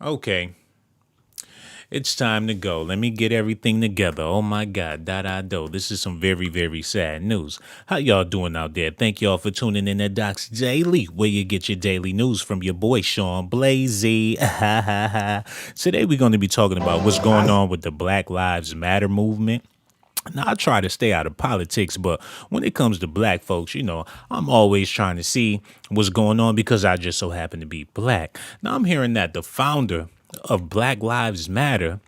Okay, it's time to go. Let me get everything together. Oh my God, do. This is some very, very sad news. How y'all doing out there? Thank y'all for tuning in to Docz Daily, where you get your daily news from your boy Sean Blazy. Today we're going to be talking about what's going on with the Black Lives Matter movement. Now, I try to stay out of politics, but when it comes to black folks, I'm always trying to see what's going on because I just so happen to be black. Now, I'm hearing that the founder of Black Lives Matter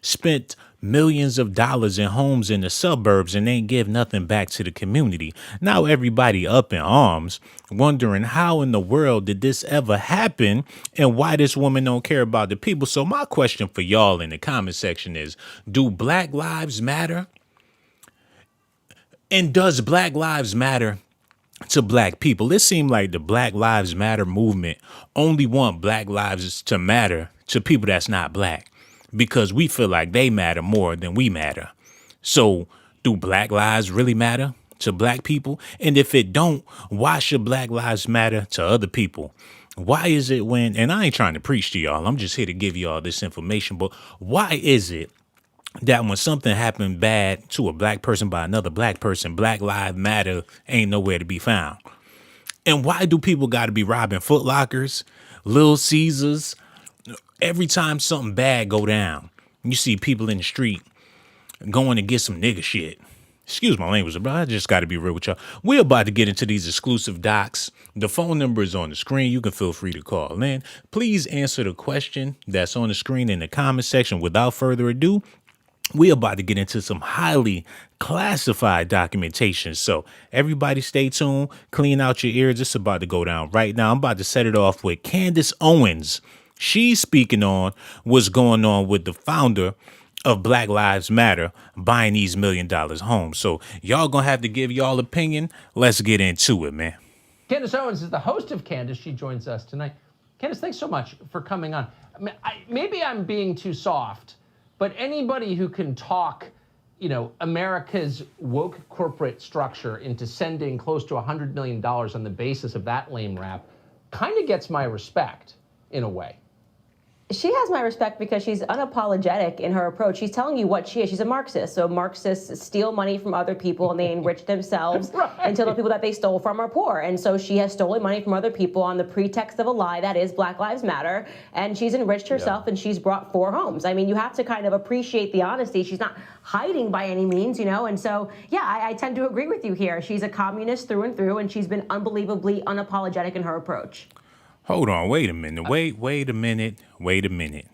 spent millions of dollars in homes in the suburbs and ain't give nothing back to the community. Now everybody up in arms, wondering how in the world did this ever happen and why this woman don't care about the people. So my question for y'all in the comment section is, do Black Lives matter? And does Black Lives Matter to black people? It seemed like the Black Lives Matter movement only want black lives to matter to people that's not black because we feel like they matter more than we matter. So do black lives really matter to black people? And if it don't, why should black lives matter to other people? Why is it and I ain't trying to preach to y'all, I'm just here to give y'all this information, but why is it that when something happened bad to a black person by another black person, Black Lives Matter ain't nowhere to be found? And why do people got to be robbing Foot Lockers, Little Caesars, every time something bad go down? You see people in the street going to get some nigga shit. Excuse my language, but I just got to be real with y'all. We're about to get into these exclusive docs. The phone number is on the screen. You can feel free to call in. Please answer the question that's on the screen in the comment section. Without further ado, we about to get into some highly classified documentation. So everybody stay tuned, clean out your ears. It's about to go down right now. I'm about to set it off with Candace Owens. She's speaking on what's going on with the founder of Black Lives Matter buying these $1 million homes. So y'all gonna have to give y'all opinion. Let's get into it, man. Candace Owens is the host of Candace. She joins us tonight. Candace, thanks so much for coming on. Maybe I'm being too soft, but anybody who can talk, America's woke corporate structure into sending close to $100 million on the basis of that lame rap kind of gets my respect in a way. She has my respect because she's unapologetic in her approach. She's telling you what she is. She's a Marxist. So Marxists steal money from other people and they enrich themselves Right. until the people that they stole from are poor. And so she has stolen money from other people on the pretext of a lie that is Black Lives Matter. And she's enriched herself and she's brought 4 homes. I mean, you have to kind of appreciate the honesty. She's not hiding by any means, And so, yeah, I tend to agree with you here. She's a communist through and through, and she's been unbelievably unapologetic in her approach. Hold on, wait a minute. Wait a minute.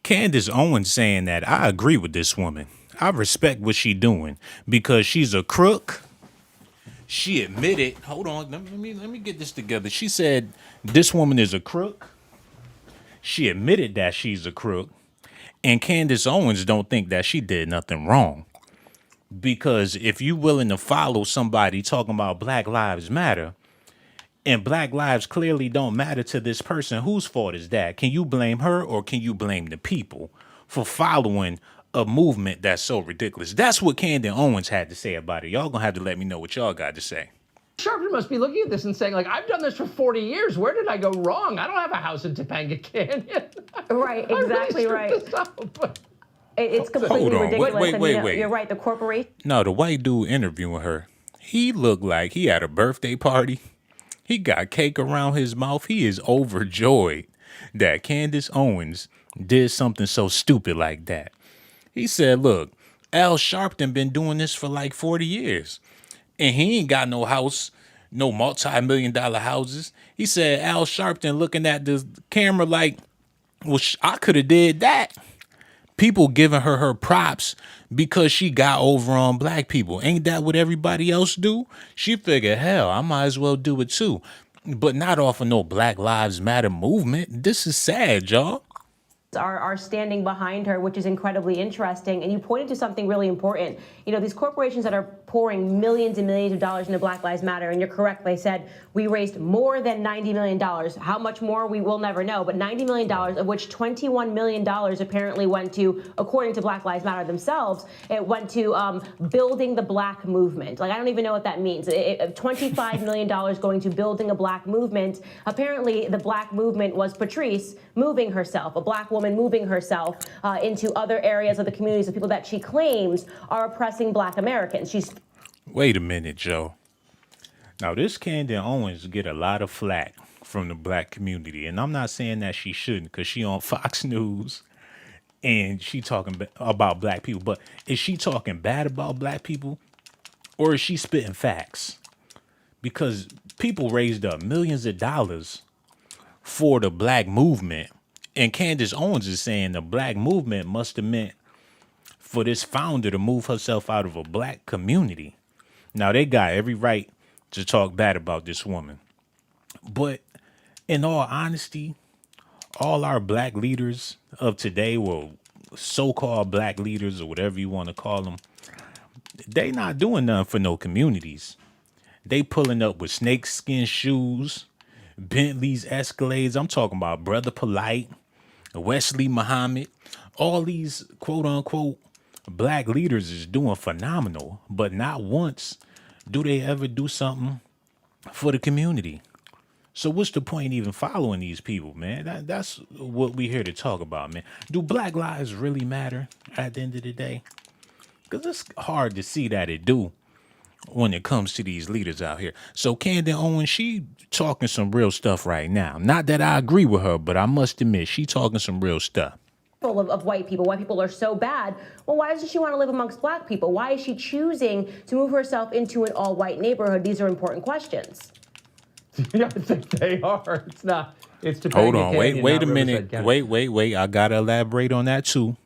Candace Owens saying that I agree with this woman. I respect what she doing because she's a crook. She admitted, hold on, let me get this together. She said this woman is a crook. She admitted that she's a crook. And Candace Owens don't think that she did nothing wrong. Because if you willing to follow somebody talking about Black Lives Matter, and black lives clearly don't matter to this person, whose fault is that? Can you blame her or can you blame the people for following a movement that's so ridiculous? That's what Candace Owens had to say about it. Y'all gonna have to let me know what y'all got to say. Sharpton must be looking at this and saying, I've done this for 40 years. Where did I go wrong? I don't have a house in Topanga Canyon. Right, exactly right. It's completely ridiculous. Wait. You're right, the corporation. No, the white dude interviewing her, he looked like he had a birthday party. He got cake around his mouth. He is overjoyed that Candace Owens did something so stupid like that. He said, look, Al Sharpton been doing this for like 40 years. And he ain't got no house, no multi-million-dollar houses. He said Al Sharpton looking at the camera like, well, I could have did that. People giving her props because she got over on black people. Ain't that what everybody else do? She figured, hell, I might as well do it too. But not off of no Black Lives Matter movement. This is sad, y'all. Are standing behind her, which is incredibly interesting. And you pointed to something really important. These corporations that are pouring millions and millions of dollars into Black Lives Matter. And you're correct, they said we raised more than $90 million. How much more, we will never know, but $90 million, of which $21 million apparently went to, according to Black Lives Matter themselves, it went to building the black movement. Like, I don't even know what that means. $25 million going to building a black movement. Apparently, the black movement was Patrisse moving herself, a black woman moving herself into other areas of the communities of people that she claims are oppressing black Americans. Wait a minute, Joe. Now, this Candace Owens get a lot of flack from the black community, and I'm not saying that she shouldn't, because she on Fox News and she talking about black people. But is she talking bad about black people, or is she spitting facts? Because people raised up millions of dollars for the black movement, and Candace Owens is saying the black movement must have meant for this founder to move herself out of a black community. Now, they got every right to talk bad about this woman. But in all honesty, all our black leaders of today, well, so-called black leaders or whatever you want to call them, they not doing nothing for no communities. They pulling up with snakeskin shoes, Bentleys, Escalades. I'm talking about Brother Polite, Wesley Muhammad. All these quote-unquote black leaders is doing phenomenal, but not once do they ever do something for the community. So what's the point even following these people, man? That's what we here to talk about, man. Do black lives really matter at the end of the day? Because it's hard to see that it do when it comes to these leaders out here. So Candace Owens, she talking some real stuff right now. Not that I agree with her, but I must admit, she talking some real stuff. Of white people. White people are so bad. Well, why doesn't she want to live amongst black people? Why is she choosing to move herself into an all-white neighborhood? These are important questions. Yeah, I think they are. It's not. It's Topanga Hold on. Canyon, Wait not a minute. Riverside Wait. I got to elaborate on that too.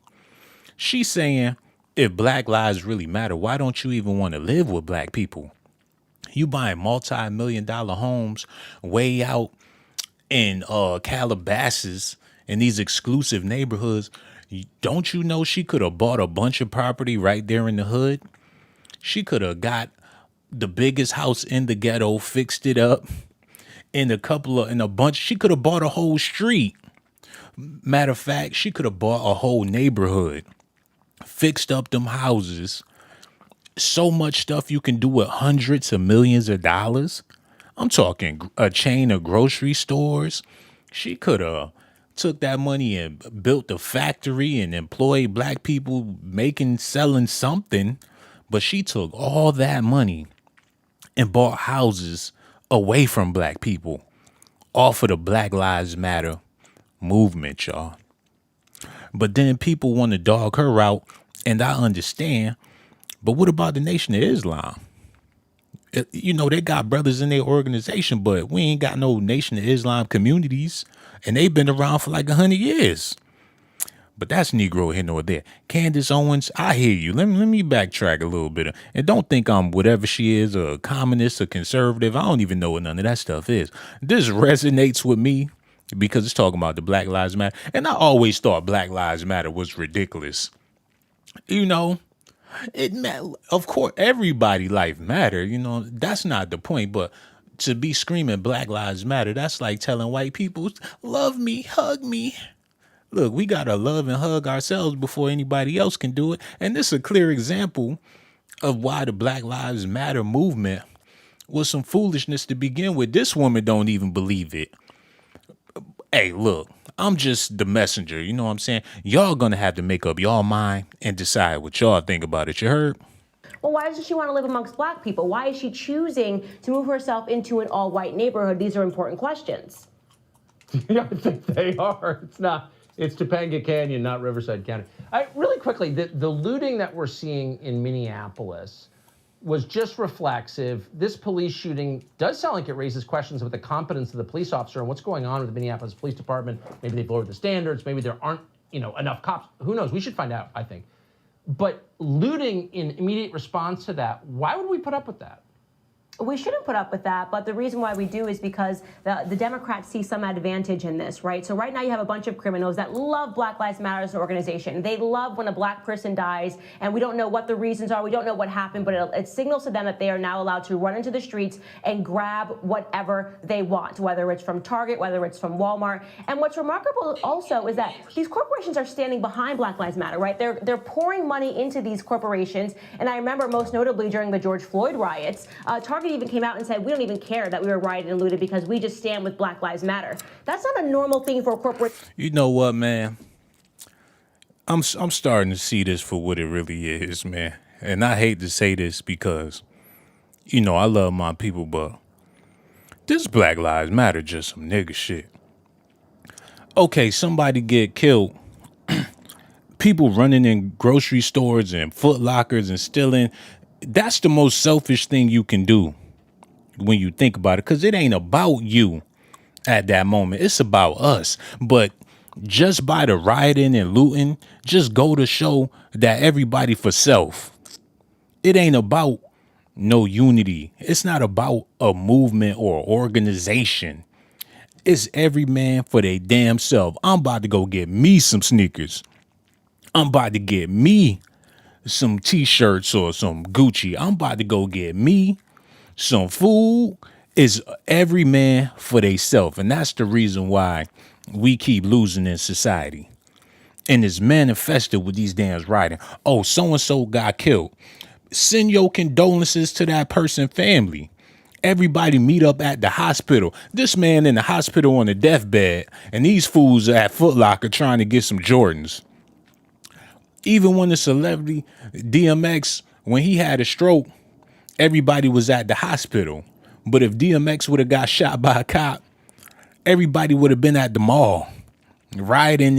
She's saying, if black lives really matter, why don't you even want to live with black people? You buying multi-million-dollar homes way out in Calabasas in these exclusive neighborhoods. Don't you know she could have bought a bunch of property right there in the hood? She could have got the biggest house in the ghetto, fixed it up in a bunch. She could have bought a whole street. Matter of fact, she could have bought a whole neighborhood, fixed up them houses. So much stuff you can do with hundreds of millions of dollars. I'm talking a chain of grocery stores. She could have took that money and built a factory and employed black people selling something. But she took all that money and bought houses away from black people off of the Black Lives Matter movement, y'all. But then people want to dog her out, and I understand. But what about the Nation of Islam? You know, they got brothers in their organization, but we ain't got no Nation of Islam communities, and they've been around for like 100 years. But that's Negro here nor there. Candace Owens, I hear you. Let me backtrack a little bit. And don't think I'm whatever she is, a communist, a conservative. I don't even know what none of that stuff is. This resonates with me because it's talking about the Black Lives Matter. And I always thought Black Lives Matter was ridiculous. You know, of course, everybody life matter. You know, that's not the point. But to be screaming Black Lives Matter, that's like telling white people, love me, hug me. Look, we got to love and hug ourselves before anybody else can do it. And this is a clear example of why the Black Lives Matter movement was some foolishness to begin with. This woman don't even believe it. Hey, look, I'm just the messenger. You know what I'm saying? Y'all going to have to make up y'all mind and decide what y'all think about it. You heard? Well, why doesn't she want to live amongst black people? Why is she choosing to move herself into an all-white neighborhood? These are important questions. Yeah, I think they are. It's not. It's Topanga Canyon, not Riverside County. Really quickly, the looting that we're seeing in Minneapolis was just reflexive. This police shooting does sound like it raises questions about the competence of the police officer and what's going on with the Minneapolis Police Department. Maybe they've lowered the standards. Maybe there aren't, enough cops. Who knows? We should find out, I think. But looting in immediate response to that, why would we put up with that? We shouldn't put up with that, but the reason why we do is because the Democrats see some advantage in this, right? So right now you have a bunch of criminals that love Black Lives Matter as an organization. They love when a black person dies, and we don't know what the reasons are. We don't know what happened, but it signals to them that they are now allowed to run into the streets and grab whatever they want, whether it's from Target, whether it's from Walmart. And what's remarkable also is that these corporations are standing behind Black Lives Matter, right? They're pouring money into these corporations. And I remember most notably during the George Floyd riots, Target even came out and said, we don't even care that we were rioted and looted because we just stand with Black Lives Matter. That's not a normal thing for a corporate. You know what, man? I'm starting to see this for what it really is, man. And I hate to say this because, I love my people, but this Black Lives Matter just some nigga shit. Okay, somebody get killed. People running in grocery stores and Foot Lockers and stealing. That's the most selfish thing you can do when you think about it, because it ain't about you at that moment. It's about us. But just by the rioting and looting, just go to show that everybody for self. It ain't about no unity. It's not about a movement or organization. It's every man for their damn self. I'm about to go get me some sneakers. I'm about to get me some t-shirts or some Gucci. I'm about to go get me some food. Is every man for theyself. And that's the reason why we keep losing in society. And it's manifested with these damn writing. Oh, so-and-so got killed. Send your condolences to that person's family. Everybody meet up at the hospital. This man in the hospital on a deathbed, and these fools at Foot Locker trying to get some Jordans. Even when the celebrity DMX, when he had a stroke, everybody was at the hospital. But if DMX would have got shot by a cop, everybody would have been at the mall, rioting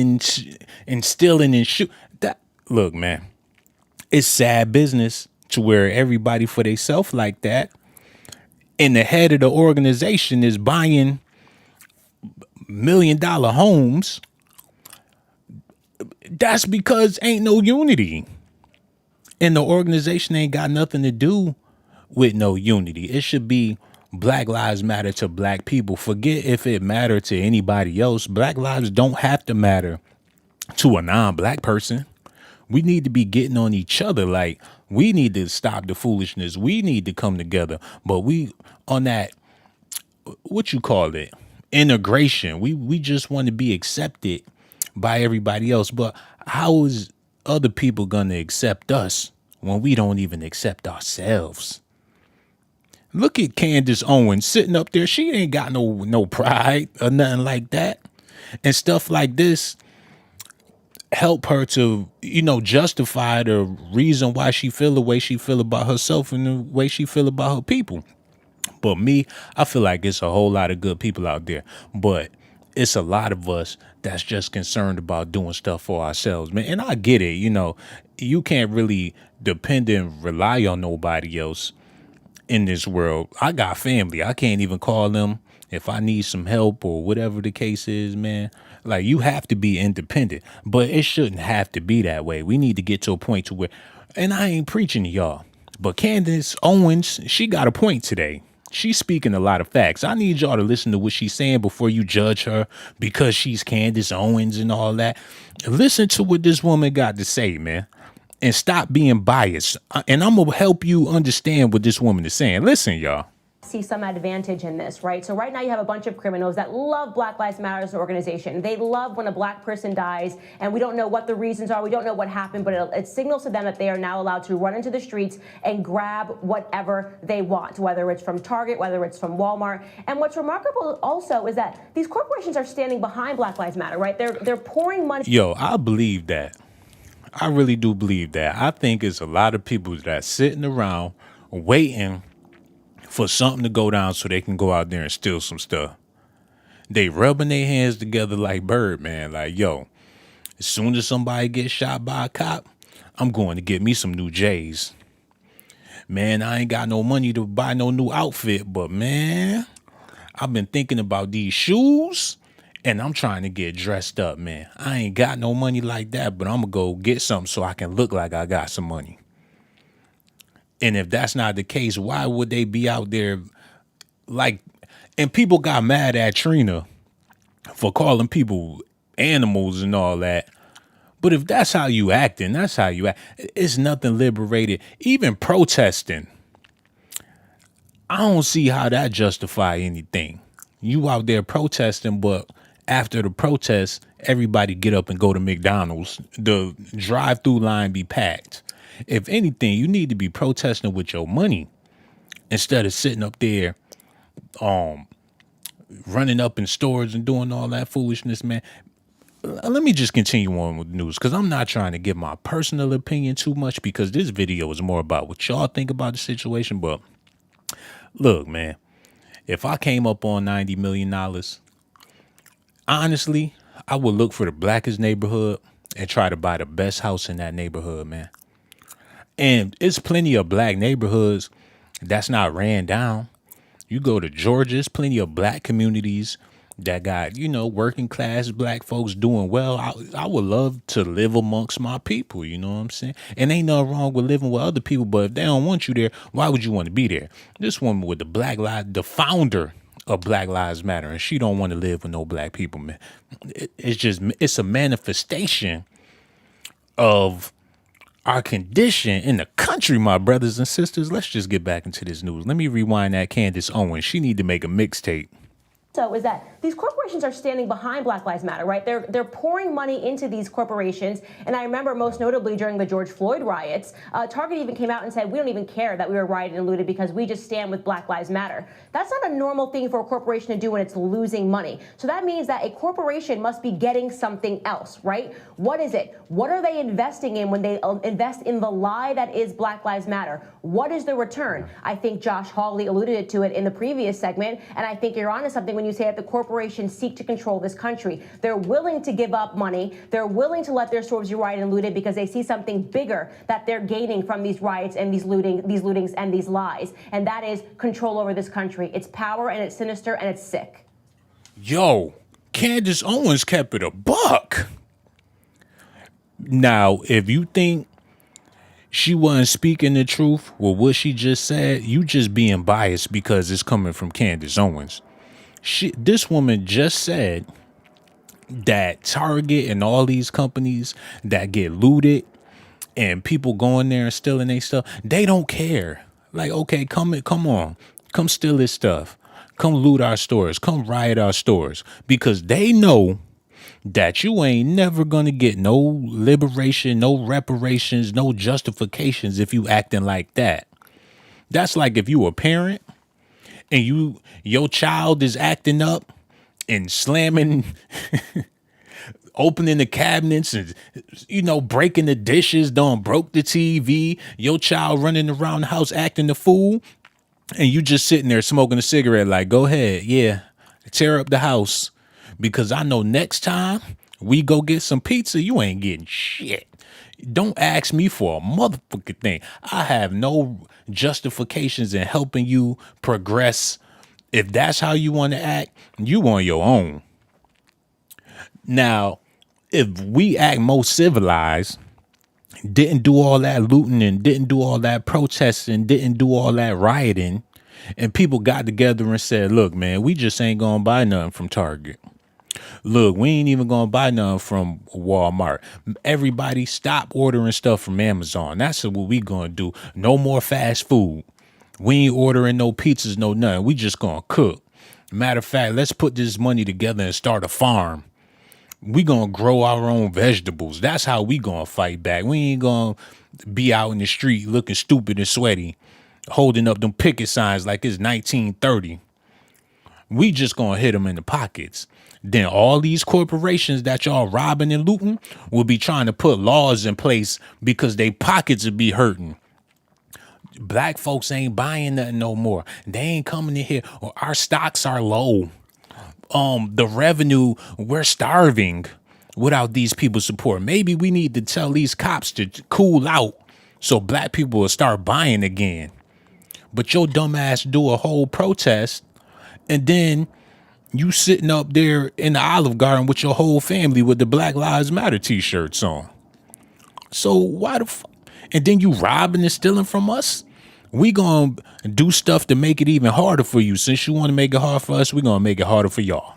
and stealing and shoot. Look, man, it's sad business to where everybody for themselves like that. And the head of the organization is buying $1 million homes. That's because ain't no unity. And the organization ain't got nothing to do with no unity. It should be Black Lives Matter to black people. Forget if it mattered to anybody else. Black lives don't have to matter to a non-black person. We need to be getting on each other. Like, we need to stop the foolishness. We need to come together. But we on that, what you call it, integration. We just want to be accepted by everybody else. But how is other people going to accept us when we don't even accept ourselves? Look at Candace Owens sitting up there. She ain't got no pride or nothing like that. And stuff like this help her to, justify the reason why she feel the way she feel about herself and the way she feel about her people. But me, I feel like it's a whole lot of good people out there. But it's a lot of us that's just concerned about doing stuff for ourselves, man. And I get it. You can't really depend and rely on nobody else in this world. I got family. I can't even call them if I need some help or whatever the case is, man. Like, you have to be independent, but it shouldn't have to be that way. We need to get to a point to where, and I ain't preaching to y'all, but Candace Owens, she got a point today. She's speaking a lot of facts. I need y'all to listen to what she's saying before you judge her because she's Candace Owens and all that. Listen to what this woman got to say, man, and stop being biased. And I'm going to help you understand what this woman is saying. Listen, y'all. See some advantage in this, right? So right now you have a bunch of criminals that love Black Lives Matter as an organization. They love when a black person dies, and we don't know what the reasons are. We don't know what happened, but it signals to them that they are now allowed to run into the streets and grab whatever they want, whether it's from Target, whether it's from Walmart. And what's remarkable also is that these corporations are standing behind Black Lives Matter, right? They're pouring money. Yo, I believe that. I really do believe that. I think it's a lot of people that's sitting around waiting for something to go down so they can go out there and steal some stuff. They rubbing their hands together like Birdman. Like, yo, as soon as somebody gets shot by a cop, I'm going to get me some new J's. Man, I ain't got no money to buy no new outfit, but man, I've been thinking about these shoes and I'm trying to get dressed up, man. I ain't got no money like that, but I'm going to go get something so I can look like I got some money. And if that's not the case, why would they be out there like, and people got mad at Trina for calling people animals and all that. But if that's how you acting, that's how you act. It's nothing liberated. Even protesting, I don't see how that justify anything. You out there protesting, but after the protest, everybody get up and go to McDonald's. The drive-through line be packed. If anything, you need to be protesting with your money instead of sitting up there, running up in stores and doing all that foolishness, man. Let me just continue on with the news because I'm not trying to give my personal opinion too much because this video is more about what y'all think about the situation. But look, man, if I came up on $90 million, honestly, I would look for the blackest neighborhood and try to buy the best house in that neighborhood, man. And it's plenty of black neighborhoods that's not ran down. You go to Georgia, there's plenty of black communities that got, working class black folks doing well. I would love to live amongst my people, you know what I'm saying? And ain't nothing wrong with living with other people, but if they don't want you there, why would you want to be there? This woman with the founder of Black Lives Matter, and she don't want to live with no black people, man. It's a manifestation of our condition in the country, my brothers and sisters. Let's just get back into this news. Let me rewind that Candace Owens. She need to make a mixtape. So is that these corporations are standing behind Black Lives Matter, right? They're pouring money into these corporations. And I remember most notably during the George Floyd riots, Target even came out and said, we don't even care that we were rioted and looted because we just stand with Black Lives Matter. That's not a normal thing for a corporation to do when it's losing money. So that means that a corporation must be getting something else, right? What is it? What are they investing in when they invest in the lie that is Black Lives Matter? What is the return? I think Josh Hawley alluded to it in the previous segment, and I think you're onto something when you say that the corporations seek to control this country. They're willing to give up money. They're willing to let their stores be rioted and looted because they see something bigger that they're gaining from these riots and these lootings and these lies. And that is control over this country. It's power and it's sinister and it's sick. Yo, Candace Owens kept it a buck. Now, if you think she wasn't speaking the truth with what she just said, you just being biased because it's coming from Candace Owens. This woman just said that Target and all these companies that get looted and people going there and stealing their stuff, they don't care. Like, okay, come on, come steal this stuff. Come loot our stores. Come riot our stores. Because they know that you ain't never gonna get no liberation, no reparations, no justifications if you acting like that. That's like if you a parent and your child is acting up and slamming, opening the cabinets and, breaking the dishes, broke the TV, your child running around the house acting the fool, and you just sitting there smoking a cigarette like, go ahead, yeah, tear up the house. Because I know next time we go get some pizza, you ain't getting shit. Don't ask me for a motherfucking thing. I have no justifications in helping you progress. If that's how you want to act, you on your own. Now, if we act more civilized, didn't do all that looting and didn't do all that protesting, didn't do all that rioting, and people got together and said, look, man, we just ain't gonna buy nothing from Target. Look, we ain't even gonna buy nothing from Walmart. Everybody stop ordering stuff from Amazon. That's what we gonna do. No more fast food. We ain't ordering no pizzas, no nothing. We just gonna cook. Matter of fact, let's put this money together and start a farm. We gonna grow our own vegetables. That's how we gonna fight back. We ain't gonna be out in the street looking stupid and sweaty, holding up them picket signs like it's 1930. We just gonna hit them in the pockets. Then all these corporations that y'all robbing and looting will be trying to put laws in place because they pockets will be hurting. Black folks ain't buying nothing no more. They ain't coming in here. Or our stocks are low. The revenue, we're starving without these people's support. Maybe we need to tell these cops to cool out so black people will start buying again. But your dumb ass do a whole protest and then you sitting up there in the Olive Garden with your whole family with the Black Lives Matter t-shirts on. So why the fuck? And then you robbing and stealing from us? We gonna do stuff to make it even harder for you. Since you want to make it hard for us, we gonna make it harder for y'all.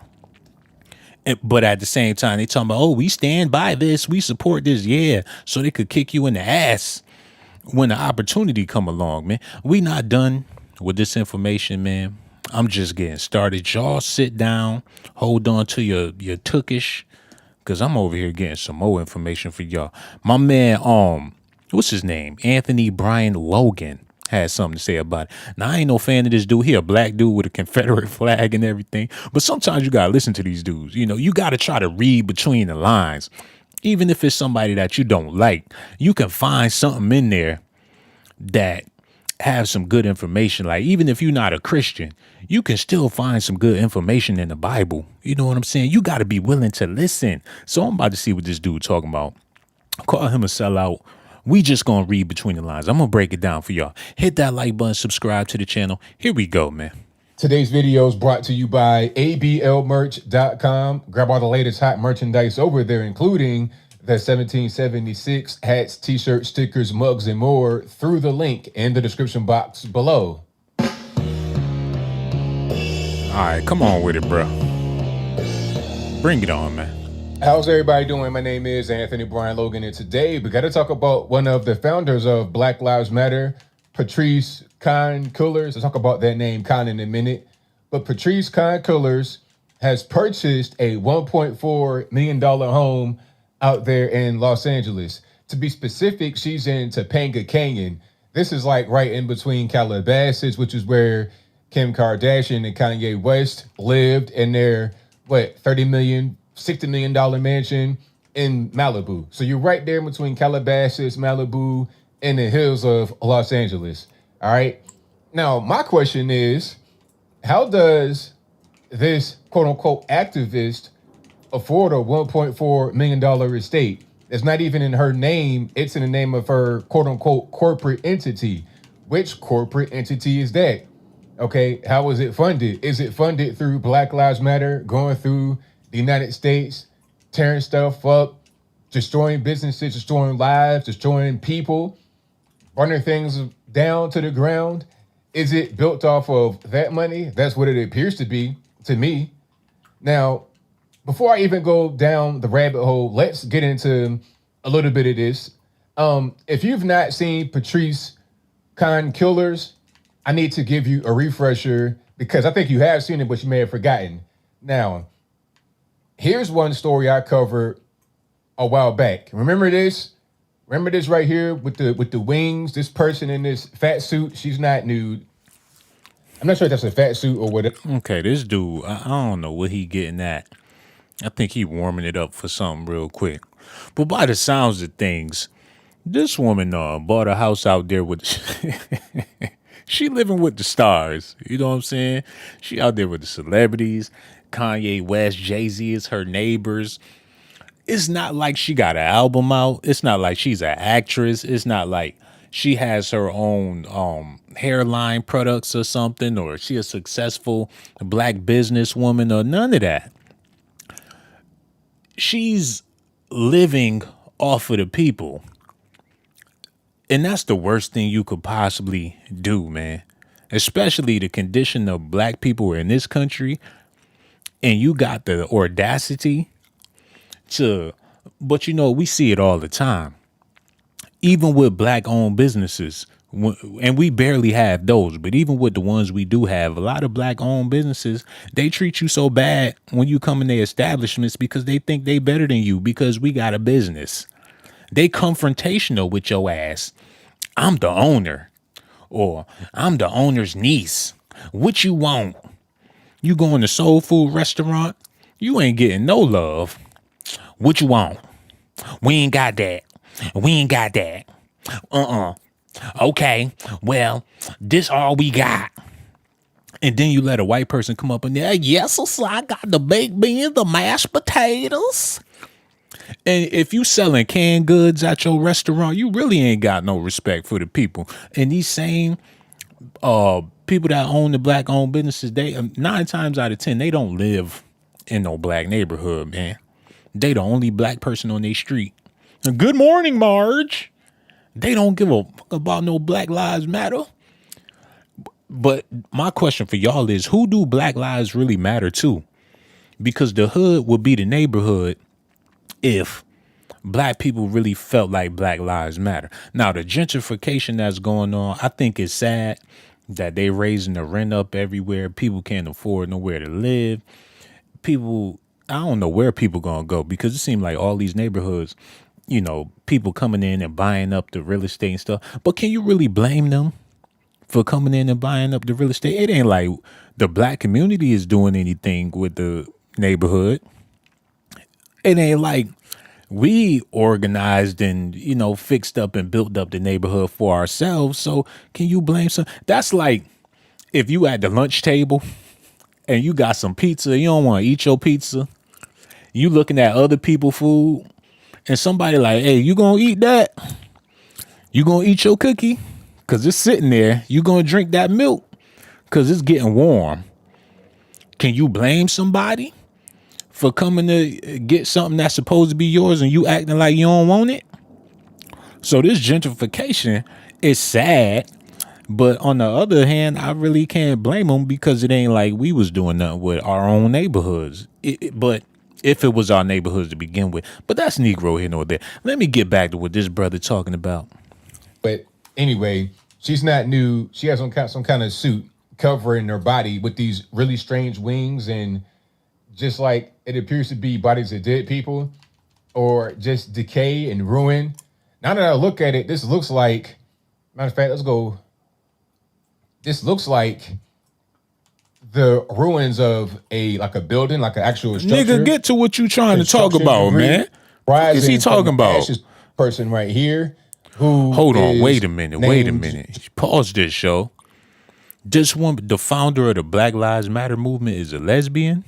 But at the same time, they talking about, oh, we stand by this, we support this, yeah, so they could kick you in the ass when the opportunity come along, man. We not done with this information, man. I'm just getting started. Y'all sit down, hold on to your tookish, cause I'm over here getting some more information for y'all. My man, what's his name? Anthony Brian Logan has something to say about it. Now, I ain't no fan of this dude. He a black dude with a Confederate flag and everything. But sometimes you gotta listen to these dudes. You know, you gotta try to read between the lines. Even if it's somebody that you don't like, you can find something in there that have some good information. Like, even if you're not a Christian, you can still find some good information in the Bible. You know what I'm saying? You got to be willing to listen. So I'm about to see what this dude talking about. Call him a sellout. We just gonna read between the lines. I'm gonna break it down for y'all. Hit that like button, subscribe to the channel. Here we go, man. Today's video is brought to you by ablmerch.com. Grab all the latest hot merchandise over there, including the 1776 hats, t-shirts, stickers, mugs, and more through the link in the description box below. All right, come on with it, bro. Bring it on, man. How's everybody doing? My name is Anthony Brian Logan, and today we got to talk about one of the founders of Black Lives Matter, Patrisse Cullors. I'll talk about that name kind in a minute. But Patrisse Cullors has purchased a $1.4 million home out there in Los Angeles. To be specific, she's in Topanga Canyon. This is like right in between Calabasas, which is where Kim Kardashian and Kanye West lived in their, $30 million, $60 million mansion in Malibu. So you're right there between Calabasas, Malibu, and the hills of Los Angeles. All right. Now, my question is, how does this quote unquote activist afford a $1.4 million estate? It's not even in her name. It's in the name of her quote unquote corporate entity. Which corporate entity is that? Okay. How is it funded? Is it funded through Black Lives Matter, going through the United States, tearing stuff up, destroying businesses, destroying lives, destroying people, burning things down to the ground? Is it built off of that money? That's what it appears to be to me. Now, before I even go down the rabbit hole, let's get into a little bit of this. If you've not seen Patrisse Cullors, I need to give you a refresher because I think you have seen it, but you may have forgotten. Now, here's one story I covered a while back. Remember this? Remember this right here with the wings? This person in this fat suit, she's not nude. I'm not sure if that's a fat suit or whatever. Okay, this dude, I don't know what he getting at. I think he warming it up for something real quick. But by the sounds of things, this woman bought a house out there with... She living with the stars. You know what I'm saying? She out there with the celebrities. Kanye West, Jay-Z is her neighbors. It's not like she got an album out. It's not like she's an actress. It's not like she has her own hairline products or something, or she a successful black businesswoman or none of that. She's living off of the people. And that's the worst thing you could possibly do, man. Especially the condition of black people in this country. And you got the audacity to, but you know, we see it all the time. Even with black owned businesses, and we barely have those, but even with the ones we do have, a lot of black owned businesses, they treat you so bad when you come in their establishments because they think they better than you because we got a business. They confrontational with your ass. I'm the owner, or I'm the owner's niece. What you want? You go in the soul food restaurant, you ain't getting no love. What you want? We ain't got that. We ain't got that. Okay, well, this all we got. And then you let a white person come up in there. Yes, sir, I got the baked beans, the mashed potatoes. And if you selling canned goods at your restaurant, you really ain't got no respect for the people. And these same people that own the black owned businesses, they 9 times out of 10, they don't live in no black neighborhood, man. They the only black person on their street. Good morning, Marge. They don't give a fuck about no Black Lives Matter. But my question for y'all is, who do Black lives really matter to? Because the hood would be the neighborhood if Black people really felt like Black lives matter. Now, the gentrification that's going on, I think it's sad that they raising the rent up everywhere. People can't afford nowhere to live. People, I don't know where people gonna go, because it seems like all these neighborhoods, people coming in and buying up the real estate and stuff. But can you really blame them for coming in and buying up the real estate? It ain't like the Black community is doing anything with the neighborhood. It ain't like we organized and, fixed up and built up the neighborhood for ourselves. So can you blame some? That's like if you at the lunch table and you got some pizza, you don't want to eat your pizza. You looking at other people's food and somebody like, hey, you gonna eat that? You gonna eat your cookie? Cause it's sitting there. You gonna drink that milk? Cause it's getting warm. Can you blame somebody for coming to get something that's supposed to be yours and you acting like you don't want it? So this gentrification is sad, but on the other hand, I really can't blame them, because it ain't like we was doing nothing with our own neighborhoods. But if it was our neighborhoods to begin with, but that's Negro here nor there. Let me get back to what this brother talking about. But anyway, she's not new. She has some kind of suit covering her body with these really strange wings, and just like it appears to be bodies of dead people or just decay and ruin. Now that I look at it, this looks like, matter of fact, let's go. This looks like the ruins of a building, like an actual structure. Nigga, get to what you trying to talk about, man. What is he talking about? Person right here who Hold on, wait a minute. Pause this show. This woman, the founder of the Black Lives Matter movement, is a lesbian?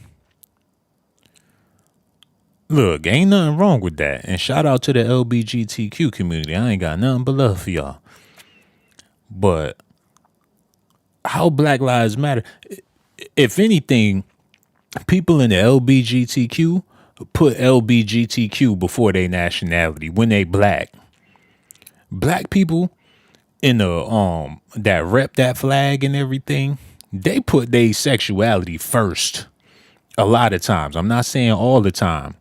Look, ain't nothing wrong with that. And shout out to the LGBTQ community. I ain't got nothing but love for y'all. But how Black Lives Matter? If anything, people in the LGBTQ put LGBTQ before their nationality when they black. Black people in the that rep that flag and everything, they put their sexuality first. A lot of times. I'm not saying all the time.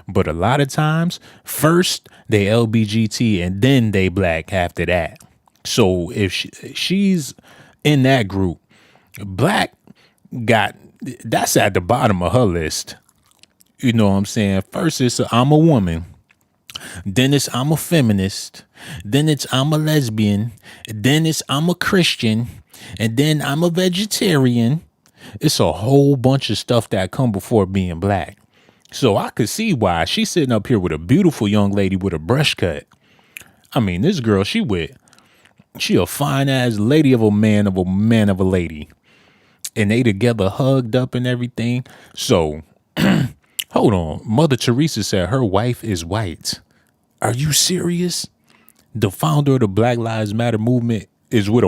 But a lot of times, first they LGBT and then they black after that. So if she's in that group, black that's at the bottom of her list. You know what I'm saying? First it's I'm a woman. Then it's I'm a feminist. Then it's I'm a lesbian. Then it's I'm a Christian. And then I'm a vegetarian. It's a whole bunch of stuff that come before being black. So I could see why she's sitting up here with a beautiful young lady with a brush cut. I mean, this girl, she a fine ass lady of a man of a lady. And they together hugged up and everything. So, hold on. Mother Teresa said her wife is white. Are you serious? The founder of the Black Lives Matter movement is with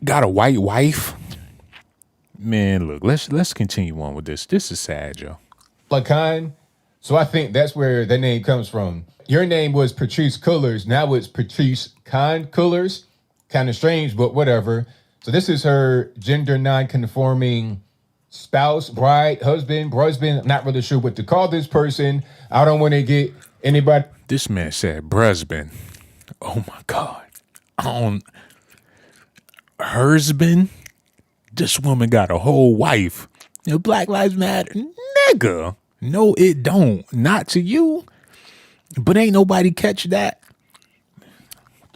got a white wife? Man, look, let's continue on with this. This is sad, yo. Lacan. So I think that's where the name comes from. Your name was Patrisse Cullors. Now it's Patrisse Cullors. Kind of strange, but whatever. So this is her gender non-conforming spouse, bride, husband. I'm not really sure what to call this person. I don't want to get anybody. This man said husband. Oh my God. Husband? This woman got a whole wife. Black Lives Matter. Nigga. No, it don't. Not to you. But ain't nobody catch that.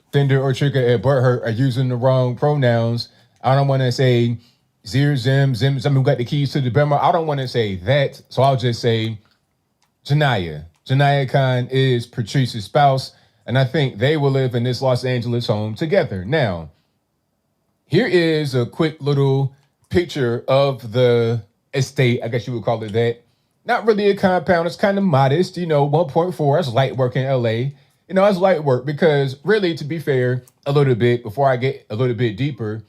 Offender or trigger at butthurt are using the wrong pronouns. I don't want to say zir, zim, someone who got the keys to the Bema. I don't want to say that. So I'll just say Janaya. Janaya Khan is Patrisse's spouse. And I think they will live in this Los Angeles home together. Now, here is a quick little picture of the estate. I guess you would call it that. Not really a compound. It's kind of modest, 1.4. That's light work in LA. It's light work because really, to be fair, a little bit, before I get a little bit deeper,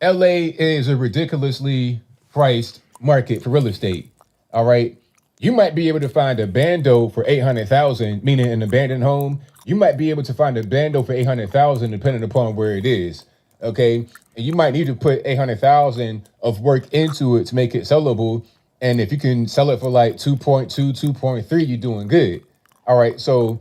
LA is a ridiculously priced market for real estate. All right. You might be able to find a bando for $800,000, meaning an abandoned home. You might be able to find a bando for $800,000, depending upon where it is. Okay, and you might need to put 800,000 of work into it to make it sellable. And if you can sell it for like 2.2, 2.3, you're doing good. All right, so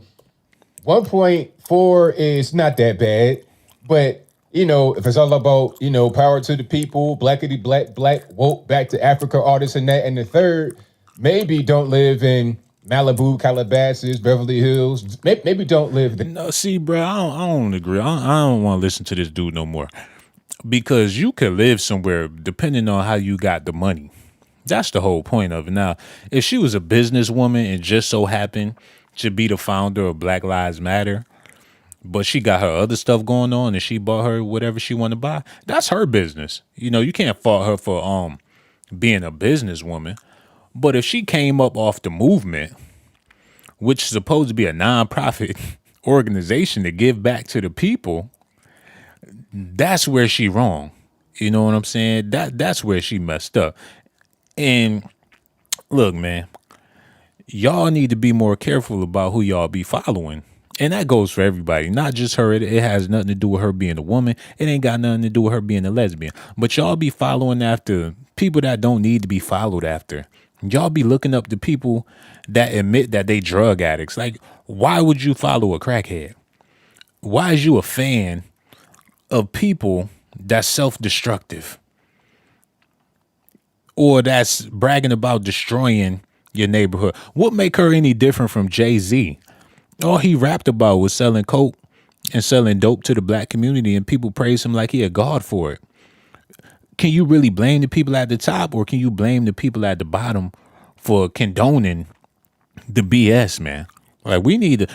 1.4 is not that bad, but if it's all about, power to the people, blackity black, woke back to Africa, all this and that. And the third, maybe don't live in Malibu, Calabasas, Beverly Hills. Maybe don't live there. No, see, bro, I don't agree. I don't want to listen to this dude no more. Because you could live somewhere depending on how you got the money. That's the whole point of it. Now, if she was a businesswoman and just so happened to be the founder of Black Lives Matter, but she got her other stuff going on and she bought her whatever she want to buy, that's her business. You can't fault her for being a businesswoman. But if she came up off the movement, which is supposed to be a nonprofit organization to give back to the people, that's where she wrong. You know what I'm saying? That's where she messed up. And look, man, y'all need to be more careful about who y'all be following. And that goes for everybody, not just her. It has nothing to do with her being a woman. It ain't got nothing to do with her being a lesbian. But y'all be following after people that don't need to be followed after. Y'all be looking up to people that admit that they drug addicts. Like, why would you follow a crackhead? Why is you a fan of people that's self-destructive or that's bragging about destroying your neighborhood? What make her any different from Jay-Z? All he rapped about was selling coke and selling dope to the black community, and people praise him like he a god for it. Can you really blame the people at the top, or can you blame the people at the bottom for condoning the BS, man? Like, we need to,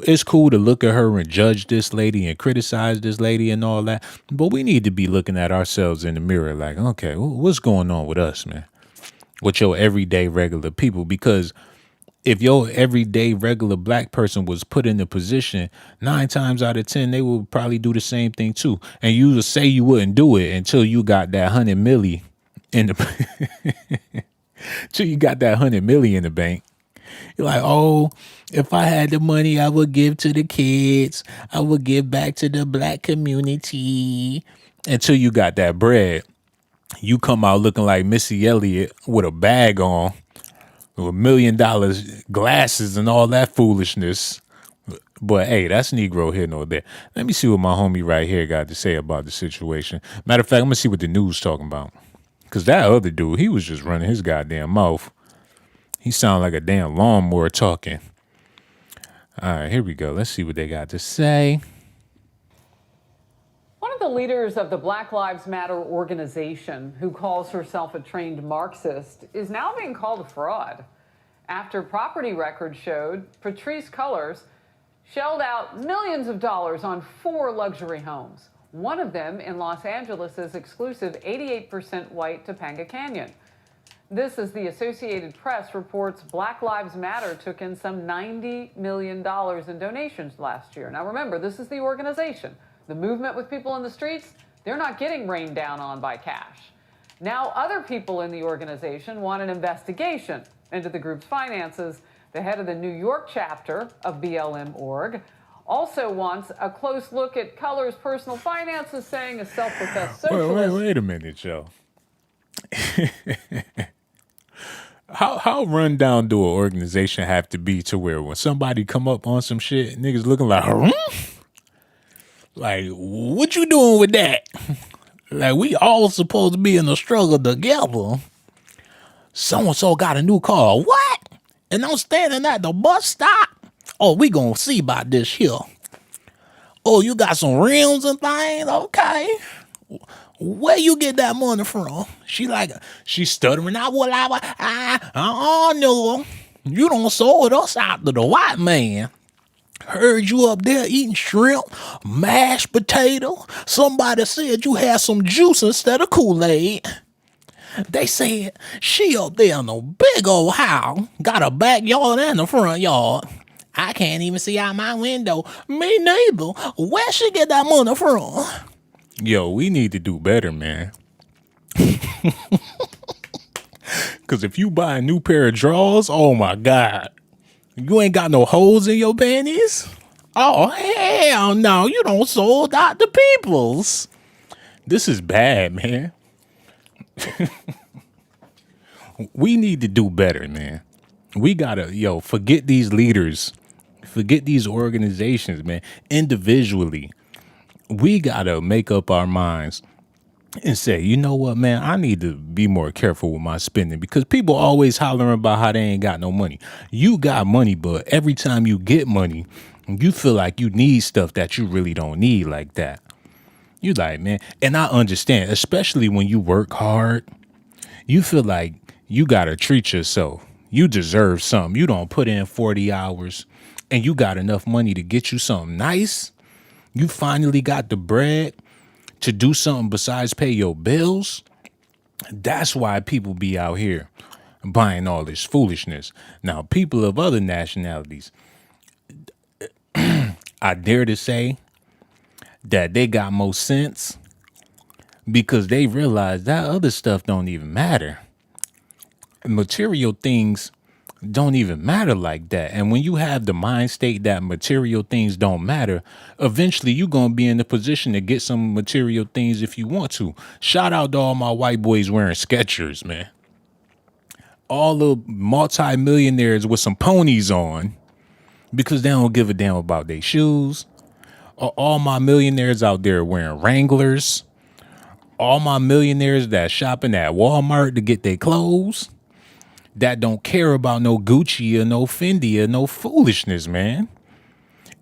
it's cool to look at her and judge this lady and criticize this lady and all that, but we need to be looking at ourselves in the mirror like, okay, what's going on with us, man? With your everyday regular people? Because if your everyday regular black person was put in a position, 9 times out of 10, they would probably do the same thing too. And you would say you wouldn't do it until you got that 100 milli in the till you got that 100 milli in the bank. You're like, oh, if I had the money, I would give to the kids. I would give back to the black community. Until you got that bread, you come out looking like Missy Elliott with a bag on, with $1 million glasses and all that foolishness. But hey, that's Negro here nor there. Let me see what my homie right here got to say about the situation. Matter of fact, I'm gonna see what the news talking about. Cause that other dude, he was just running his goddamn mouth. He sound like a damn lawnmower talking. All right, here we go. Let's see what they got to say. One of the leaders of the Black Lives Matter organization, who calls herself a trained Marxist, is now being called a fraud after property records showed Patrisse Cullors shelled out millions of dollars on 4 luxury homes, one of them in Los Angeles' exclusive 88% white Topanga Canyon. This, as the Associated Press reports, Black Lives Matter took in some $90 million in donations last year. Now remember, this is the organization. The movement with people in the streets, they're not getting rained down on by cash. Now other people in the organization want an investigation into the group's finances. The head of the New York chapter of BLM.org also wants a close look at Cullors' personal finances, saying a self-professed socialist. Wait a minute, Joe. How run down do an organization have to be to where when somebody come up on some shit, niggas looking like, like, what you doing with that? Like, we all supposed to be in the struggle together. So-and-so got a new car. What? And I'm standing at the bus stop? Oh, we gonna see about this here. Oh, you got some rims and things? Okay. Where you get that money from? She stuttering out. Well, I know. You don't sold us out to the white man. Heard you up there eating shrimp, mashed potato. Somebody said you had some juice instead of Kool-Aid. They said she up there in a big old house, got a backyard and a front yard. I can't even see out my window. Me neither. Where she get that money from? Yo, we need to do better, man. Because if you buy a new pair of drawers, oh my God. You ain't got no holes in your panties? Oh, hell no. You don't sold out the peoples. This is bad, man. We need to do better, man. We gotta, forget these leaders. Forget these organizations, man. Individually, we gotta make up our minds and say, you know what, man, I need to be more careful with my spending because people always hollering about how they ain't got no money. You got money, but every time you get money, you feel like you need stuff that you really don't need like that. You like, man, and I understand, especially when you work hard, you feel like you gotta treat yourself. You deserve something. You don't put in 40 hours and you got enough money to get you something nice. You finally got the bread to do something besides pay your bills. That's why people be out here buying all this foolishness. Now, people of other nationalities, I dare to say that they got more sense because they realize that other stuff don't even matter. Material things don't even matter like that. And when you have the mind state that material things don't matter, eventually you're going to be in the position to get some material things if you want to. Shout out to all my white boys wearing Skechers, man. All the multi-millionaires with some ponies on because they don't give a damn about their shoes. All my millionaires out there wearing Wranglers. All my millionaires that shopping at Walmart to get their clothes. That don't care about no Gucci or no Fendi or no foolishness, man.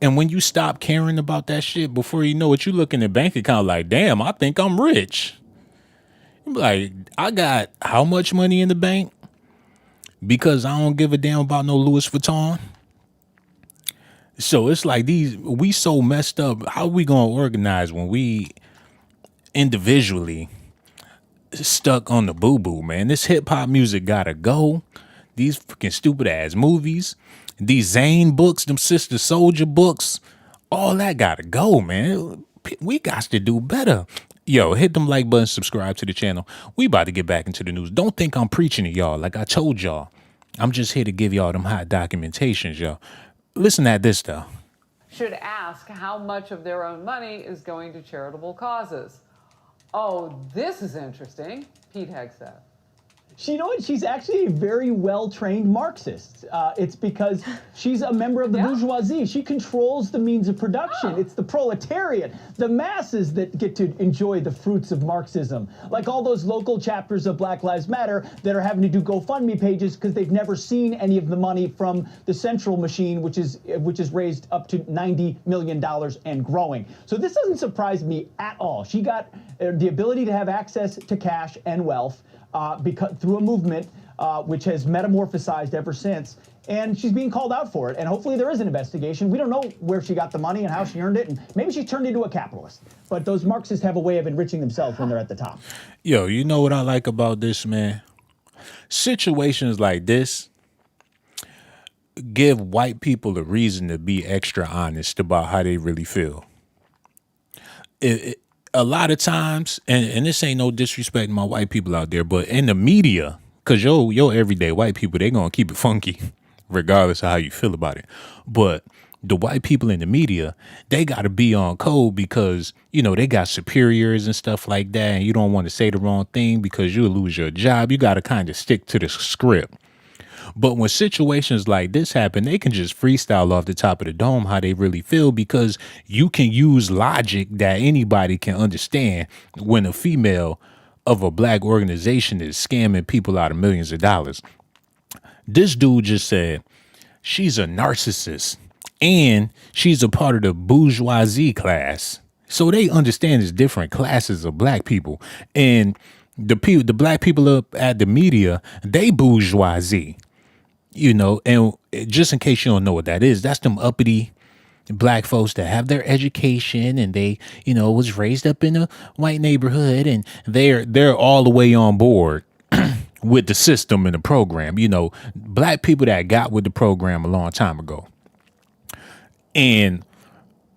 And when you stop caring about that shit, before you know it, you look in the bank account like, damn, I think I'm rich. You be like, I got how much money in the bank? Because I don't give a damn about no Louis Vuitton. So it's like we so messed up. How are we gonna organize when we individually stuck on the boo-boo, man? This hip-hop music gotta go. These freaking stupid ass movies, these Zane books, them Sister Soldier books, all that gotta go, man. We got to do better. Yo, hit them like button, subscribe to the channel. We about to get back into the news. Don't think I'm preaching to y'all. Like I told y'all, I'm just here to give y'all them hot documentations, y'all. Listen at this though. Should ask how much of their own money is going to charitable causes. Oh, this is interesting. Pete Hegseth. You know what? She's actually a very well-trained Marxist. It's because she's a member of the bourgeoisie. She controls the means of production. It's the proletariat, the masses that get to enjoy the fruits of Marxism. Like all those local chapters of Black Lives Matter that are having to do GoFundMe pages because they've never seen any of the money from the central machine, which is raised up to $90 million and growing. So this doesn't surprise me at all. She got the ability to have access to cash and wealth. Because through a movement which has metamorphosized ever since, and she's being called out for it. And hopefully there is an investigation. We don't know where she got the money and how she earned it, and maybe she turned into a capitalist. But those Marxists have a way of enriching themselves when they're at the top. Yo, you know what I like about this, man? Situations like this give white people a reason to be extra honest about how they really feel. A lot of times, and this ain't no disrespect to my white people out there, but in the media, because your everyday white people, they going to keep it funky, regardless of how you feel about it. But the white people in the media, they got to be on code because, they got superiors and stuff like that, and you don't want to say the wrong thing because you'll lose your job. You got to kind of stick to the script. But when situations like this happen, they can just freestyle off the top of the dome how they really feel because you can use logic that anybody can understand when a female of a black organization is scamming people out of millions of dollars. This dude just said she's a narcissist and she's a part of the bourgeoisie class. So they understand there's different classes of black people. And the black people up at the media, they bourgeoisie. And just in case you don't know what that is, that's them uppity black folks that have their education and they, was raised up in a white neighborhood and they're all the way on board with the system and the program. Black people that got with the program a long time ago. And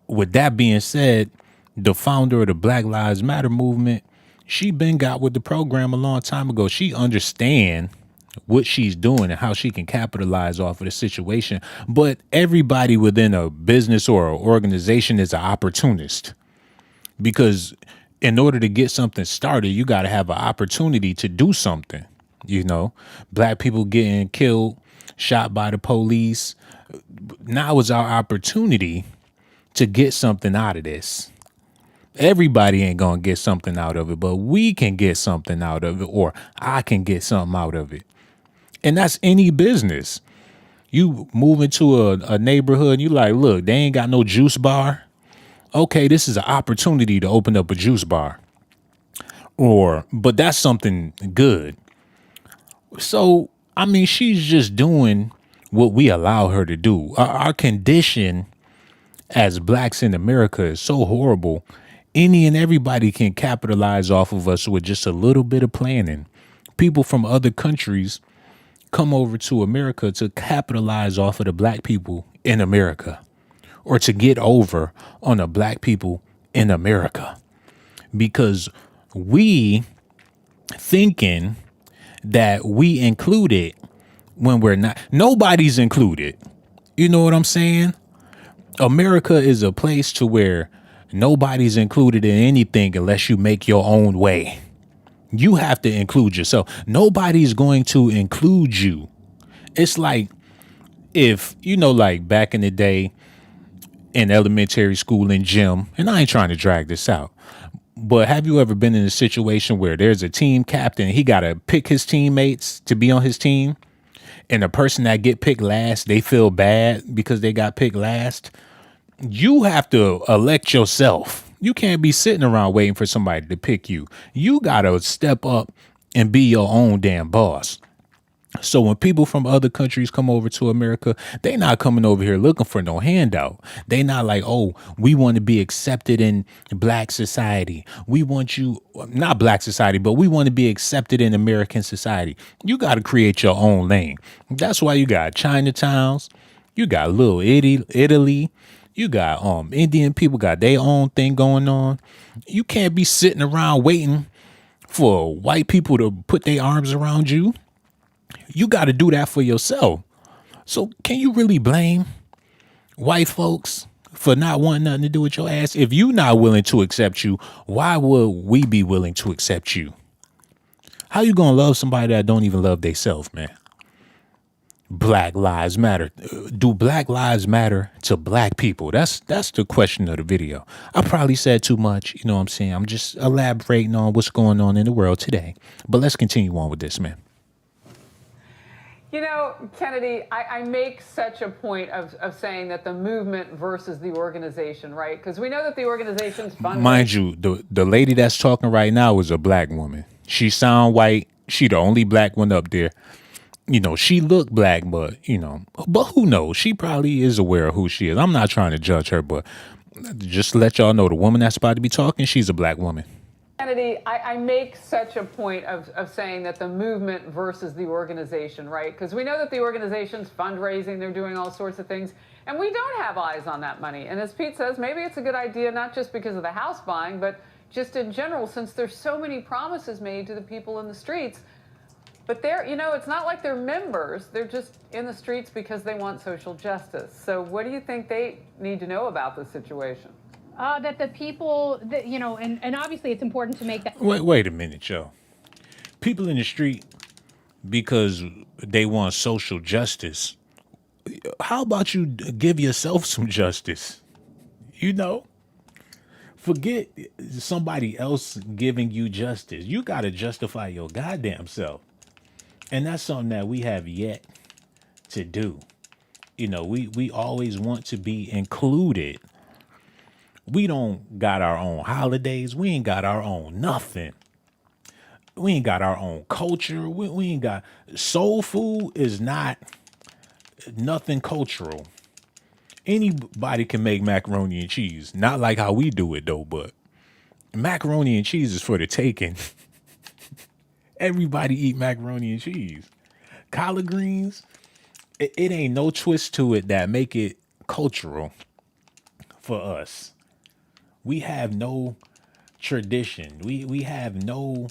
with that being said, the founder of the Black Lives Matter movement, she been got with the program a long time ago. She understand what she's doing and how she can capitalize off of the situation. But everybody within a business or an organization is an opportunist, because in order to get something started, you got to have an opportunity to do something. You know, black people getting killed, shot by the police. Now is our opportunity to get something out of this. Everybody ain't gonna get something out of it, but we can get something out of it, or I can get something out of it. And that's any business. You move into a neighborhood and you like, look, they ain't got no juice bar. Okay, this is an opportunity to open up a juice bar. But that's something good. So, I mean, she's just doing what we allow her to do. Our condition as blacks in America is so horrible. Any and everybody can capitalize off of us with just a little bit of planning. People from other countries come over to America to capitalize off of the black people in America, or to get over on the black people in America, because we thinking that we included when we're not. Nobody's included. You know what I'm saying? America is a place to where nobody's included in anything unless you make your own way. You have to include yourself. Nobody's going to include you. It's like, if, you know, like back in the day in elementary school in gym, and I ain't trying to drag this out, but have you ever been in a situation where there's a team captain, he got to pick his teammates to be on his team, and the person that get picked last, they feel bad because they got picked last? You have to elect yourself. You can't be sitting around waiting for somebody to pick you. You got to step up and be your own damn boss. So when people from other countries come over to America, they not coming over here looking for no handout. They not like, oh, we want to be accepted in black society. We want you, not black society, but we want to be accepted in American society. You got to create your own lane. That's why you got Chinatowns. You got little Italy. You got Indian people got their own thing going on. You can't be sitting around waiting for white people to put their arms around you. You got to do that for yourself. So can you really blame white folks for not wanting nothing to do with your ass? If you not willing to accept you, why would we be willing to accept you? How you gonna love somebody that don't even love theyself, man? Black lives matter. Do black lives matter to black people? That's the question of the video. I probably said too much. You know what I'm saying? I'm just elaborating on what's going on in the world today. But let's continue on with this, man. You know, Kennedy, I make such a point of saying that the movement versus the organization, right? Because we know that the organization's funded. Mind you, the lady that's talking right now is a black woman. She sound white. She the only black one up there. You know, she look black, but, you know, but who knows? She probably is aware of who she is. I'm not trying to judge her, but just to let y'all know, the woman that's about to be talking, she's a black woman. Kennedy, I make such a point of saying that the movement versus the organization, right? Because we know that the organization's fundraising, they're doing all sorts of things, and we don't have eyes on that money. And as Pete says, maybe it's a good idea, not just because of the house buying, but just in general, since there's so many promises made to the people in the streets. But they're, you know, it's not like they're members. They're just in the streets because they want social justice. So what do you think they need to know about this situation? That the people, that, you know, and obviously it's important to make that. Wait a minute, yo. People in the street because they want social justice. How about you give yourself some justice? You know? Forget somebody else giving you justice. You got to justify your goddamn self. And that's something that we have yet to do. You know, we always want to be included. We don't got our own holidays. We ain't got our own nothing. We ain't got our own culture. We ain't got... Soul food is not nothing cultural. Anybody can make macaroni and cheese. Not like how we do it, though, but macaroni and cheese is for the taking. Everybody eat macaroni and cheese. Collard greens, it ain't no twist to it that make it cultural for us. We have no tradition. We have no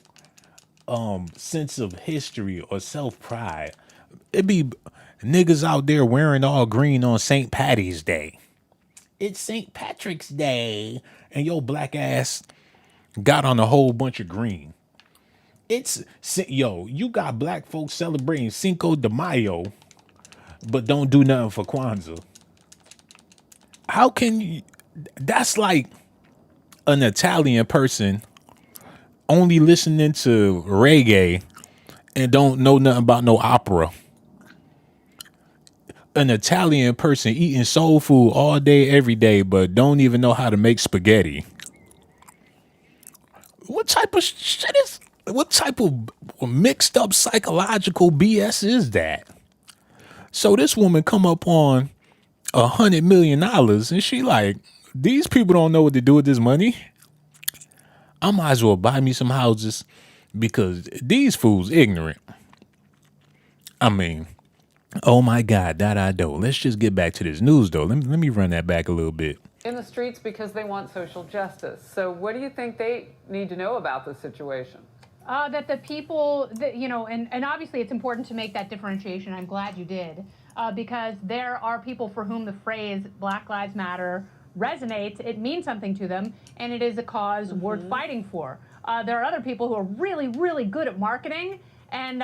sense of history or self pride. It be niggas out there wearing all green on St. Patty's Day. It's St. Patrick's Day, and your black ass got on a whole bunch of green. You got black folks celebrating Cinco de Mayo, but don't do nothing for Kwanzaa. How can you? That's like an Italian person only listening to reggae and don't know nothing about no opera. An Italian person eating soul food all day, every day, but don't even know how to make spaghetti. What type of shit is? What type of mixed up psychological BS is that? So this woman come up on $100 million and she like, these people don't know what to do with this money. I might as well buy me some houses because these fools ignorant. I mean, oh my God, that I do. Let's just get back to this news though. Let me run that back a little bit. In the streets because they want social justice. So what do you think they need to know about the situation? That the people, that, and obviously it's important to make that differentiation. I'm glad you did, because there are people for whom the phrase Black Lives Matter resonates. It means something to them, and it is a cause worth fighting for. There are other people who are really, really good at marketing, and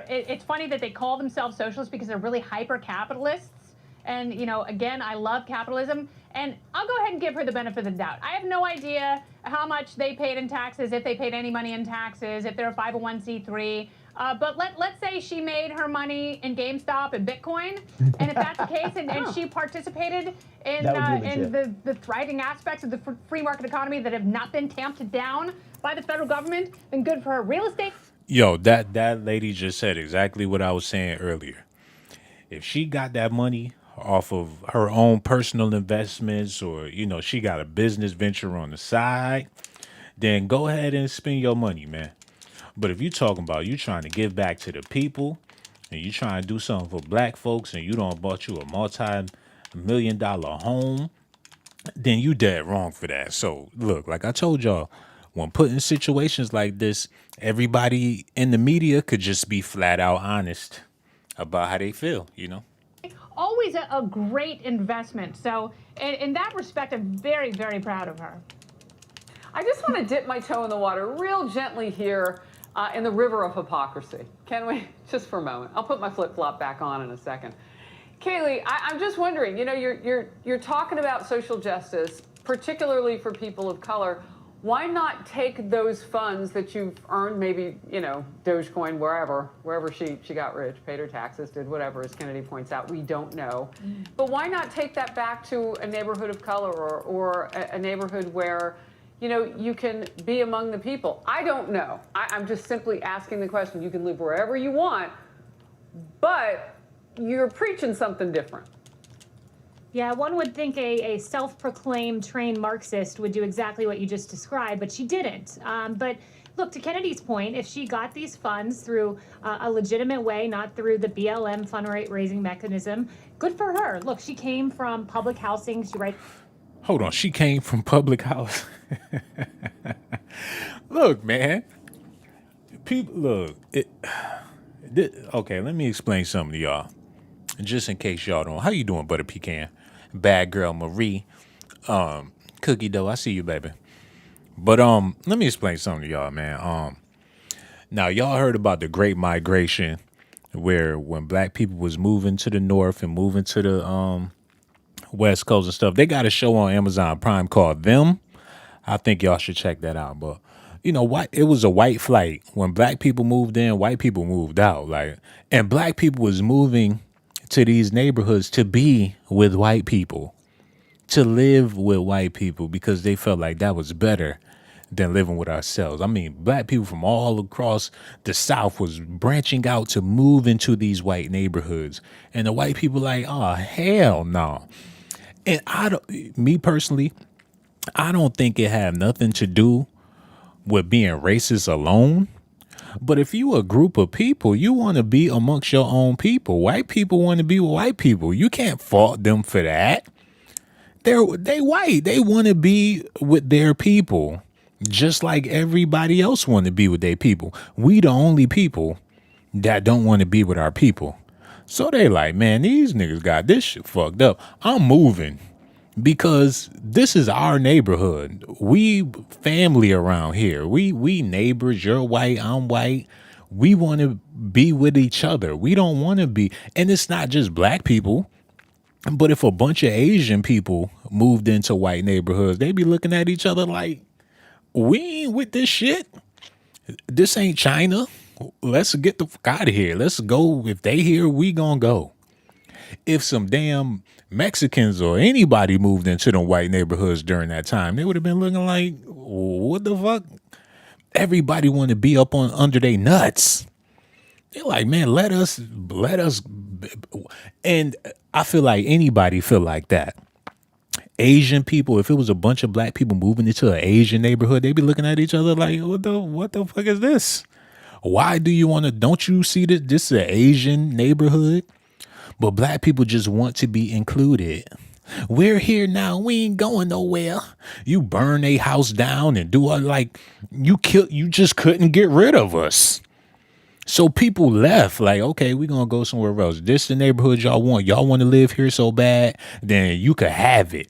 it's funny that they call themselves socialists because they're really hyper-capitalists. And, again, I love capitalism. And I'll go ahead and give her the benefit of the doubt. I have no idea how much they paid in taxes, if they paid any money in taxes, if they're a 501c3. But let's say she made her money in GameStop and Bitcoin. And if that's the case, and she participated in the thriving aspects of the free market economy that have not been tamped down by the federal government, then good for her. Real estate. Yo, that lady just said exactly what I was saying earlier. If she got that money off of her own personal investments, or she got a business venture on the side, then go ahead and spend your money, man. But if you talking about you trying to give back to the people and you trying to do something for black folks and you don't bought you a multi-million-dollar home, then you dead wrong for that. So look, like I told y'all, when put in situations like this, everybody in the media could just be flat out honest about how they feel, Always a great investment. So in that respect, I'm very, very proud of her. I just want to dip my toe in the water real gently here in the river of hypocrisy. Can we? Just for a moment. I'll put my flip-flop back on in a second. Kaylee, I'm just wondering, you're talking about social justice, particularly for people of color. Why not take those funds that you've earned, maybe, Dogecoin, wherever she got rich, paid her taxes, did whatever, as Kennedy points out, we don't know. But why not take that back to a neighborhood of color or a neighborhood where, you can be among the people? I don't know. I'm just simply asking the question. You can live wherever you want, but you're preaching something different. Yeah, one would think a self-proclaimed trained Marxist would do exactly what you just described, but she didn't. But look, to Kennedy's point, if she got these funds through a legitimate way, not through the BLM fundraising mechanism, good for her. Look, she came from public housing. Hold on, she came from public house. Look, man. Okay, let me explain something to y'all. Just in case y'all don't. How you doing, Butter Pecan? Bad girl Marie. Cookie dough, I see you, baby. But let me explain something to y'all, man. Now y'all heard about the Great Migration, where when black people was moving to the north and moving to the West Coast and stuff, they got a show on Amazon Prime called Them. I think y'all should check that out. But it was a white flight. When black people moved in, white people moved out. And black people was moving to these neighborhoods to be with white people, to live with white people, because they felt like that was better than living with ourselves. I mean, black people from all across the South was branching out to move into these white neighborhoods. And the white people like, oh, hell no. And me personally, I don't think it had nothing to do with being racist alone. But if you a group of people, you want to be amongst your own people. White people want to be with white people. You can't fault them for that. They white. They want to be with their people. just like everybody else want to be with their people. We the only people that don't want to be with our people. So they like, man, these niggas got this shit fucked up. I'm moving because this is our neighborhood. We family around here. We neighbors. You're white, I'm white. We want to be with each other. We don't want to be, and it's not just black people. But if a bunch of Asian people moved into white neighborhoods, they be looking at each other like, we ain't with this shit. This ain't China. Let's get the fuck out of here. Let's go. If they here, we gonna go. If some damn Mexicans or anybody moved into the white neighborhoods during that time, they would have been looking like, what the fuck? Everybody want to be up on under their nuts. They're like, man, let us. And I feel like anybody feel like that. Asian people, if it was a bunch of black people moving into an Asian neighborhood, they'd be looking at each other like, what the fuck is this? Why do you want to, don't you see that this is an Asian neighborhood? But black people just want to be included. We're here now. We ain't going nowhere. You burn a house down and do all like, you just couldn't get rid of us. So people left like, okay, we're going to go somewhere else. This the neighborhood y'all want. Y'all want to live here so bad, then you could have it.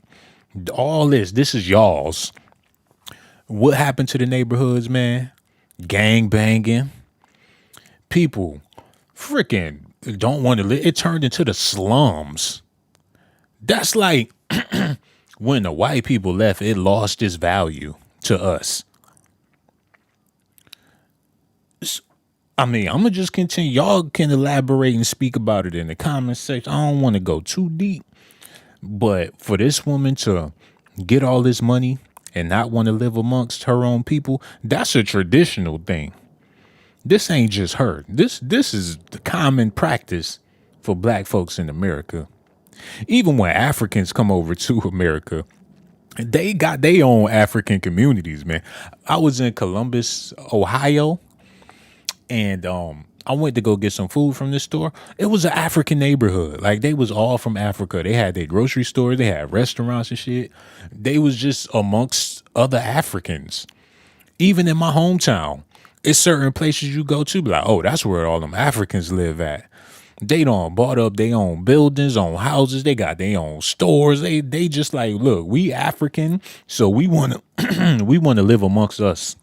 All this is y'all's. What happened to the neighborhoods, man? Gang banging. People freaking don't want to live. It turned into the slums. That's like when the white people left, it lost its value to us. I mean, I'm going to just continue. Y'all can elaborate and speak about it in the comment section. I don't want to go too deep. But for this woman to get all this money and not want to live amongst her own people, that's a traditional thing. This ain't just her. This is the common practice for black folks in America. Even when Africans come over to America, they got their own African communities, man. I was in Columbus, Ohio, and I went to go get some food from this store. It was an African neighborhood. Like, they was all from Africa. They had their grocery stores. They had restaurants and shit. They was just amongst other Africans. Even in my hometown, it's certain places you go to, be like, oh, that's where all them Africans live at. They done bought up their own buildings, own houses. They got their own stores. They just like, look, we African, so we want to we want to live amongst us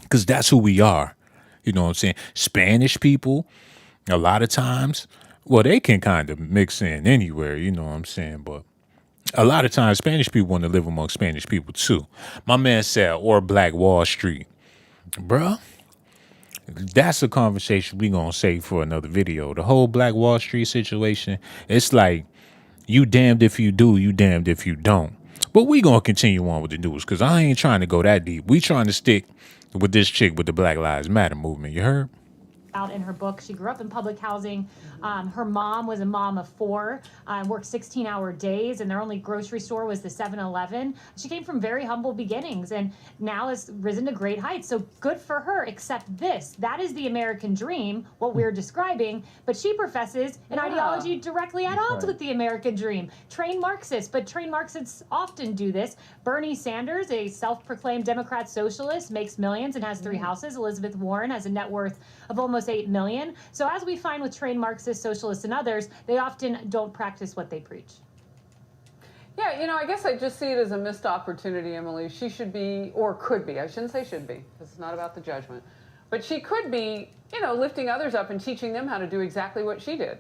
because that's who we are. You know what I'm saying? Spanish people, a lot of times, well, they can kind of mix in anywhere, you know what I'm saying? But a lot of times, Spanish people want to live among Spanish people, too. My man said, or Black Wall Street. Bruh, that's a conversation we going to save for another video. The whole Black Wall Street situation, it's like, you damned if you do, you damned if you don't. But we going to continue on with the news because I ain't trying to go that deep. We trying to stick with this chick with the Black Lives Matter movement. You heard? Out in her book, she grew up in public housing. Her mom was a mom of four, worked 16-hour days, and their only grocery store was the 7-Eleven. She came from very humble beginnings and now has risen to great heights. So good for her, except this. That is the American dream, what we're describing, but she professes an ideology directly at odds with the American dream. Trained Marxist, but trained Marxists often do this. Bernie Sanders, a self-proclaimed Democrat socialist, makes millions and has 3 houses. Elizabeth Warren has a net worth of almost $8 million. So as we find with trained Marxist socialists and others, they often don't practice what they preach. Yeah, you know, I guess I just see it as a missed opportunity, Emily. She should be, or could be, I shouldn't say should be, this is not about the judgment, but she could be, you know, lifting others up and teaching them how to do exactly what she did.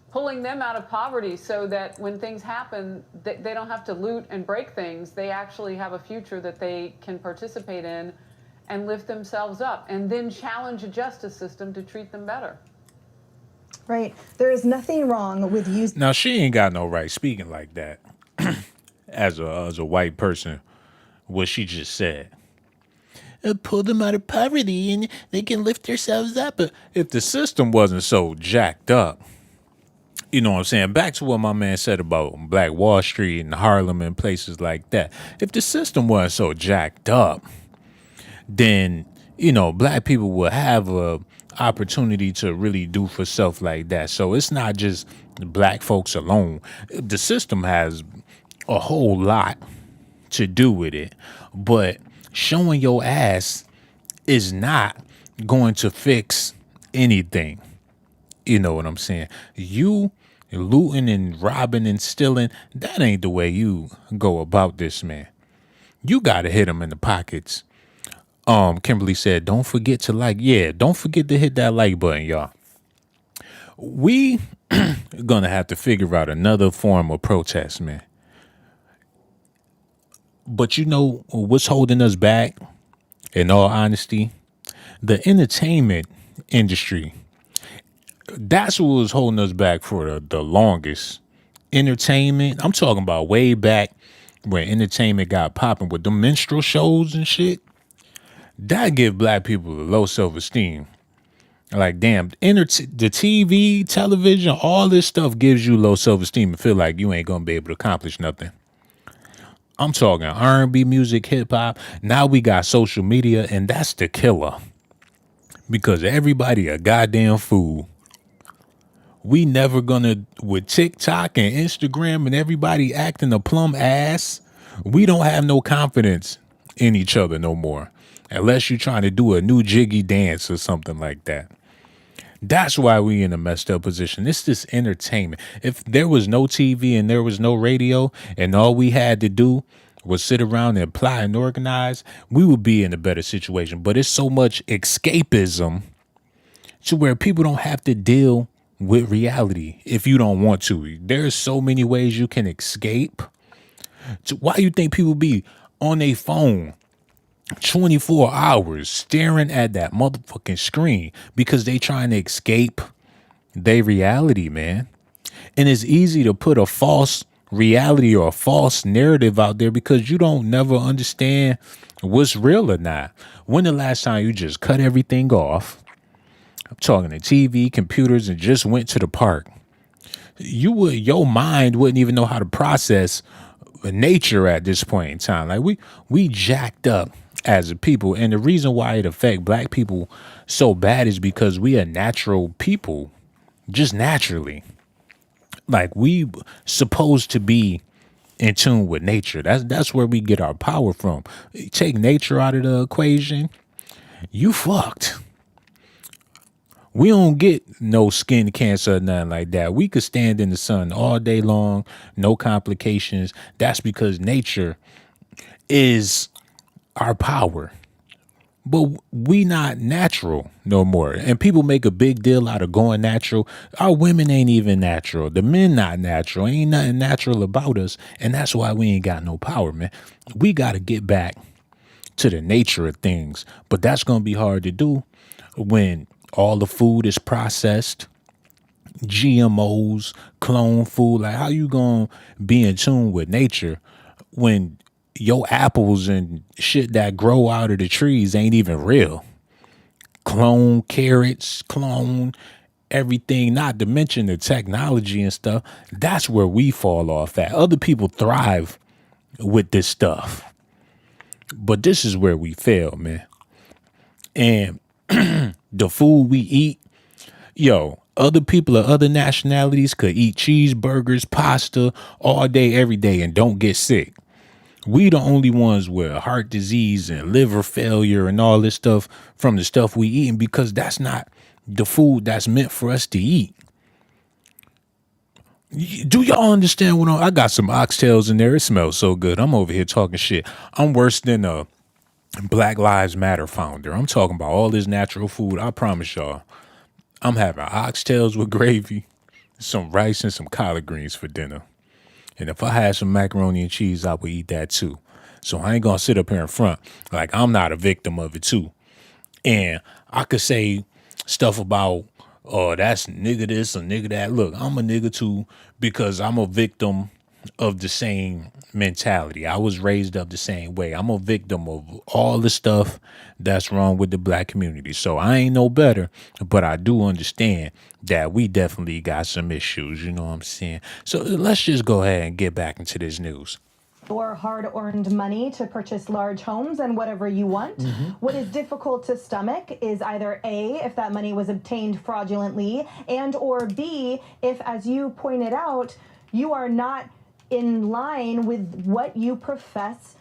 Pulling them out of poverty so that when things happen, they don't have to loot and break things. They actually have a future that they can participate in and lift themselves up, and then challenge a justice system to treat them better. Right. There is nothing wrong with using. Now, she ain't got no right speaking like that as a white person, what she just said. Pull them out of poverty and they can lift themselves up. If the system wasn't so jacked up, you know what I'm saying? Back to what my man said about Black Wall Street and Harlem and places like that. If the system wasn't so jacked up, then, you know, black people will have a opportunity to really do for self like that. So it's not just black folks alone. The system has a whole lot to do with it. But showing your ass is not going to fix anything. You know what I'm saying? You looting and robbing and stealing, that ain't the way you go about this, man. You gotta hit them in the pockets. Kimberly said, don't forget to like. Yeah, don't forget to hit that like button, y'all. We gonna have to figure out another form of protest, man. But you know what's holding us back, in all honesty? The entertainment industry. That's what was holding us back for the longest. Entertainment. I'm talking about way back when entertainment got popping with the minstrel shows and shit. That give black people a low self-esteem. Like, damn, the TV, television, all this stuff gives you low self-esteem and feel like you ain't gonna be able to accomplish nothing. I'm talking R&B music, hip-hop. Now we got social media, and that's the killer. Because everybody a goddamn fool. We never gonna, with TikTok and Instagram and everybody acting a plum ass, we don't have no confidence in each other no more. Unless you're trying to do a new jiggy dance or something like that. That's why we in a messed up position. It's this entertainment. If there was no TV and there was no radio and all we had to do was sit around and plot and organize, we would be in a better situation. But it's so much escapism to where people don't have to deal with reality if you don't want to. There's so many ways you can escape. So why you think people be on their phone 24 hours staring at that motherfucking screen? Because they trying to escape their reality, man. And it's easy to put a false reality or a false narrative out there because you don't never understand what's real or not. When the last time you just cut everything off? I'm talking to TV, computers, and just went to the park. Your mind wouldn't even know how to process nature at this point in time. Like we jacked up as a people, and the reason why it affect black people so bad is because we are natural people, just naturally. Like we supposed to be in tune with nature. That's where we get our power from. Take nature out of the equation, you fucked. We don't get no skin cancer or nothing like that. We could stand in the sun all day long, no complications. That's because nature is our power. But we not natural no more. And people make a big deal out of going natural. Our women ain't even natural. The men not natural. Ain't nothing natural about us. And that's why we ain't got no power, man. We got to get back to the nature of things. But that's going to be hard to do when all the food is processed, GMOs, clone food. Like, how you gonna be in tune with nature when your apples and shit that grow out of the trees ain't even real? Clone carrots, clone everything, not to mention the technology and stuff. That's where we fall off at. Other people thrive with this stuff. But this is where we fail, man. And the food we eat, other people of other nationalities could eat cheeseburgers, pasta all day, every day and don't get sick. We the only ones with heart disease and liver failure and all this stuff from the stuff we eating because that's not the food that's meant for us to eat. Do y'all understand what I got some oxtails in there. It smells so good. I'm over here talking shit. I'm worse than a Black Lives Matter founder. I'm talking about all this natural food. I promise y'all, I'm having oxtails with gravy, some rice, and some collard greens for dinner. And if I had some macaroni and cheese, I would eat that too. So I ain't gonna sit up here in front like I'm not a victim of it too. And I could say stuff about, oh, that's nigga this or nigga that. Look, I'm a nigga too because I'm a victim of the same mentality. I was raised up the same way. I'm a victim of all the stuff that's wrong with the black community. So I ain't no better, but I do understand that we definitely got some issues, you know what I'm saying? So let's just go ahead and get back into this news. Or hard-earned money to purchase large homes and whatever you want. Mm-hmm. What is difficult to stomach is either A, if that money was obtained fraudulently, and or B, if, as you pointed out, you are not in line with what you profess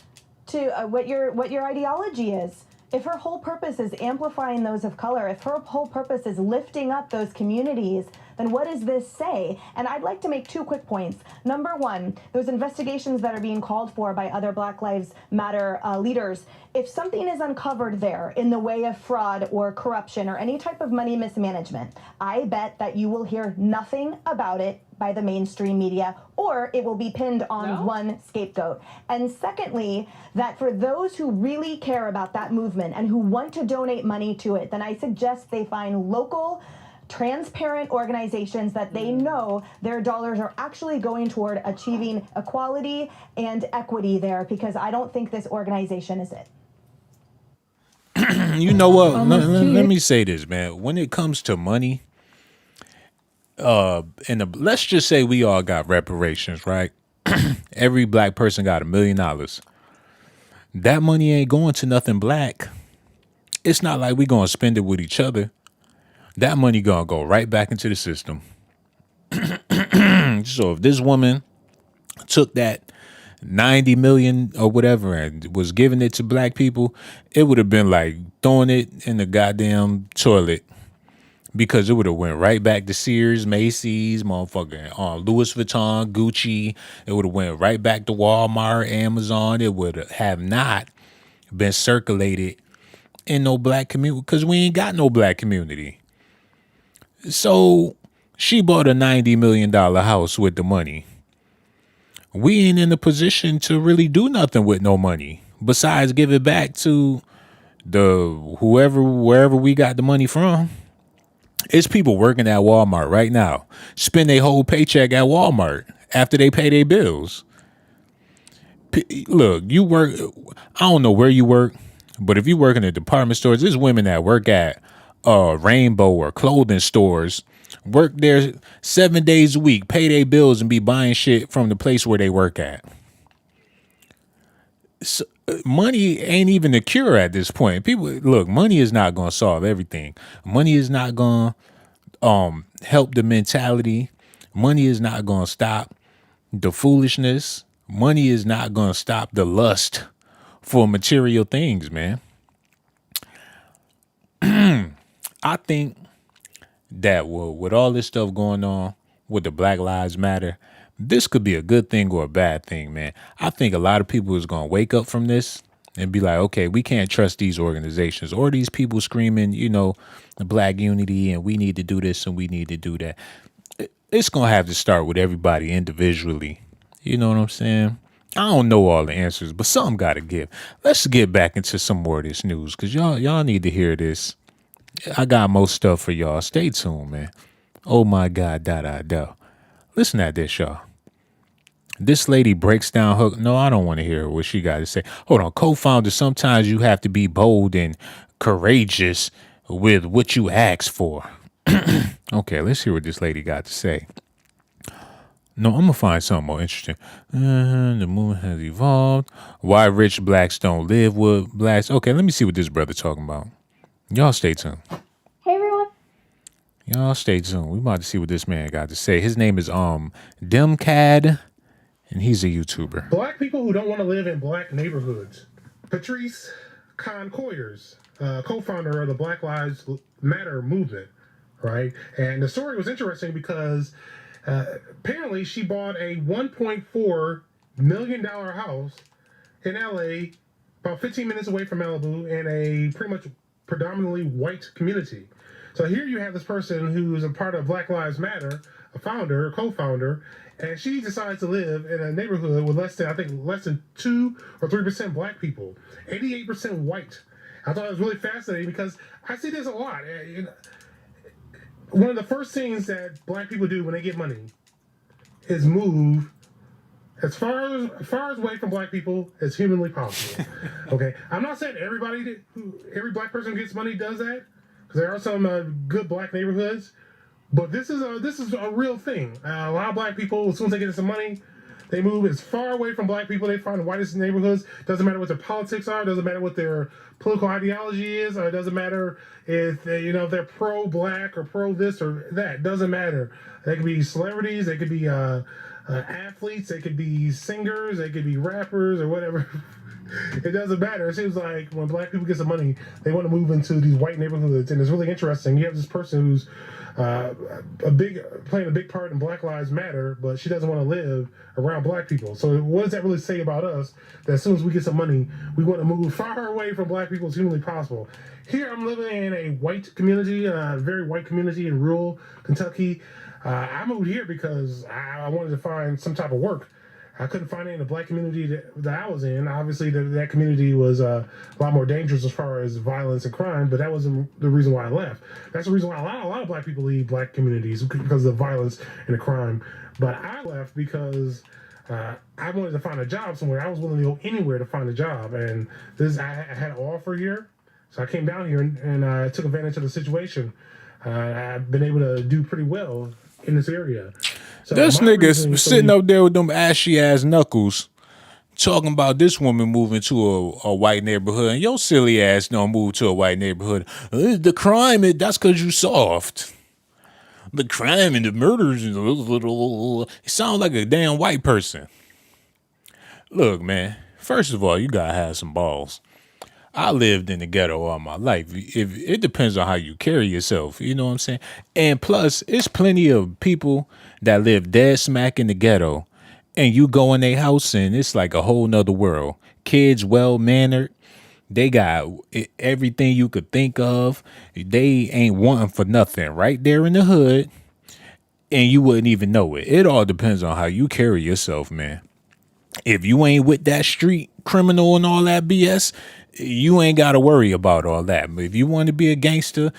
to what your ideology is. If her whole purpose is amplifying those of color, if her whole purpose is lifting up those communities, then what does this say? And I'd like to make 2 quick points. Number one, those investigations that are being called for by other Black Lives Matter leaders, if something is uncovered there in the way of fraud or corruption or any type of money mismanagement, I bet that you will hear nothing about it by the mainstream media, or it will be pinned on one scapegoat. And secondly, that for those who really care about that movement and who want to donate money to it, then I suggest they find local, transparent organizations that they know their dollars are actually going toward achieving equality and equity there, because I don't think this organization is it. You know what? Let me say this, man. When it comes to money, let's just say we all got reparations, right? Every black person got $1 million. That money ain't going to nothing black. It's not like we gonna spend it with each other. That money gonna go right back into the system. So if this woman took that 90 million or whatever and was giving it to black people, it would have been like throwing it in the goddamn toilet, because it would have went right back to Sears, Macy's, motherfucking Louis Vuitton, Gucci. It would have went right back to Walmart, Amazon. It would have not been circulated in no black community, because we ain't got no black community. So she bought a $90 million house with the money. We ain't in a position to really do nothing with no money besides give it back to wherever we got the money from. It's people working at Walmart right now, spend their whole paycheck at Walmart after they pay their bills. Look, you work, I don't know where you work, but if you work in the department stores, there's women that work at Rainbow or clothing stores, work there 7 days a week, pay their bills, and be buying shit from the place where they work at. So, money ain't even the cure at this point. People, look, money is not going to solve everything. Money is not going to help the mentality. Money is not going to stop the foolishness. Money is not going to stop the lust for material things, man. I think that with all this stuff going on with the Black Lives Matter, this could be a good thing or a bad thing, man. I think a lot of people is going to wake up from this and be like, okay, we can't trust these organizations or these people screaming, you know, the black unity and we need to do this and we need to do that. It's going to have to start with everybody individually. You know what I'm saying? I don't know all the answers, but something got to give. Let's get back into some more of this news, because y'all need to hear this. I got more stuff for y'all. Stay tuned, man. Oh my God, Listen at this, y'all. This lady breaks down her... No, I don't want to hear what she got to say. Hold on. Co-founder, sometimes you have to be bold and courageous with what you ask for. Okay, let's hear what this lady got to say. No, I'm going to find something more interesting. The movement has evolved. Why rich blacks don't live with blacks. Okay, let me see what this brother talking about. Y'all stay tuned. Hey, everyone. Y'all stay tuned. We about to see what this man got to say. His name is Demcad, and he's a YouTuber. Black people who don't want to live in black neighborhoods. Patrisse Cullors, co-founder of the Black Lives Matter movement, right? And the story was interesting because apparently she bought a $1.4 million house in LA, about 15 minutes away from Malibu, in a pretty much predominantly white community. So here you have this person who's a part of Black Lives Matter, a founder, a co-founder, and she decides to live in a neighborhood with less than 2 or 3% black people, 88% white. I thought it was really fascinating because I see this a lot. One of the first things that black people do when they get money is move as far away from black people as humanly possible. Okay, I'm not saying every black person who gets money does that, because there are some good black neighborhoods, but this is a real thing. A lot of black people, as soon as they get some money, they move as far away from black people. They find the whitest neighborhoods. Doesn't matter what their politics are. Doesn't matter what their political ideology is. Or it doesn't matter if they're pro-black or pro-this or that. Doesn't matter. They could be celebrities. They could be athletes. They could be singers. They could be rappers or whatever. It doesn't matter. It seems like when black people get some money, they want to move into these white neighborhoods, and it's really interesting. You have this person who's playing a big part in Black Lives Matter, but she doesn't want to live around black people. So what does that really say about us? That as soon as we get some money, we want to move far away from black people as humanly possible. Here, I'm living in a white community, a very white community in rural Kentucky. I moved here because I wanted to find some type of work. I couldn't find it in the black community that I was in. Obviously, that community was a lot more dangerous as far as violence and crime, but that wasn't the reason why I left. That's the reason why a lot of black people leave black communities, because of the violence and the crime. But I left because I wanted to find a job somewhere. I was willing to go anywhere to find a job, and I had an offer here, so I came down here and I took advantage of the situation. I've been able to do pretty well in this area. So this nigga sitting up there with them ashy ass knuckles talking about this woman moving to a white neighborhood, and your silly ass don't move to a white neighborhood. The crime, that's because you soft. The crime and the murders, it sounds like a damn white person. Look, man, first of all, you gotta have some balls. I lived in the ghetto all my life. If it depends on how you carry yourself, you know what I'm saying? And plus, it's plenty of people that live dead smack in the ghetto, and you go in their house and it's like a whole nother world. Kids well-mannered. They got everything you could think of. They ain't wanting for nothing right there in the hood, and you wouldn't even know it. It all depends on how you carry yourself, man. If you ain't with that street criminal and all that BS, you ain't got to worry about all that. But if you want to be a gangster,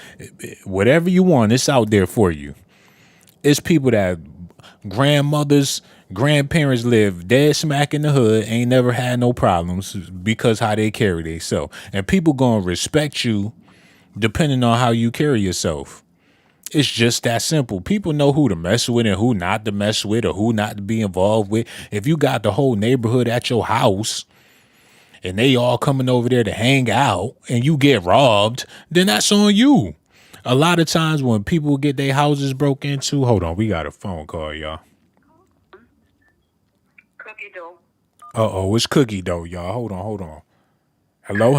whatever you want, it's out there for you. It's people that grandmothers, grandparents live dead smack in the hood, ain't never had no problems because how they carry themselves. And people gonna respect you depending on how you carry yourself. It's just that simple. People know who to mess with and who not to mess with or who not to be involved with. If you got the whole neighborhood at your house and they all coming over there to hang out and you get robbed, then that's on you. A lot of times when people get their houses broke into, hold on, we got a phone call, y'all. Cookie dough. Uh-oh, it's cookie dough, y'all. Hold on. Hello?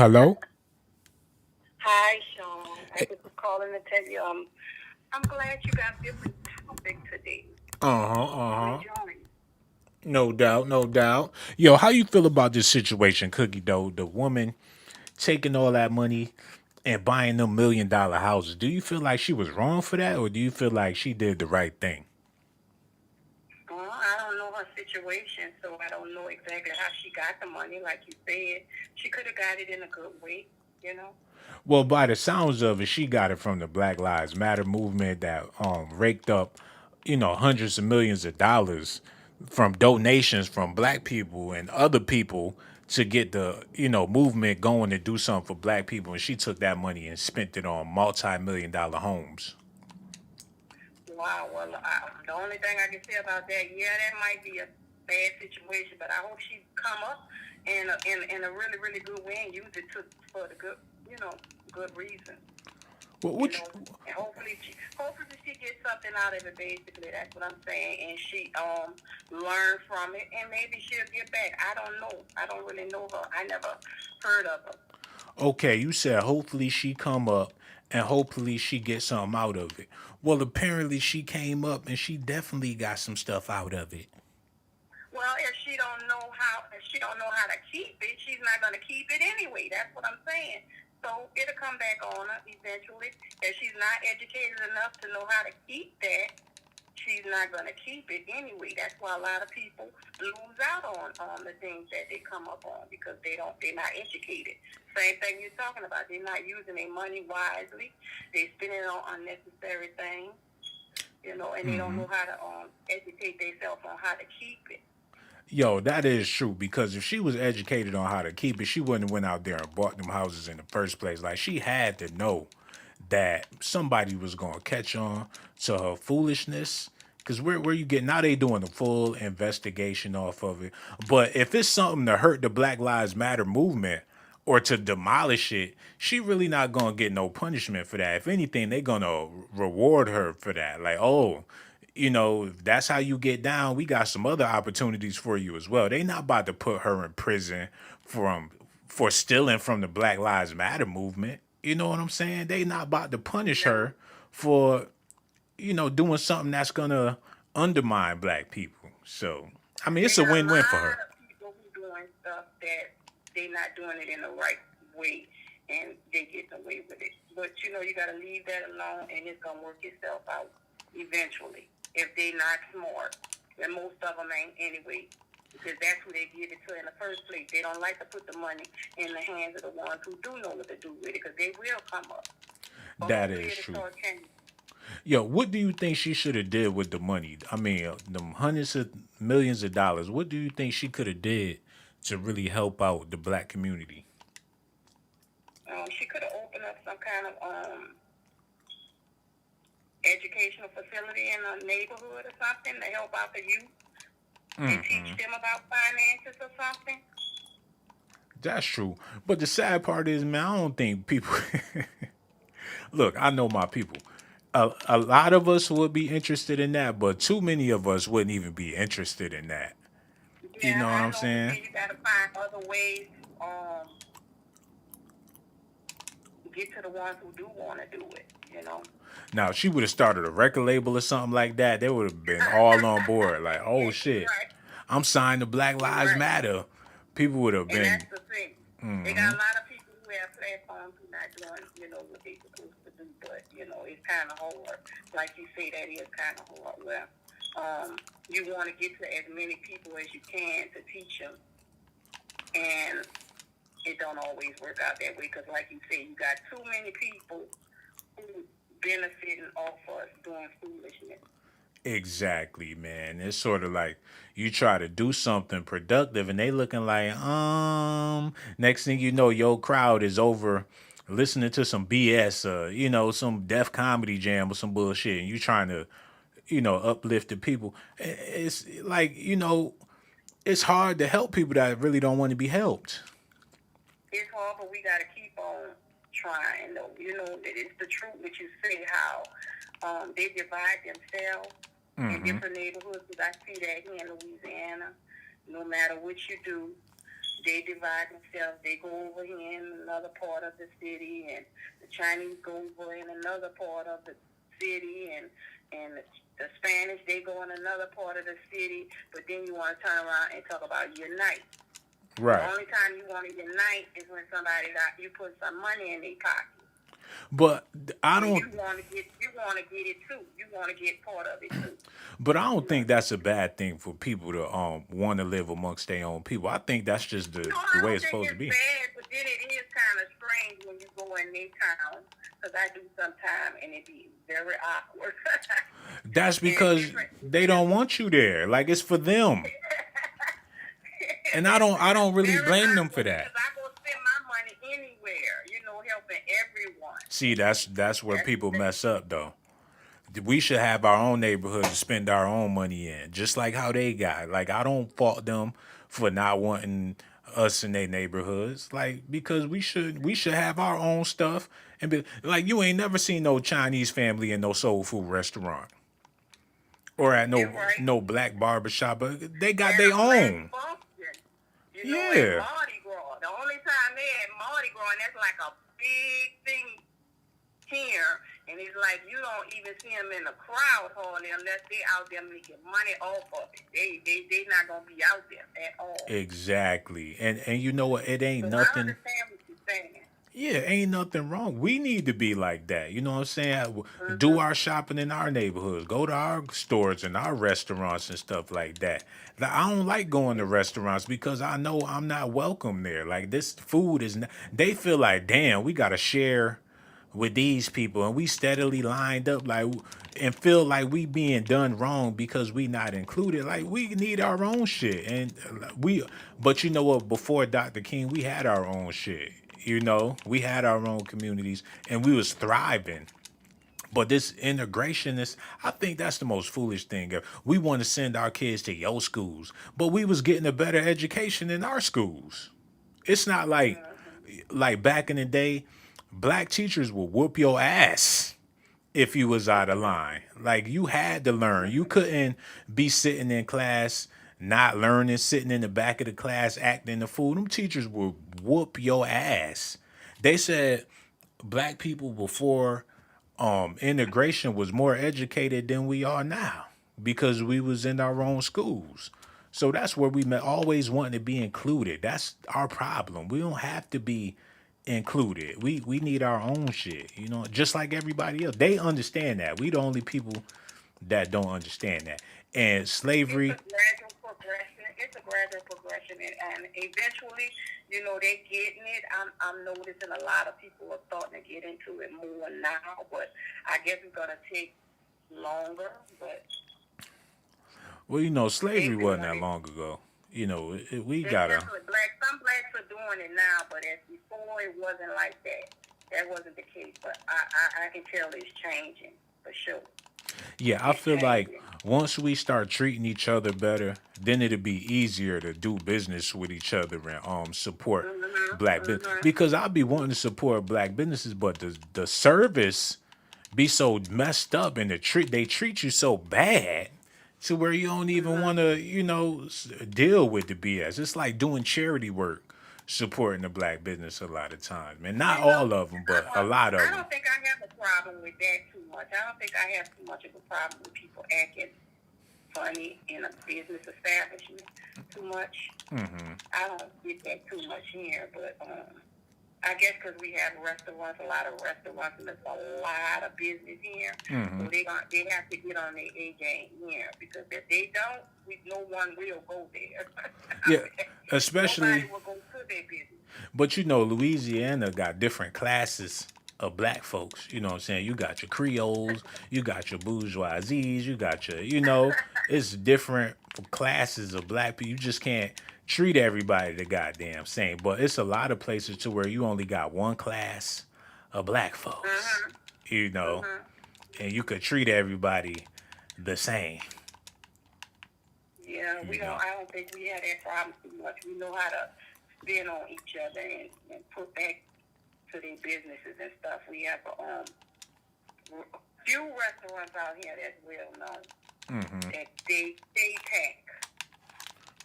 Hi, Sean. I was calling to tell you, I'm glad you got a different topic today. Enjoying. No doubt. Yo, how you feel about this situation, Cookie Dough? The woman taking all that money and buying them $1 million houses. Do you feel like she was wrong for that, or do you feel like she did the right thing? Well, I don't know her situation, so I don't know exactly how she got the money. Like you said, she could have got it in a good way, you know? Well, by the sounds of it, she got it from the Black Lives Matter movement that raked up, hundreds of millions of dollars from donations from black people and other people to get the, movement going to do something for black people. And she took that money and spent it on multi-million-dollar homes. Wow. Well, the only thing I can say about that, that might be a bad situation, but I hope she come up in a really, really good way and use it for the good, good reason. Well, and hopefully she gets something out of it. Basically, that's what I'm saying. And she learn from it, and maybe she'll get back. I don't know. I don't really know her. I never heard of her. Okay, you said hopefully she come up and hopefully she gets something out of it. Well, apparently she came up and she definitely got some stuff out of it. Well, if she don't know how to keep it, she's not going to keep it anyway. That's what I'm saying. So it'll come back on her eventually. If she's not educated enough to know how to keep that, she's not going to keep it anyway. That's why a lot of people lose out on the things that they come up on because they're not educated. Same thing you're talking about. They're not using their money wisely. They spend it on unnecessary things, and they don't know how to educate themselves on how to keep it. Yo, that is true, because if she was educated on how to keep it, she wouldn't have went out there and bought them houses in the first place. Like, she had to know that somebody was going to catch on to her foolishness. Because where you get, now they doing a full investigation off of it. But if it's something to hurt the Black Lives Matter movement or to demolish it, she really not going to get no punishment for that. If anything, they going to reward her for that. Like, if that's how you get down, we got some other opportunities for you as well. They not about to put her in prison for stealing from the Black Lives Matter movement. You know what I'm saying? They not about to punish her for, doing something that's gonna undermine black people. So, I mean, it's a There got a win-win for lot her. of people who doing stuff that they not doing it in the right way, and they get away with it. But you got to leave that alone, and it's gonna work itself out eventually. If they not smart, and most of them ain't anyway, because that's who they give it to in the first place. They don't like to put the money in the hands of the ones who do know what to do with it, because they will come up. But That hopefully is it'll true. start changing. Yo, what do you think she should have did with the money? I mean, them hundreds of millions of dollars. What do you think she could have did to really help out the black community? She could have opened up some kind of educational facility in a neighborhood or something to help out the youth and teach them about finances or something. That's true. But the sad part is, man, I don't think people. Look, I know my people. A lot of us would be interested in that, but too many of us wouldn't even be interested in that. Yeah, You know what I I'm know saying? You got to find other ways. Get to the ones who do want to do it. Now, if she would have started a record label or something like that, they would have been all on board. Like, oh shit, Right. I'm signed to Black Lives Right. Matter. People would have And been. that's the thing. They got a lot of people who have platforms who not doing, what they supposed to do, but it's kind of hard. Like you say, that is kind of hard. Well, you want to get to as many people as you can to teach them, and it don't always work out that way because, like you say, you got too many people who benefiting off us doing foolishness. Exactly, man. It's sort of like you try to do something productive and they looking like, next thing you know, your crowd is over listening to some BS, some deaf comedy jam or some bullshit, and you trying to, uplift the people. It's like, it's hard to help people that really don't want to be helped. It's hard, but we got to keep on trying, though. It's the truth what you say, how they divide themselves in different neighborhoods. Because I see that here in Louisiana. No matter what you do, they divide themselves. They go over here in another part of the city, and the Chinese go over in another part of the city, and the Spanish, they go in another part of the city. But then you want to turn around and talk about unite. Right. The only time you want to unite is when you put some money in their pocket. But I don't. You want to get it too. You want to get part of it too. But I don't think that's a bad thing for people to want to live amongst their own people. I think that's just the way it's supposed to be. Bad, but then it is kind of strange when you go in their town, because I do sometime, and it be very awkward. That's because they don't want you there. Like, it's for them. And I don't really blame them for that. Because I go spend my money anywhere, helping everyone. See, that's where people mess up, though. We should have our own neighborhood to spend our own money in, just like how they got. Like, I don't fault them for not wanting us in their neighborhoods, like, because we should have our own stuff and be like, you ain't never seen no Chinese family in no soul food restaurant or at no black barbershop, but they got their own. At Mardi Gras. The only time they had Mardi Gras, and that's like a big thing here. And it's like you don't even see them in the crowd hardly unless they out there making money off of it. They not gonna be out there at all. Exactly. And you know what? It ain't So nothing. I understand what you're saying. Yeah, ain't nothing wrong. We need to be like that. You know what I'm saying? Do our shopping in our neighborhoods. Go to our stores and our restaurants and stuff like that. Like, I don't like going to restaurants because I know I'm not welcome there. Like, this food is not, they feel like, damn, we got to share with these people, and we steadily lined up like and feel like we being done wrong because we not included. Like, we need our own shit. And but you know what? Before Dr. King, we had our own shit. We had our own communities and we was thriving. But this integration I think that's the most foolish thing. We want to send our kids to your schools, but we was getting a better education in our schools. It's not like back in the day, black teachers would whoop your ass if you was out of line. Like, you had to learn. You couldn't be sitting in class not learning, sitting in the back of the class, acting the fool, them teachers will whoop your ass. They said black people before integration was more educated than we are now because we was in our own schools. So that's where we met, always wanting to be included. That's our problem. We don't have to be included. We need our own shit, just like everybody else. They understand that. We the only people that don't understand that. And slavery, It's a gradual progression. It's a gradual progression, and eventually, they're getting it. I'm noticing a lot of people are starting to get into it more now, but I guess it's gonna take longer. But well, slavery wasn't that long ago. We gotta. Some blacks are doing it now, but as before, it wasn't like that. That wasn't the case. But I can tell it's changing for sure. Yeah, I feel like once we start treating each other better, then it'll be easier to do business with each other and support black business. Because I'll be wanting to support black businesses, but the service be so messed up and they treat you so bad to where you don't even want to, deal with the BS. It's like doing charity work, supporting the black business a lot of times, man. Not all of them, but a lot of I them. don't think I have a problem with that too much. I don't think I have too much of a problem with people acting funny in a business establishment too much. I don't get that too much here, but I guess because we have restaurants, a lot of restaurants, and there's a lot of business here, so they have to get on their A game here, because if they don't, no one will go there. Yeah, especially. Nobody will go to their business. But Louisiana got different classes of black folks. You know what I'm saying? You got your Creoles, you got your bourgeoisies, you got your, it's different classes of black people. You just can't treat everybody the goddamn same. But it's a lot of places to where you only got one class of black folks, and you could treat everybody the same. Yeah, I don't think we had that problem too much. We know how to spin on each other and put back to their businesses and stuff. We have a few restaurants out here that's well known. That they pack.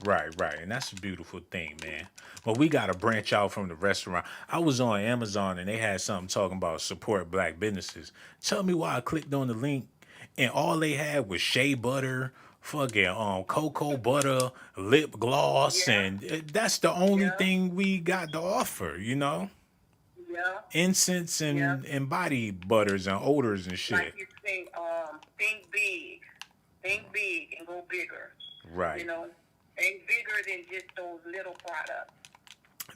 Right. And that's a beautiful thing, man. But we got to branch out from the restaurant. I was on Amazon and they had something talking about support black businesses. Tell me why I clicked on the link and all they had was shea butter, fucking cocoa butter, lip gloss, and that's the only thing we got to offer, Yeah. Incense and body butters and odors and shit. Like you say, think big and go bigger. Right. Think bigger than just those little products.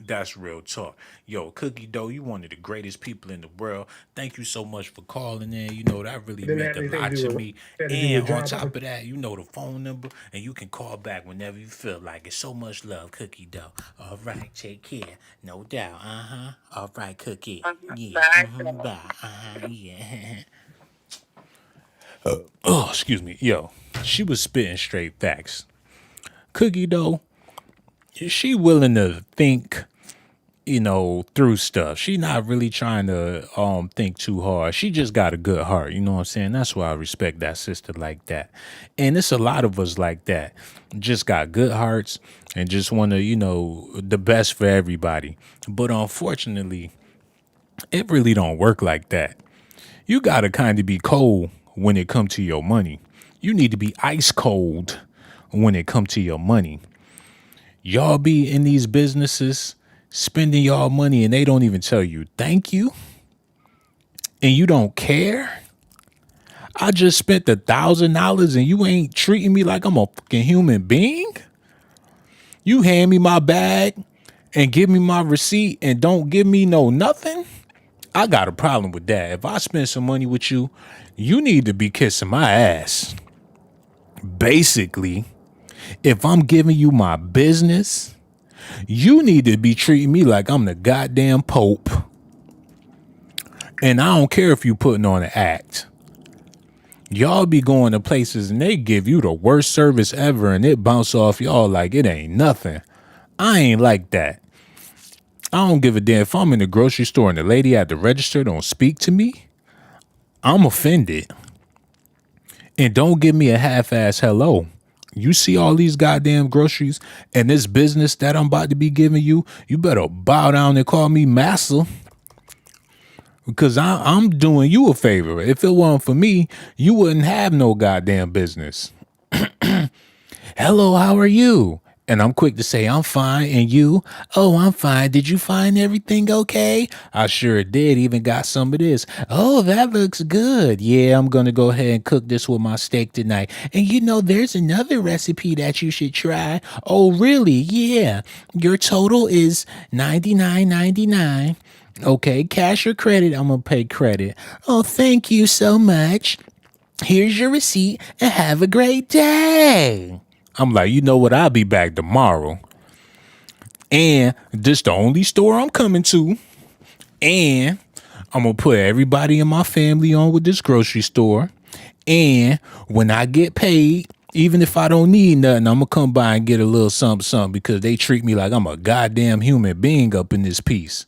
That's real talk. Yo, Cookie Dough, you one of the greatest people in the world. Thank you so much for calling in. That really meant a lot to me. And on top of that, the phone number, and you can call back whenever you feel like it. So much love, Cookie Dough. All right, take care. No doubt. All right, Cookie. Yeah. Bye. Yeah. Oh, excuse me. Yo, she was spitting straight facts. Cookie Dough, is she willing to think, through stuff? She not really trying to think too hard. She just got a good heart, you know what I'm saying? That's why I respect that sister like that. And it's a lot of us like that. Just got good hearts and just want to, the best for everybody. But unfortunately, it really don't work like that. You got to kind of be cold when it come to your money. You need to be ice cold when it come to your money. Y'all be in these businesses spending y'all money and they don't even tell you thank you. And you don't care. I just spent $1,000 and you ain't treating me like I'm a fucking human being. You hand me my bag and give me my receipt and don't give me no nothing. I got a problem with that. If I spend some money with you, you need to be kissing my ass. Basically, if I'm giving you my business, you need to be treating me like I'm the goddamn Pope. And I don't care if you putting on an act. Y'all be going to places and they give you the worst service ever and it bounce off y'all like it ain't nothing. I ain't like that. I don't give a damn if I'm in the grocery store and the lady at the register don't speak to me. I'm offended. And don't give me a half-ass hello. You see all these goddamn groceries and this business that I'm about to be giving you, you better bow down and call me massa. Because I'm doing you a favor. If it weren't for me, you wouldn't have no goddamn business. Hello, how are you? And I'm quick to say, I'm fine. And you? Oh, I'm fine. Did you find everything okay? I sure did. Even got some of this. Oh, that looks good. Yeah, I'm going to go ahead and cook this with my steak tonight. And you know, there's another recipe that you should try. Oh, really? Yeah. Your total is $99.99. Okay, cash or credit? I'm going to pay credit. Oh, thank you so much. Here's your receipt and have a great day. I'm like, you know what? I'll be back tomorrow. And this the only store I'm coming to. And I'm going to put everybody in my family on with this grocery store. And when I get paid, even if I don't need nothing, I'm going to come by and get a little something because they treat me like I'm a goddamn human being up in this piece.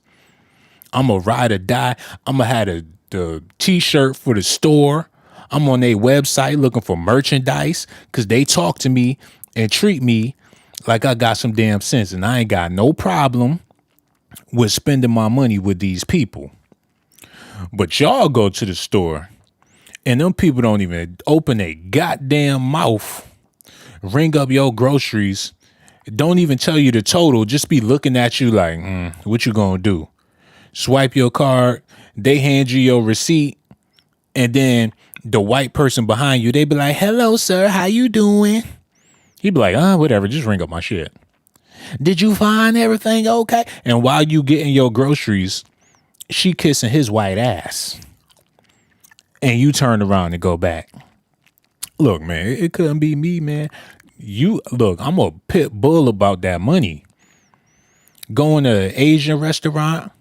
I'm going to ride or die. I'm going to have the t-shirt for the store. I'm on their website looking for merchandise because they talk to me and treat me like I got some damn sense. And I ain't got no problem with spending my money with these people. But y'all go to the store and them people don't even open a goddamn mouth, ring up your groceries, don't even tell you the total, just be looking at you like, what you gonna do? Swipe your card, they hand you your receipt, and then the white person behind you, they be like, hello, sir, how you doing? He be like, whatever, just ring up my shit. Did you find everything okay? And while you getting your groceries, she kissing his white ass. And you turn around and go back. Look, man, it couldn't be me, man. I'm a pit bull about that money. Going to an Asian restaurant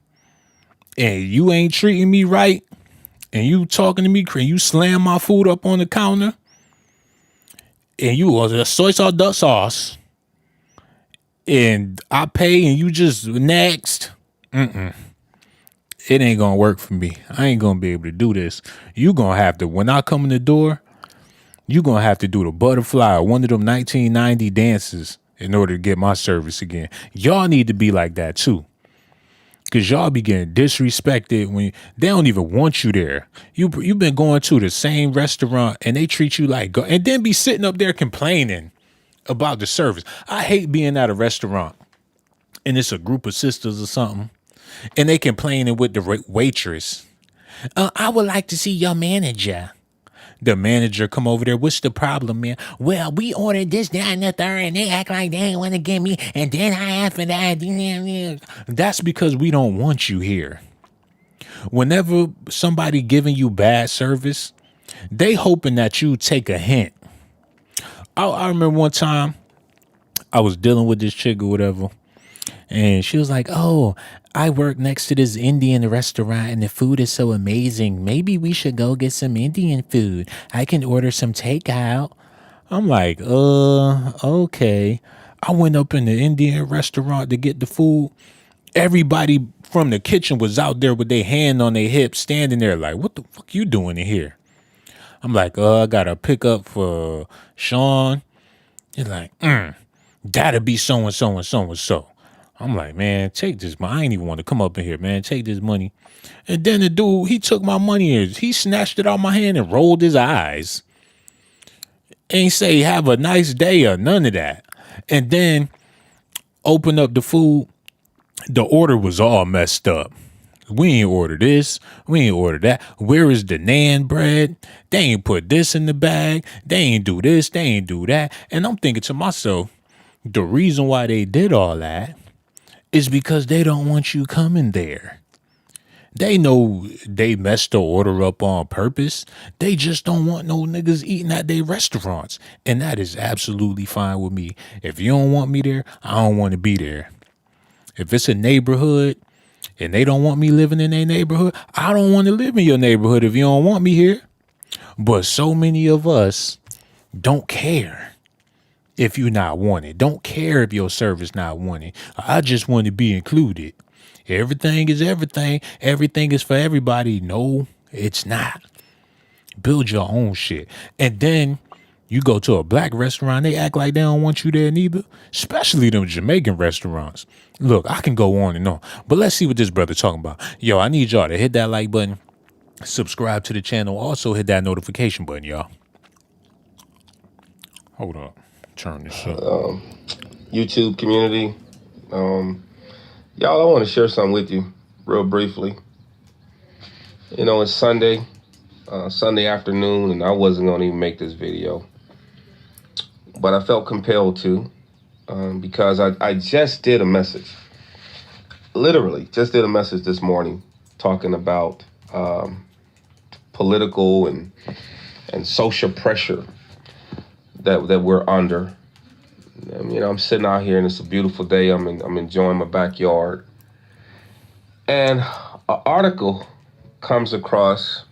and you ain't treating me right, and you talking to me, and you slam my food up on the counter, and you was a soy sauce, duck sauce, and I pay, and you just next. It ain't gonna work for me. I ain't gonna be able to do this. You gonna have to, when I come in the door, you gonna have to do the butterfly, one of them 1990 dances in order to get my service again. Y'all need to be like that too. Cause y'all be getting disrespected when they don't even want you there. You've been going to the same restaurant and they treat you like, and then be sitting up there complaining about the service. I hate being at a restaurant and it's a group of sisters or something and they complaining with the waitress. I would like to see your manager. The manager come over there. What's the problem, man? Well, we ordered this, that, and the third, and they act like they ain't want to give me. And then I asked for that. That's because we don't want you here. Whenever somebody giving you bad service, they hoping that you take a hint. I remember one time I was dealing with this chick or whatever, and she was like, oh, I work next to this Indian restaurant and the food is so amazing. Maybe we should go get some Indian food. I can order some takeout. I'm like, okay. I went up in the Indian restaurant to get the food. Everybody from the kitchen was out there with their hand on their hips, standing there like, what the fuck you doing in here? I'm like, I got to pick up for Sean. He's like, that'll be so-and-so and so-and-so. I'm like, man, take this money. I ain't even want to come up in here, man. Take this money. And then the dude, he took my money and he snatched it out of my hand and rolled his eyes. Ain't say have a nice day or none of that. And then open up the food. The order was all messed up. We ain't order this. We ain't order that. Where is the naan bread? They ain't put this in the bag. They ain't do this. They ain't do that. And I'm thinking to myself, the reason why they did all that is because they don't want you coming there. They know they messed the order up on purpose. They just don't want no niggas eating at their restaurants. And that is absolutely fine with me. If you don't want me there, I don't want to be there. If it's a neighborhood and they don't want me living in their neighborhood, I don't want to live in your neighborhood if you don't want me here. But so many of us don't care if you're not wanted. Don't care if your service not wanted. I just want to be included. Everything is everything. Everything is for everybody. No, it's not. Build your own shit. And then You go to a black restaurant, they act like they don't want you there neither, especially them Jamaican restaurants. Look, I can go on and on, but let's see what this brother talking about. Yo, I need y'all to hit that like button, subscribe to the channel, also hit that notification button, y'all. Hold up. Turn this up. YouTube community. Y'all, I want to share something with you real briefly. You know, it's Sunday afternoon, and I wasn't going to even make this video. But I felt compelled to because I just did a message. Literally, just did a message this morning talking about political and social pressure that we're under. You know, I'm sitting out here and it's a beautiful day. I'm enjoying my backyard. And an article comes across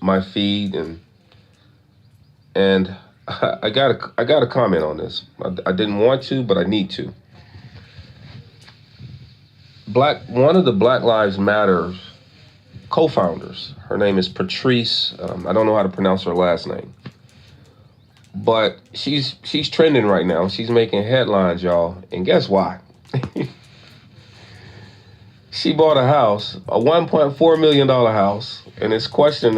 my feed and I gotta comment on this. I didn't want to, but I need to. One of the Black Lives Matter co-founders, her name is Patrisse. I don't know how to pronounce her last name. But she's trending right now. She's making headlines, y'all. And guess why? She bought a house, a $1.4 million house, and it's questioning,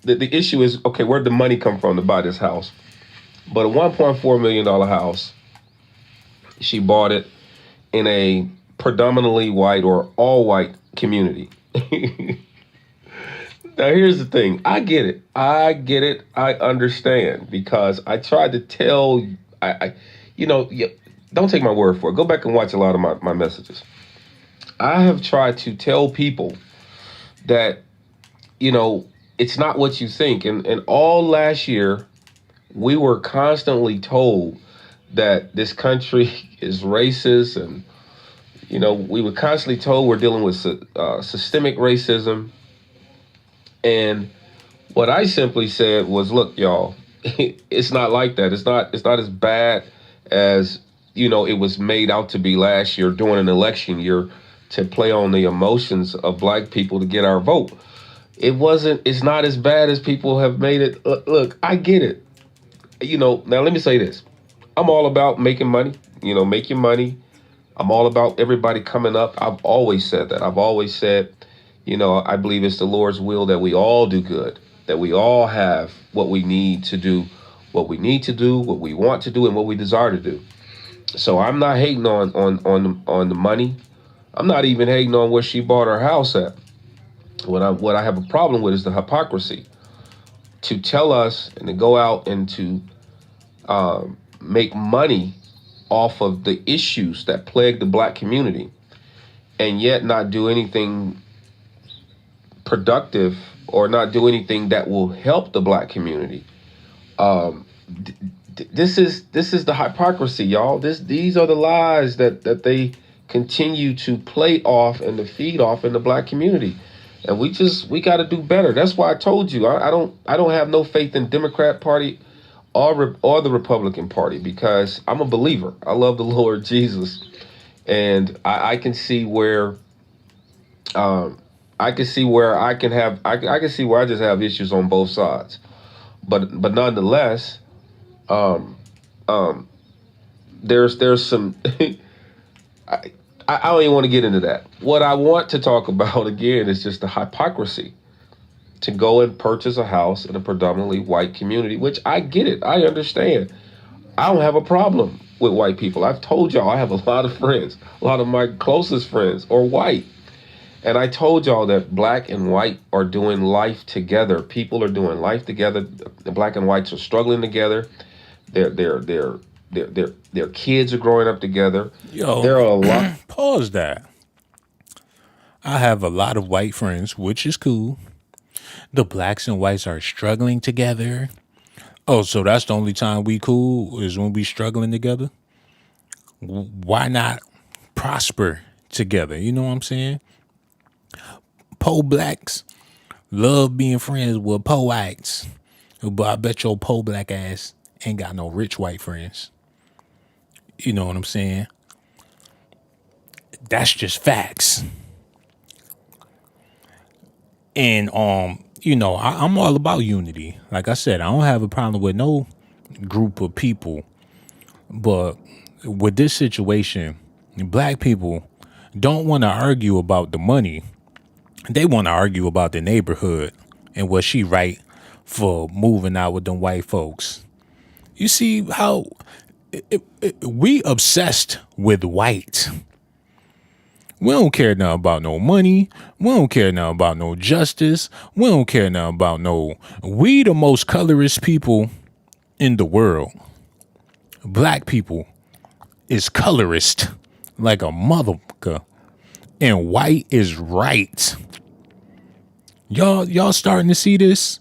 the issue is, okay, where'd the money come from to buy this house? But a $1.4 million house, she bought it in a predominantly white or all white community. Now, here's the thing. I get it. I understand, because I tried to tell, don't take my word for it. Go back and watch a lot of my messages. I have tried to tell people that, it's not what you think. And all last year, we were constantly told that this country is racist. And, we were constantly told we're dealing with systemic racism. And what I simply said was, look, y'all, it's not like that. It's not as bad as, it was made out to be last year during an election year to play on the emotions of black people to get our vote. It's not as bad as people have made it. Look, I get it. Now let me say this. I'm all about making money, make your money. I'm all about everybody coming up. I've always said that. I've always said, I believe it's the Lord's will that we all do good, that we all have what we need to do, what we want to do, and what we desire to do. So I'm not hating on the money. I'm not even hating on where she bought her house at. What I have a problem with is the hypocrisy to tell us and to go out and to make money off of the issues that plague the black community, and yet not do anything productive or not do anything that will help the black community. This is the hypocrisy, y'all. These are the lies that they continue to play off and to feed off in the black community. And we got to do better. That's why I told you I don't have no faith in Democrat Party or the Republican Party, because I'm a believer. I love the Lord Jesus, and I can see where I can see where I just have issues on both sides, but nonetheless, there's some. I don't even want to get into that. What I want to talk about again is just the hypocrisy to go and purchase a house in a predominantly white community, which I get it. I understand. I don't have a problem with white people. I've told y'all I have a lot of friends. A lot of my closest friends are white. And I told y'all that black and white are doing life together. People are doing life together. The black and whites are struggling together. Their kids are growing up together. Yo, there are a lot. Pause that. I have a lot of white friends, which is cool. The blacks and whites are struggling together. Oh, so that's the only time we cool is when we struggling together? Why not prosper together? You know what I'm saying? Po blacks love being friends with po whites. But I bet your po black ass ain't got no rich white friends. You know what I'm saying? That's just facts. And I'm all about unity. Like I said, I don't have a problem with no group of people. But with this situation, black people don't want to argue about the money. They want to argue about the neighborhood and was she right for moving out with them white folks. You see how we obsessed with white. We don't care nothing about no money. We don't care nothing about no justice. We don't care nothing about no. We the most colorist people in the world. Black people is colorist like a motherfucker. And white is right. Y'all starting to see this?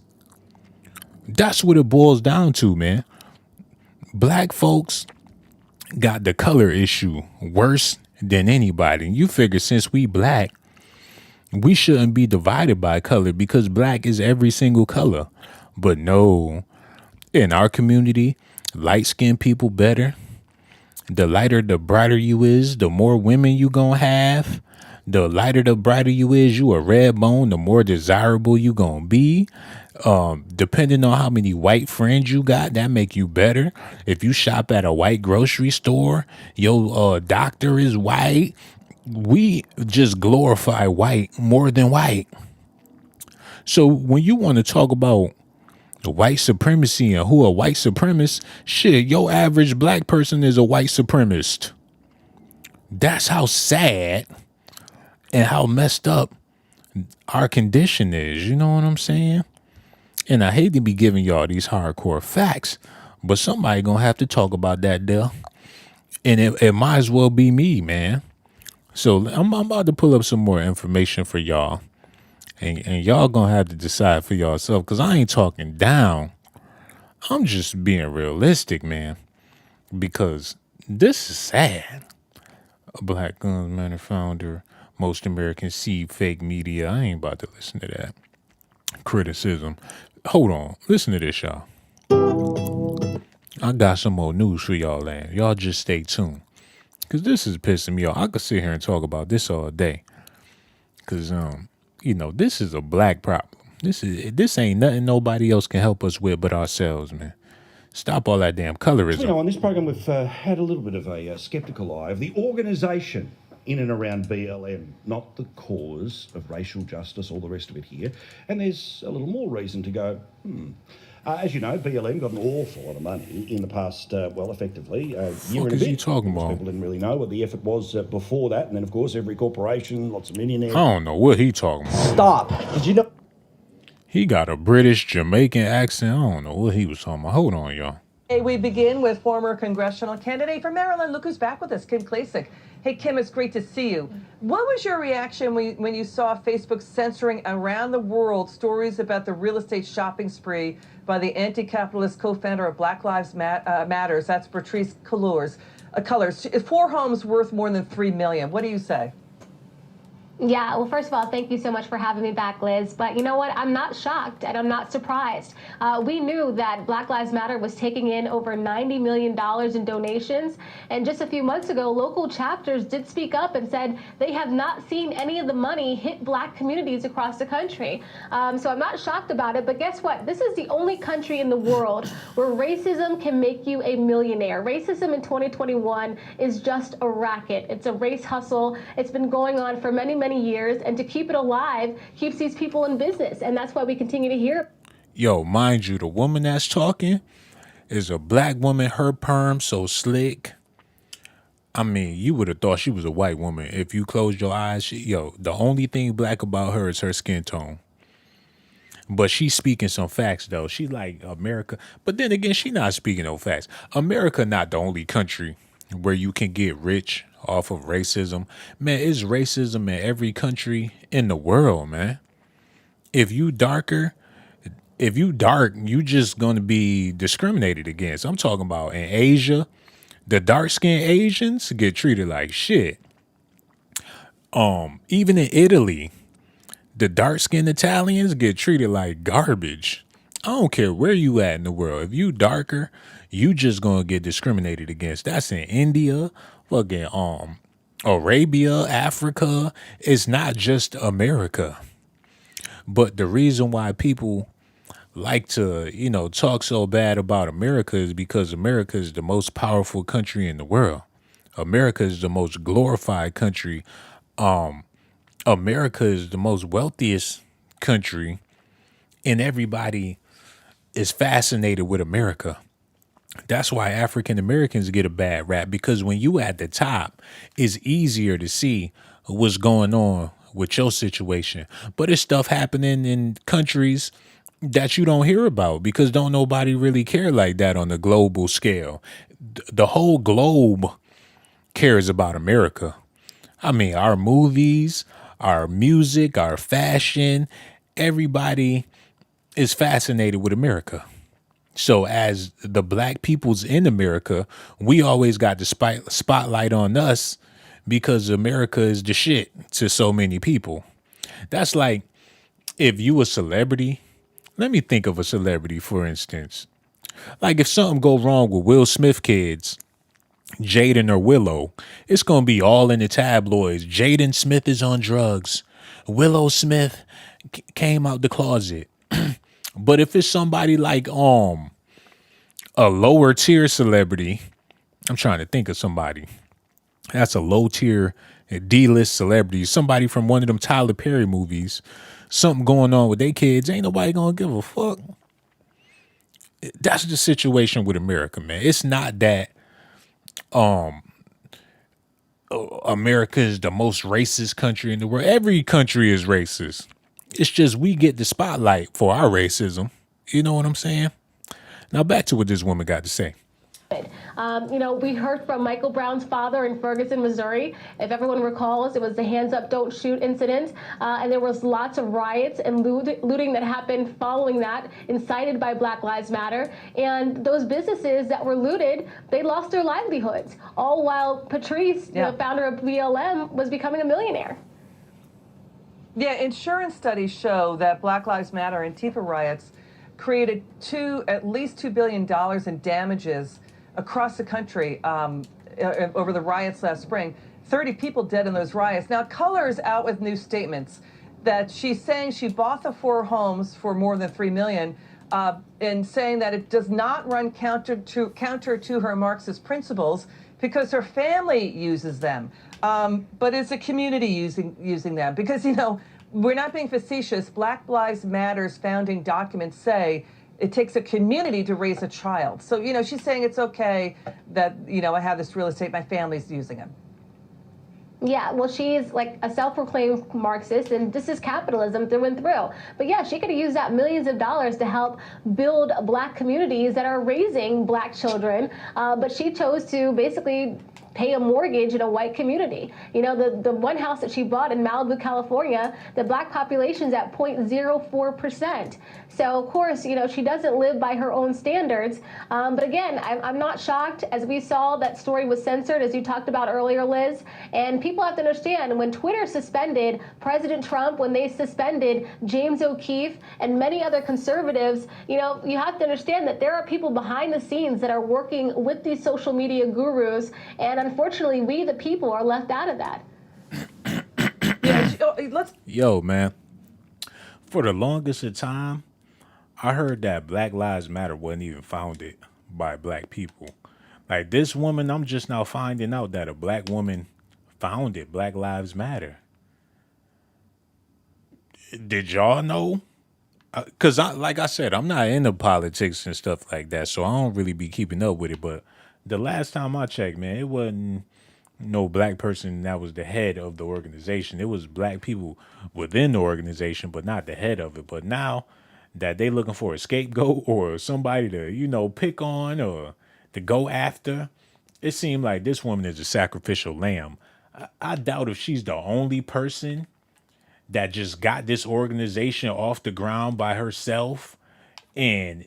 That's what it boils down to, man. Black folks got the color issue worse than anybody. You figure since we black, we shouldn't be divided by color because black is every single color. But no, in our community, light-skinned people better. The lighter, the brighter you is, the more women you gonna have. The lighter, the brighter you is, you a red bone, the more desirable you gonna be. Depending on how many white friends you got, that make you better. If you shop at a white grocery store, your doctor is white. We just glorify white more than white. So when you want to talk about white supremacy and who a white supremacist, shit, your average black person is a white supremacist. That's how sad and how messed up our condition is. You know what I'm saying? And I hate to be giving y'all these hardcore facts, but somebody gonna have to talk about that there. And it might as well be me, man. So I'm about to pull up some more information for y'all. And y'all gonna have to decide for yourself, because I ain't talking down. I'm just being realistic, man. Because this is sad. A Black Guns Matter founder, most Americans see fake media. I ain't about to listen to that. Criticism. Hold on. Listen to this, y'all. I got some more news for y'all, and y'all just stay tuned. Because this is pissing me off. I could sit here and talk about this all day. Because, this is a black problem. This ain't nothing nobody else can help us with but ourselves, man. Stop all that damn colorism. On this program, we've had a little bit of a sceptical eye of the organisation in and around BLM, not the cause of racial justice, all the rest of it here. And there's a little more reason to go, as you know, BLM got an awful lot of money in the past, effectively, year and a bit. What is he talking about? People didn't really know what the effort was before that. And then, of course, every corporation, lots of millionaires. I don't know what he talking about. Stop. Did you know? He got a British Jamaican accent. I don't know what he was talking about. Hold on, y'all. Hey, we begin with former congressional candidate for Maryland. Look who's back with us, Kim Klacik. Hey, Kim, it's great to see you. What was your reaction when you saw Facebook censoring around the world stories about the real estate shopping spree by the anti-capitalist co-founder of Black Lives Matters? That's Patrisse Cullors. 4 homes worth more than $3 million. What do you say? Yeah, well, first of all, thank you so much for having me back, Liz. But you know what? I'm not shocked and I'm not surprised. We knew that Black Lives Matter was taking in over $90 million in donations. And just a few months ago, local chapters did speak up and said they have not seen any of the money hit black communities across the country. So I'm not shocked about it. But guess what? This is the only country in the world where racism can make you a millionaire. Racism in 2021 is just a racket. It's a race hustle. It's been going on for many years, and to keep it alive keeps these people in business, and that's why we continue to hear. Yo, mind you, the woman that's talking is a black woman. Her perm so slick. I mean, you would have thought she was a white woman if you closed your eyes. The only thing black about her is her skin tone. But she's speaking some facts, though. She like America, but then again, she not speaking no facts. America not the only country where you can get rich off of racism. Man, it's racism in every country in the world, man. If you dark, you just gonna be discriminated against. I'm talking about in Asia, the dark-skinned Asians get treated like shit. Even in Italy, the dark-skinned Italians get treated like garbage. I don't care where you at in the world. If you darker, you just gonna get discriminated against. That's in India, fucking Arabia, Africa. It's not just America. But the reason why people like to, talk so bad about America is because America is the most powerful country in the world. America is the most glorified country. America is the most wealthiest country, and everybody is fascinated with America. That's why African Americans get a bad rap, because when you at the top, it's easier to see what's going on with your situation. But it's stuff happening in countries that you don't hear about because don't nobody really care like that on the global scale. The whole globe cares about America. I mean, our movies, our music, our fashion, everybody is fascinated with America. So as the black peoples in America, we always got the spotlight on us because America is the shit to so many people. That's like if you a celebrity. Let me think of a celebrity, for instance. Like if something go wrong with Will Smith kids, Jaden or Willow, it's going to be all in the tabloids. Jaden Smith is on drugs. Willow Smith came out the closet. But if it's somebody like a lower tier celebrity, I'm trying to think of somebody that's a low tier D-list celebrity, somebody from one of them Tyler Perry movies, something going on with their kids, ain't nobody gonna give a fuck. That's the situation with America, man. It's not that America is the most racist country in the world. Every country is racist. It's just we get the spotlight for our racism. You know what I'm saying? Now back to what this woman got to say. We heard from Michael Brown's father in Ferguson, Missouri. If everyone recalls, it was the hands up, don't shoot incident. And there was lots of riots and looting that happened following that, incited by Black Lives Matter. And those businesses that were looted, they lost their livelihoods, all while Patrisse, the founder of BLM, was becoming a millionaire. Yeah, insurance studies show that Black Lives Matter and Antifa riots created at least $2 billion in damages across the country over the riots last spring. 30 people dead in those riots. Now, Cullors out with new statements that she's saying she bought the 4 homes for more than $3 million, and saying that it does not run counter to her Marxist principles because her family uses them, but it's a community using them because we're not being facetious. Black Lives Matter's founding documents say it takes a community to raise a child. So, she's saying it's okay that, I have this real estate, my family's using them. Yeah, well, she's like a self-proclaimed Marxist, and this is capitalism through and through. But yeah, she could have used that millions of dollars to help build black communities that are raising black children, but she chose to basically pay a mortgage in a white community. The one house that she bought in Malibu, California, the black population's at 0.04%. So, of course, she doesn't live by her own standards. But again, I'm not shocked. As we saw, that story was censored, as you talked about earlier, Liz. And people have to understand, when Twitter suspended President Trump, when they suspended James O'Keefe and many other conservatives, you have to understand that there are people behind the scenes that are working with these social media gurus. And unfortunately, we, the people, are left out of that. Yo, man, for the longest of time, I heard that Black Lives Matter wasn't even founded by black people. Like this woman, I'm just now finding out that a black woman founded Black Lives Matter. Did y'all know? Because, like I said, I'm not into politics and stuff like that, so I don't really be keeping up with it. But the last time I checked, man, it wasn't no black person that was the head of the organization. It was black people within the organization, but not the head of it. But now that they looking for a scapegoat or somebody to, pick on or to go after, it seemed like this woman is a sacrificial lamb. I doubt if she's the only person that just got this organization off the ground by herself and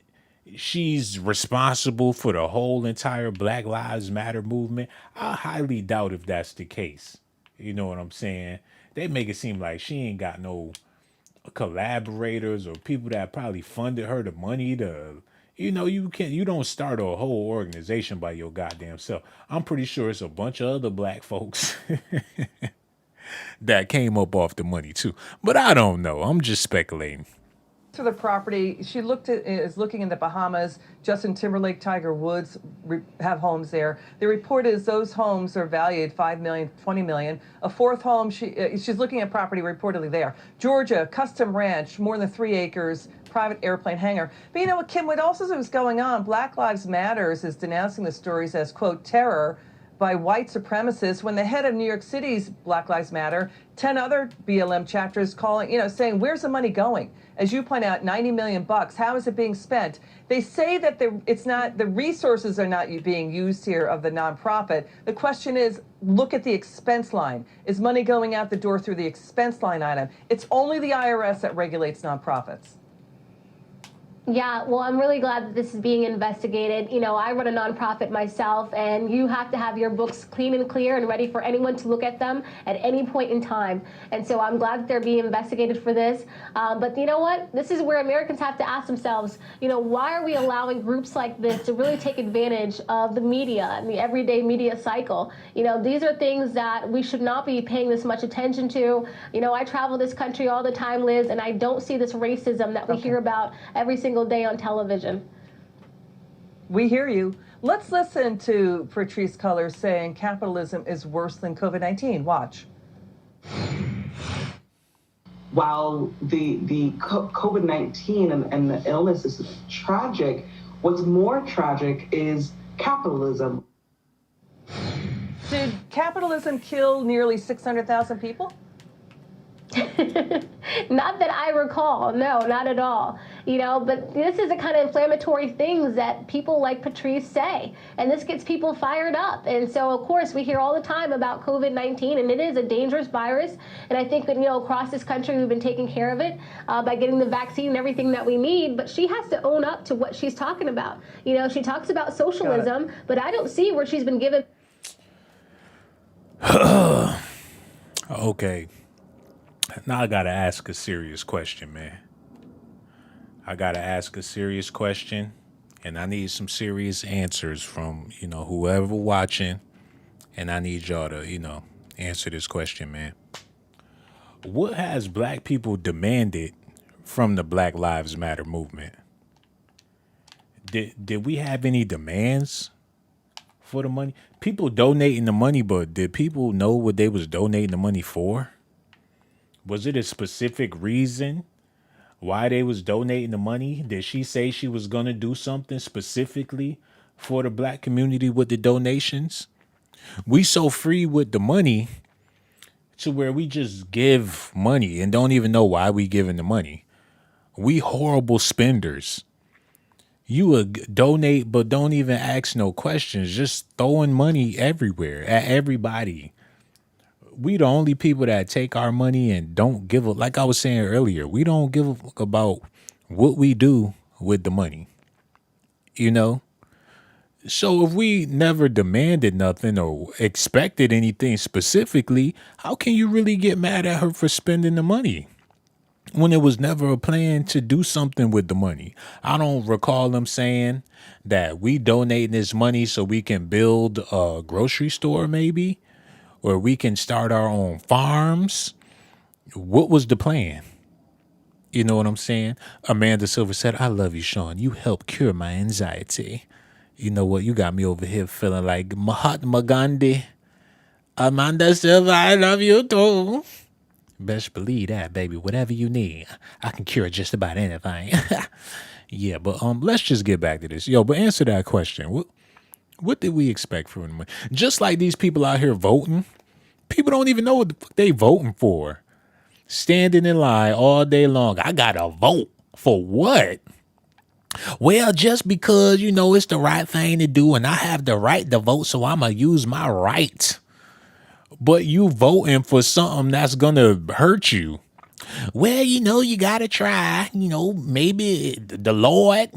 she's responsible for the whole entire Black Lives Matter movement. I highly doubt if that's the case. You know what I'm saying? They make it seem like she ain't got no collaborators or people that probably funded her the money to, you don't start a whole organization by your goddamn self. I'm pretty sure it's a bunch of other black folks that came up off the money too. But I don't know. I'm just speculating. To the property, she is looking in the Bahamas. Justin Timberlake, Tiger Woods have homes there. The report is those homes are valued $5 million, $20 million. A fourth home, she's looking at property reportedly there. Georgia, custom ranch, more than 3 acres, private airplane hangar. But you know what, Kim, what else is going on? Black Lives Matters is denouncing the stories as, quote, terror by white supremacists when the head of New York City's Black Lives Matter, 10 other BLM chapters saying, where's the money going? As you point out, $90 million. How is it being spent? They say that the resources are not being used here of the nonprofit. The question is, look at the expense line. Is money going out the door through the expense line item? It's only the IRS that regulates nonprofits. Yeah, well, I'm really glad that this is being investigated. You know, I run a nonprofit myself, and you have to have your books clean and clear and ready for anyone to look at them at any point in time. And so I'm glad that they're being investigated for this. But you know what? This is where Americans have to ask themselves, you know, why are we allowing groups like this to really take advantage of the media and the everyday media cycle? You know, these are things that we should not be paying this much attention to. You know, I travel this country all the time, Liz, and I don't see this racism that we hear about every single day on television. We hear you. Let's listen to Patrisse Cullors saying capitalism is worse than COVID-19. Watch. While the COVID-19 and the illness is tragic, what's more tragic is capitalism. Did capitalism kill nearly 600,000 people? Not that I recall. No, not at all. You know, but this is the kind of inflammatory things that people like Patrisse say, and this gets people fired up. And so, of course, we hear all the time about COVID-19, and it is a dangerous virus. And I think that, you know, across this country, we've been taking care of it by getting the vaccine and everything that we need. But she has to own up to what she's talking about. You know, she talks about socialism, but I don't see where she's been given. Okay. Now I gotta ask a serious question, man. I gotta ask a serious question, and I need some serious answers from, you know, whoever watching, and I need y'all to, you know, answer this question, man. What has black people demanded from the Black Lives Matter movement? Did we have any demands for the money? People donating the money, but did people know what they was donating the money for? Was it a specific reason why they was donating the money? Did she say she was going to do something specifically for the black community with the donations? We so free with the money to where we just give money and don't even know why we giving the money. We horrible spenders. You would donate, but don't even ask no questions. Just throwing money everywhere at everybody. We the only people that take our money and don't give a, like I was saying earlier, we don't give a fuck about what we do with the money, you know? So if we never demanded nothing or expected anything specifically, how can you really get mad at her for spending the money when it was never a plan to do something with the money? I don't recall them saying that we donating this money so we can build a grocery store maybe, or we can start our own farms. What was the plan? You know what I'm saying? Amanda Silver said, I love you, Sean. You helped cure my anxiety. You know what? You got me over here feeling like Mahatma Gandhi. Amanda Silver, I love you too. Best believe that, baby. Whatever you need, I can cure just about anything. Yeah, but let's just get back to this. Yo, but answer that question. What did we expect from them? Just like these people out here voting, people don't even know what the fuck they voting for. Standing in line all day long. I gotta vote for what? Well, just because, you know, it's the right thing to do and I have the right to vote, so I'm gonna use my right. But you voting for something that's gonna hurt you. Well, you know, you gotta try, you know, maybe the Lord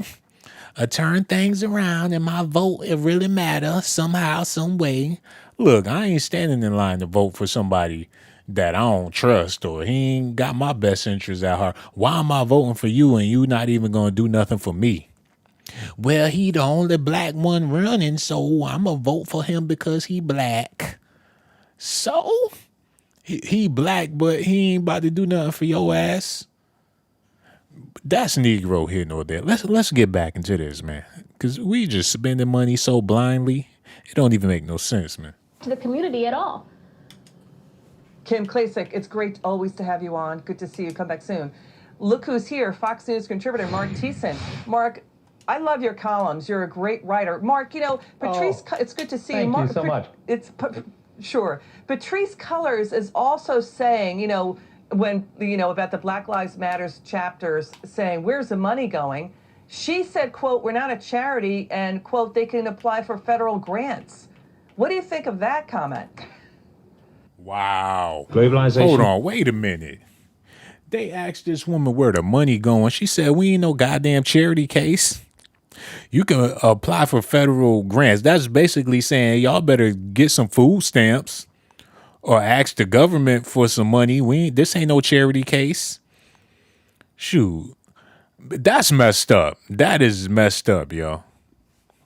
turn things around and my vote, it really matter somehow, some way. Look, I ain't standing in line to vote for somebody that I don't trust or he ain't got my best interests at heart. Why am I voting for you and you not even gonna do nothing for me? Well, he the only black one running, so I'm gonna vote for him because he black. So He black, but he ain't about to do nothing for your ass. That's Negro here nor there. Let's get back into this, man, because we just spending money so blindly. It don't even make no sense, man. To the community at all. Kim Klacik, it's great always to have you on. Good to see you. Come back soon. Look who's here, Fox News contributor Mark Thiessen. Mark, I love your columns. You're a great writer. Mark, Patrisse, it's good to see you. Thank you so much. Sure. Patrisse Cullors is also saying, when, about the Black Lives Matters chapters, saying, where's the money going? She said, quote, we're not a charity, and, quote, they can apply for federal grants. What do you think of that comment? Wow. Globalization. Hold on, wait a minute. They asked this woman where the money going. She said, we ain't no goddamn charity case. You can apply for federal grants. That's basically saying y'all better get some food stamps or ask the government for some money. This ain't no charity case. Shoot. That's messed up. That is messed up, yo.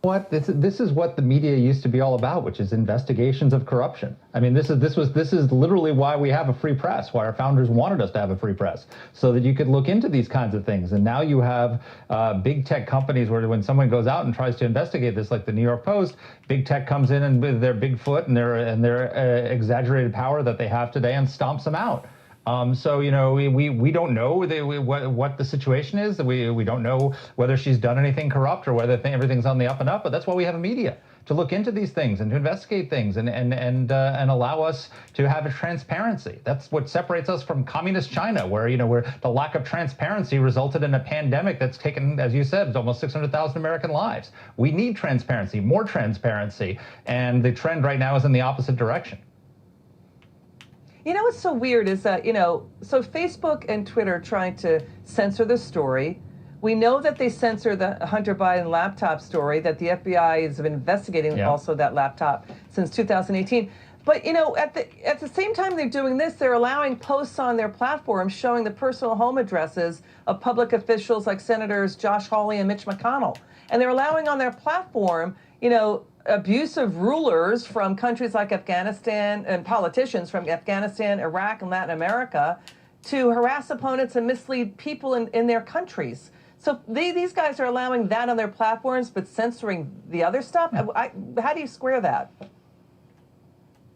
What this is what the media used to be all about, which is investigations of corruption. I mean, this is literally why we have a free press, why our founders wanted us to have a free press, so that you could look into these kinds of things. And now you have big tech companies where when someone goes out and tries to investigate this, like the New York Post, big tech comes in and with their big foot and their exaggerated power that they have today and stomps them out. So, we don't know what the situation is. We don't know whether she's done anything corrupt or whether everything's on the up and up. But that's why we have a media, to look into these things and to investigate things and allow us to have a transparency. That's what separates us from communist China, where the lack of transparency resulted in a pandemic that's taken, as you said, almost 600,000 American lives. We need transparency, more transparency, and the trend right now is in the opposite direction. What's so weird is that, so Facebook and Twitter are trying to censor the story. We know that they censor the Hunter Biden laptop story, that the FBI is investigating also that laptop since 2018. But, at the same time they're doing this, they're allowing posts on their platform showing the personal home addresses of public officials like Senators Josh Hawley and Mitch McConnell. And they're allowing on their platform, abusive rulers from countries like Afghanistan and politicians from Afghanistan, Iraq, and Latin America to harass opponents and mislead people in their countries. So these guys are allowing that on their platforms, but censoring the other stuff. How do you square that?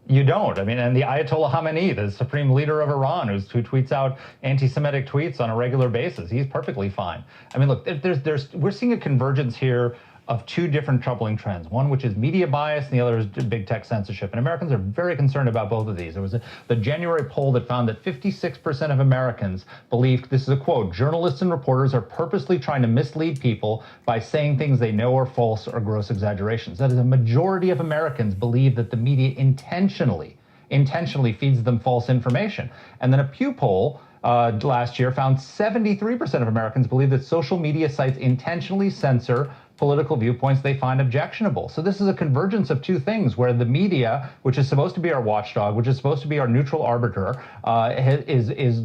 You don't. I mean, and the Ayatollah Khamenei, the supreme leader of Iran, who tweets out anti-Semitic tweets on a regular basis, he's perfectly fine. I mean, look, we're seeing a convergence here of two different troubling trends. One, which is media bias, and the other is big tech censorship. And Americans are very concerned about both of these. There was the January poll that found that 56% of Americans believed, this is a quote, journalists and reporters are purposely trying to mislead people by saying things they know are false or gross exaggerations. That is, a majority of Americans believe that the media intentionally feeds them false information. And then a Pew poll last year found 73% of Americans believe that social media sites intentionally censor political viewpoints they find objectionable. So this is a convergence of two things, where the media, which is supposed to be our watchdog, which is supposed to be our neutral arbiter, is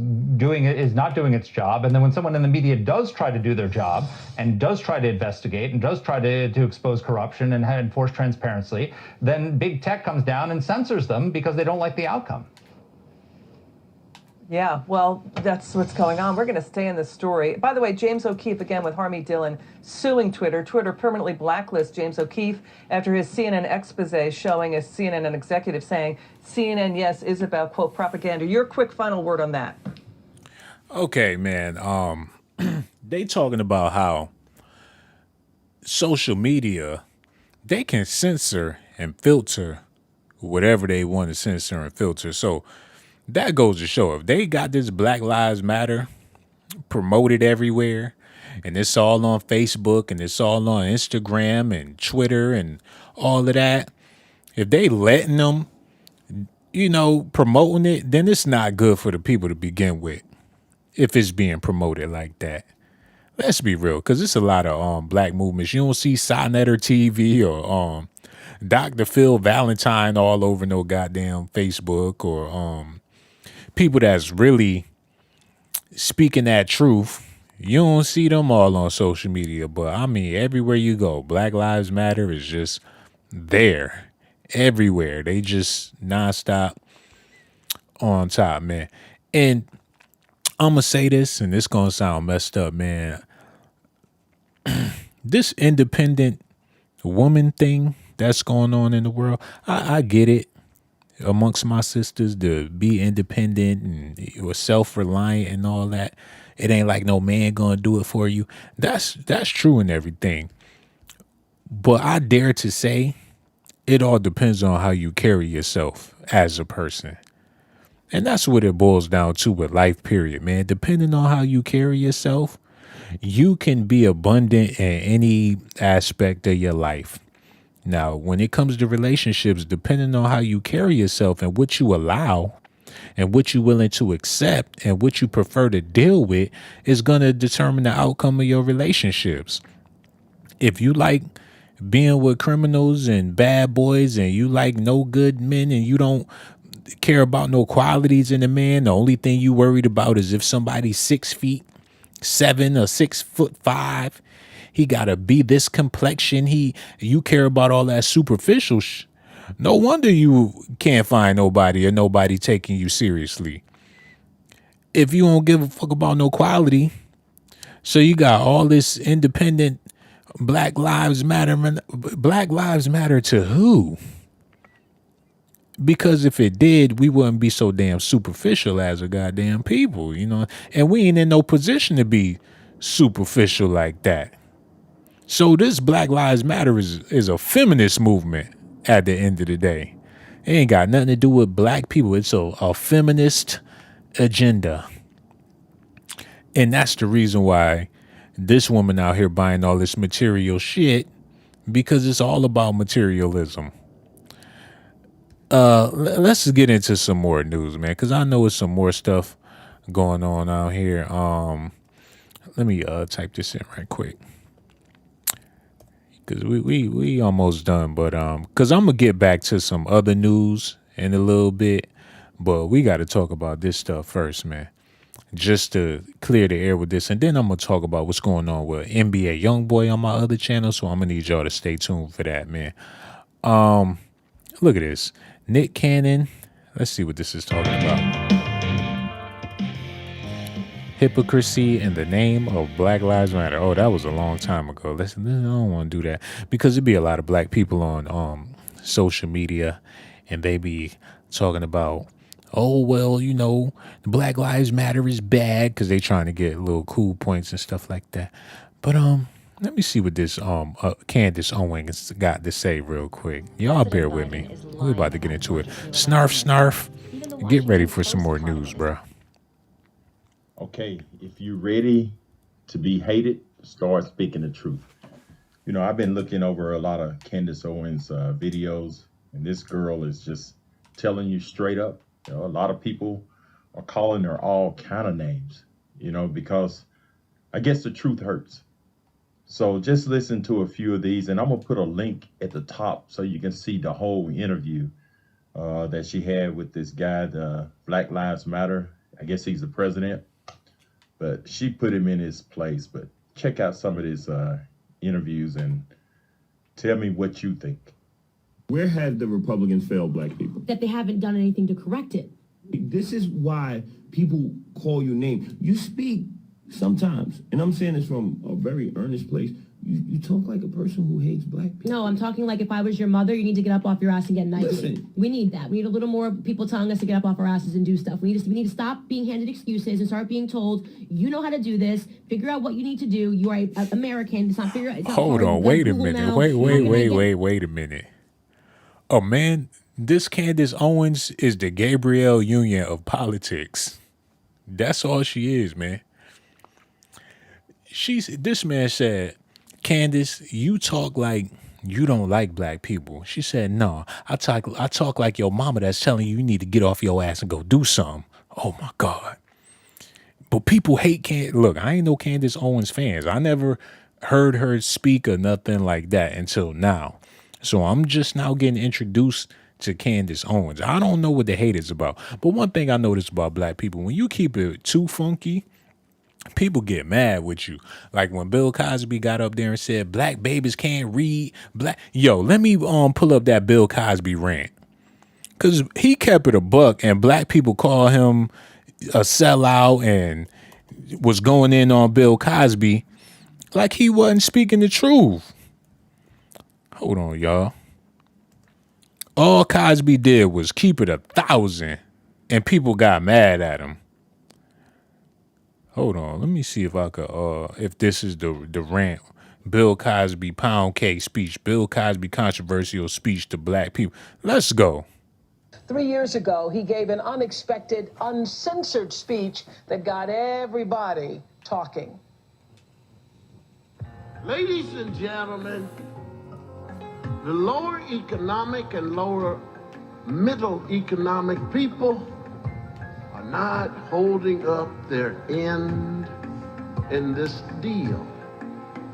not doing its job. And then when someone in the media does try to do their job and does try to investigate and does try to expose corruption and enforce transparency, then big tech comes down and censors them because they don't like the outcome. Yeah, well, that's what's going on. We're going to stay in this story. By the way, James O'Keefe, again with Harmy Dillon, suing Twitter. Twitter permanently blacklists James O'Keefe after his CNN expose showing a CNN executive saying CNN, yes, is about, quote, propaganda. Your quick final word on that. Okay, man. They talking about how social media, they can censor and filter whatever they want to censor and filter. So that goes to show, if they got this Black Lives Matter promoted everywhere, and it's all on Facebook and it's all on Instagram and Twitter and all of that, if they letting them, promoting it, then it's not good for the people to begin with, if it's being promoted like that. Let's be real, because it's a lot of black movements. You don't see Sonetter TV or Dr. Phil Valentine all over no goddamn Facebook, or people that's really speaking that truth. You don't see them all on social media, but I mean, everywhere you go, Black Lives Matter is just there everywhere. They just nonstop on top, man. And I'm gonna say this, and this gonna sound messed up, man. This independent woman thing that's going on in the world, I get it. Amongst my sisters, to be independent and self-reliant and all that. It ain't like no man gonna do it for you. That's true and everything. But I dare to say it all depends on how you carry yourself as a person. And that's what it boils down to with life, period, man. Depending on how you carry yourself, you can be abundant in any aspect of your life. Now, when it comes to relationships, depending on how you carry yourself and what you allow and what you're willing to accept and what you prefer to deal with is going to determine the outcome of your relationships. If you like being with criminals and bad boys and you like no good men and you don't care about no qualities in a man, the only thing you worried about is if somebody's 6'7" or 6'5", he gotta be this complexion. You care about all that superficial no wonder you can't find nobody or nobody taking you seriously. If you don't give a fuck about no quality, so you got all this independent Black Lives Matter. Black Lives Matter to who? Because if it did, we wouldn't be so damn superficial as a goddamn people, you know? And we ain't in no position to be superficial like that. So this Black Lives Matter is a feminist movement at the end of the day. It ain't got nothing to do with black people. It's a feminist agenda. And that's the reason why this woman out here buying all this material shit, because it's all about materialism. Let's just get into some more news, man, because I know it's some more stuff going on out here. Let me type this in right quick. Because we almost done, but because I'm gonna get back to some other news in a little bit, but we got to talk about this stuff first, man, just to clear the air with this, and then I'm gonna talk about what's going on with NBA YoungBoy on my other channel. So I'm gonna need y'all to stay tuned for that, man. Look at this, Nick Cannon. Let's see what this is talking about. Hypocrisy in the name of Black Lives Matter. Oh, that was a long time ago. Listen, I don't want to do that because it'd be a lot of black people on social media and they be talking about, oh, well, you know, Black Lives Matter is bad because they trying to get little cool points and stuff like that. But let me see what this Candace Owens got to say real quick. Y'all bear with me. We're about to get into it. Snarf, snarf. Get ready for some more news, bro. Okay, if you're ready to be hated, start speaking the truth. You know, I've been looking over a lot of Candace Owens videos, and this girl is just telling you straight up. You know, a lot of people are calling her all kind of names, you know, because I guess the truth hurts. So just listen to a few of these, and I'm going to put a link at the top so you can see the whole interview that she had with this guy, the Black Lives Matter. I guess he's the president. But she put him in his place. But check out some of his interviews and tell me what you think. Where have the Republicans failed black people? That they haven't done anything to correct it. This is why people call you names. You speak sometimes, and I'm saying this from a very earnest place, you talk like a person who hates black people. No, I'm talking like if I was your mother, you need to get up off your ass and get nice. Listen. We need that. We need a little more people telling us to get up off our asses and do stuff. We need to stop being handed excuses and start being told, you know how to do this. Figure out what you need to do. You are an American. It's not figure out. Hold on. Wait a minute. Wait a minute. Oh, man, this Candace Owens is the Gabrielle Union of politics. That's all she is, man. This man said, Candace, you talk like you don't like black people. She said, no, I talk like your mama that's telling you need to get off your ass and go do something. Oh my God. But people hate Look, I ain't no Candace Owens fans. I never heard her speak or nothing like that until now. So I'm just now getting introduced to Candace Owens. I don't know what the hate is about. But one thing I noticed about black people, when you keep it too funky, people get mad with you. Like when Bill Cosby got up there and said, black babies can't read. Yo, let me pull up that Bill Cosby rant. Because he kept it a buck, and black people call him a sellout and was going in on Bill Cosby like he wasn't speaking the truth. Hold on, y'all. All Cosby did was keep it 1,000, and people got mad at him. Hold on, let me see if I could. If this is the rant. Bill Cosby pound cake speech. Bill Cosby controversial speech to black people. Let's go. 3 years ago, he gave an unexpected, uncensored speech that got everybody talking. Ladies and gentlemen, the lower economic and lower middle economic people are not holding up their end in this deal.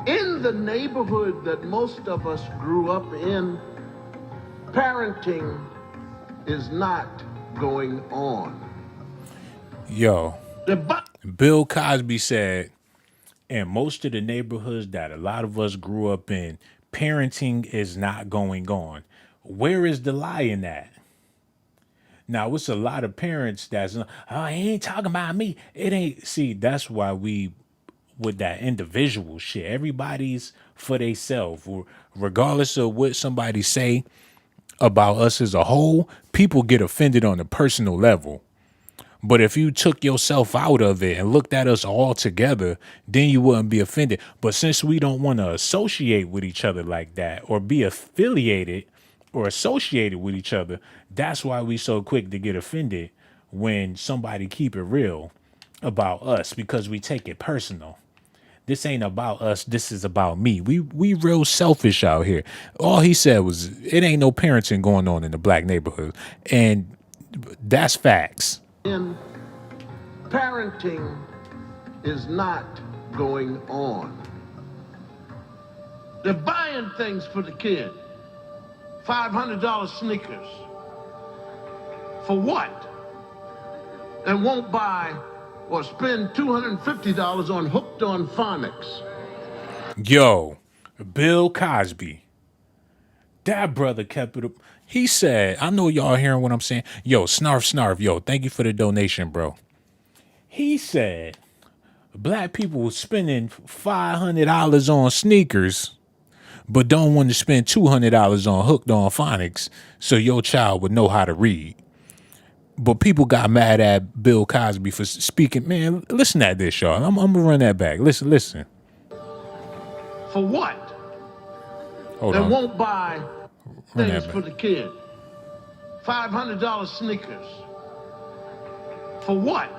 In the neighborhood that most of us grew up in, parenting is not going on. Yo, Bill Cosby said, in most of the neighborhoods that a lot of us grew up in, parenting is not going on. Where is the lie in that? Now, it's a lot of parents that's, oh, he ain't talking about me. It ain't. See, that's why we, with that individual shit, everybody's for theyself. Regardless of what somebody say about us as a whole, people get offended on a personal level. But if you took yourself out of it and looked at us all together, then you wouldn't be offended. But since we don't want to associate with each other like that or be affiliated or associated with each other, that's why we so quick to get offended when somebody keep it real about us, because we take it personal. This ain't about us. This is about me. We real selfish out here. All he said was, it ain't no parenting going on in the black neighborhood. And that's facts. In parenting is not going on. They're buying things for the kid. $500 sneakers. For what? And won't buy or spend $250 on Hooked on Phonics. Yo, Bill Cosby. That brother kept it up. He said, I know y'all hearing what I'm saying. Yo, snarf. Yo, thank you for the donation, bro. He said, black people were spending $500 on sneakers, but don't want to spend $200 on Hooked on Phonics so your child would know how to read. But people got mad at Bill Cosby for speaking. Man, listen at this, y'all. I'm going to run that back. Listen. For what? Hold and on. Won't buy things for the kid. $500 sneakers. For what?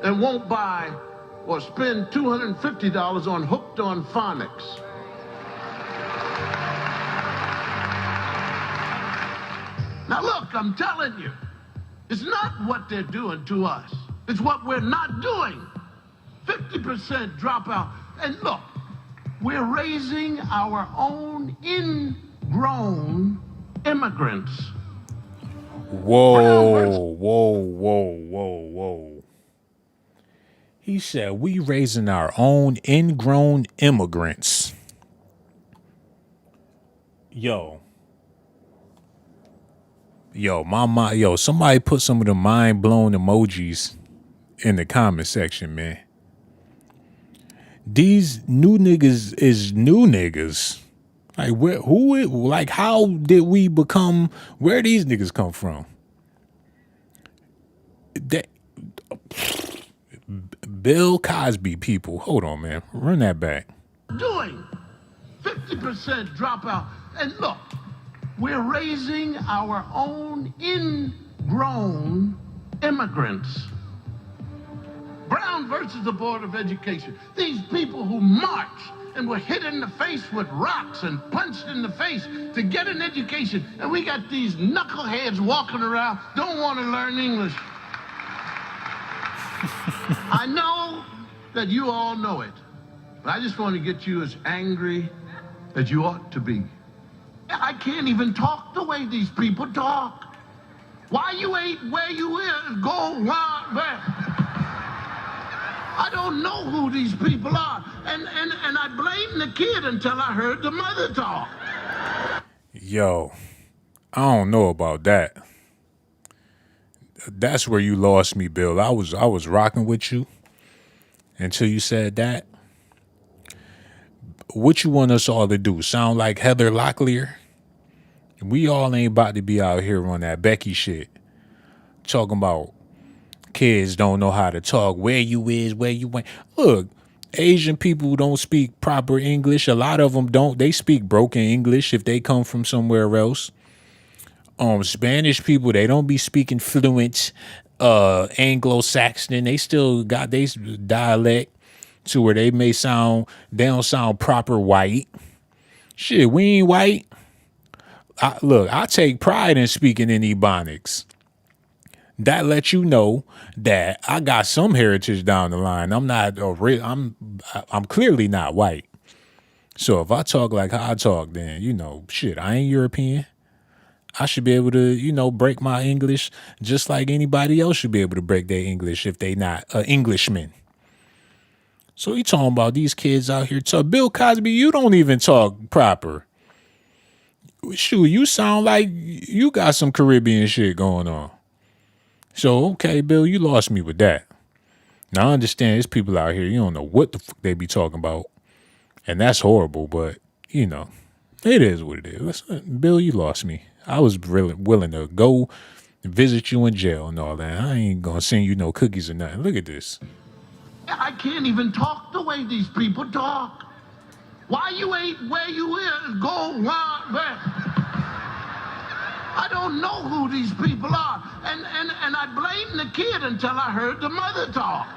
And won't buy or spend $250 on Hooked on Phonics. Now look, I'm telling you, it's not what they're doing to us. It's what we're not doing. 50% dropout. And look, we're raising our own ingrown immigrants. Whoa. He said, we raising our own ingrown immigrants. Yo, somebody put some of the mind-blown emojis in the comment section, man. These new niggas is new niggas. Like, how did we become, where these niggas come from? Bill Cosby people. Hold on, man. Run that back. Doing 50% dropout. And look, we're raising our own ingrown immigrants. Brown versus the Board of Education. These people who marched and were hit in the face with rocks and punched in the face to get an education. And we got these knuckleheads walking around, don't want to learn English. I know that you all know it, but I just want to get you as angry as you ought to be. I can't even talk the way these people talk. Why you ain't where you is, go where? I don't know who these people are. And I blamed the kid until I heard the mother talk. Yo, I don't know about that. That's where you lost me, Bill. I was rocking with you until you said that. What you want us all to do? Sound like Heather Locklear? We all ain't about to be out here on that Becky shit. Talking about kids don't know how to talk, where you is, where you went. Look, Asian people don't speak proper English. A lot of them don't. They speak broken English if they come from somewhere else. Spanish people, they don't be speaking fluent Anglo-Saxon. They still got their dialect to where they don't sound proper white. Shit, we ain't white. I take pride in speaking in Ebonics. That lets you know that I got some heritage down the line. I'm clearly not white. So if I talk like how I talk, then, shit, I ain't European. I should be able to, break my English just like anybody else should be able to break their English if they not an Englishman. So you talking about these kids out here talk. Bill Cosby, you don't even talk proper. Shoot, you sound like you got some Caribbean shit going on. So, okay, Bill, you lost me with that. Now, I understand there's people out here, you don't know what the fuck they be talking about. And that's horrible, but, it is what it is. Listen, Bill, you lost me. I was really willing to go visit you in jail and all that. I ain't going to send you no cookies or nothing. Look at this. I can't even talk the way these people talk. Why you ain't where you is? Go where? I don't know who these people are. And I blamed the kid until I heard the mother talk.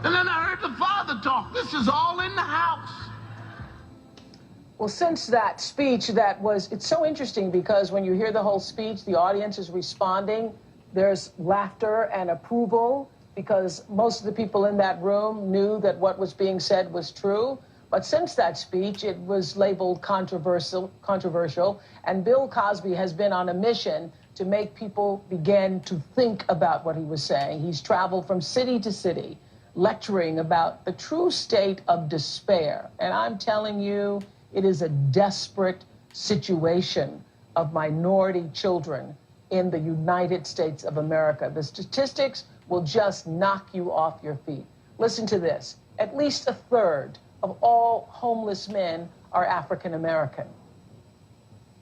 And then I heard the father talk. This is all in the house. Well, since that speech it's so interesting because when you hear the whole speech, the audience is responding. There's laughter and approval because most of the people in that room knew that what was being said was true. But since that speech, it was labeled controversial, and Bill Cosby has been on a mission to make people begin to think about what he was saying. He's traveled from city to city, lecturing about the true state of despair. And I'm telling you, it is a desperate situation of minority children in the United States of America. The statistics will just knock you off your feet. Listen to this. At least a third of all homeless men are African American.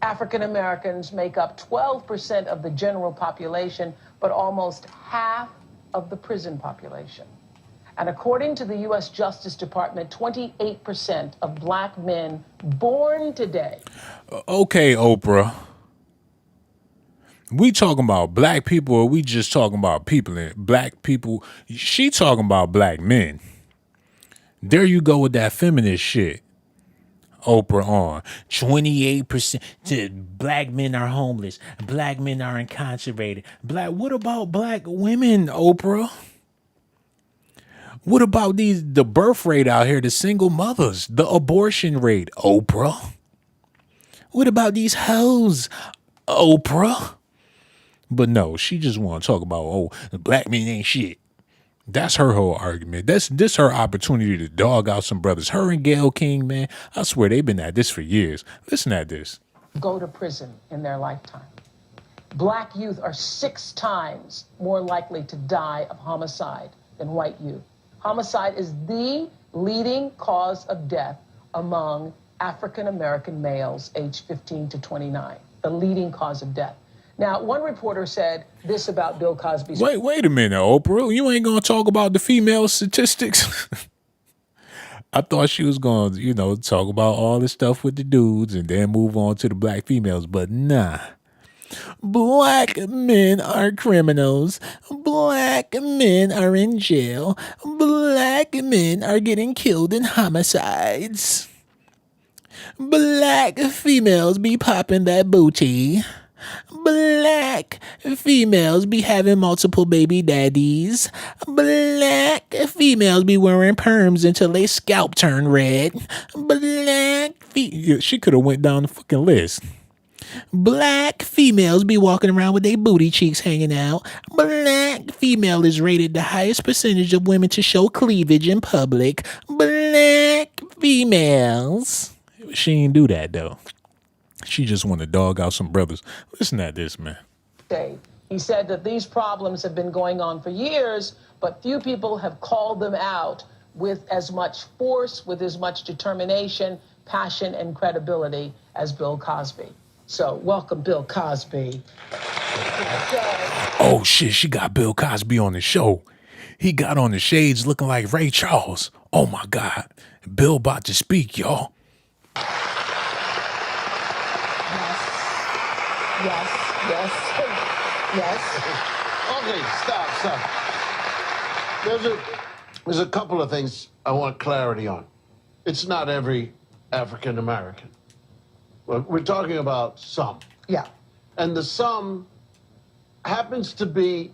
African Americans make up 12% of the general population, but almost half of the prison population. And according to the U.S. Justice Department, 28% of black men born today. Okay, Oprah. We talking about black people or we just talking about people in black people? She talking about black men. There you go with that feminist shit. Oprah on 28% to black men are homeless. Black men are incarcerated. What about black women, Oprah? What about the birth rate out here, the single mothers, the abortion rate, Oprah? What about these hoes, Oprah? But no, she just want to talk about, black men ain't shit. That's her whole argument. This her opportunity to dog out some brothers. Her and Gayle King, man, I swear they've been at this for years. Listen at this. Go to prison in their lifetime. Black youth are 6 times more likely to die of homicide than white youth. Homicide is the leading cause of death among African American males aged 15 to 29. The leading cause of death. Now, one reporter said this about Bill Cosby's... Wait a minute, Oprah. You ain't going to talk about the female statistics? I thought she was going to, talk about all the stuff with the dudes and then move on to the black females. But nah. Black men are criminals. Black men are in jail. Black men are getting killed in homicides. Black females be popping that booty. Black females be having multiple baby daddies. Black females be wearing perms until they scalp turn red. She could have went down the fucking list. Black females be walking around with their booty cheeks hanging out. Black female is rated the highest percentage of women to show cleavage in public. Black females. She ain't do that though. She just want to dog out some brothers. Listen to this, man. He said that these problems have been going on for years, but few people have called them out with as much force, with as much determination, passion, and credibility as Bill Cosby. So welcome, Bill Cosby. Oh shit, she got Bill Cosby on the show. He got on the shades looking like Ray Charles. Oh my God. Bill about to speak, y'all. Yes. Okay, stop. There's a couple of things I want clarity on. It's not every African American. We're talking about some. Yeah. And the sum happens to be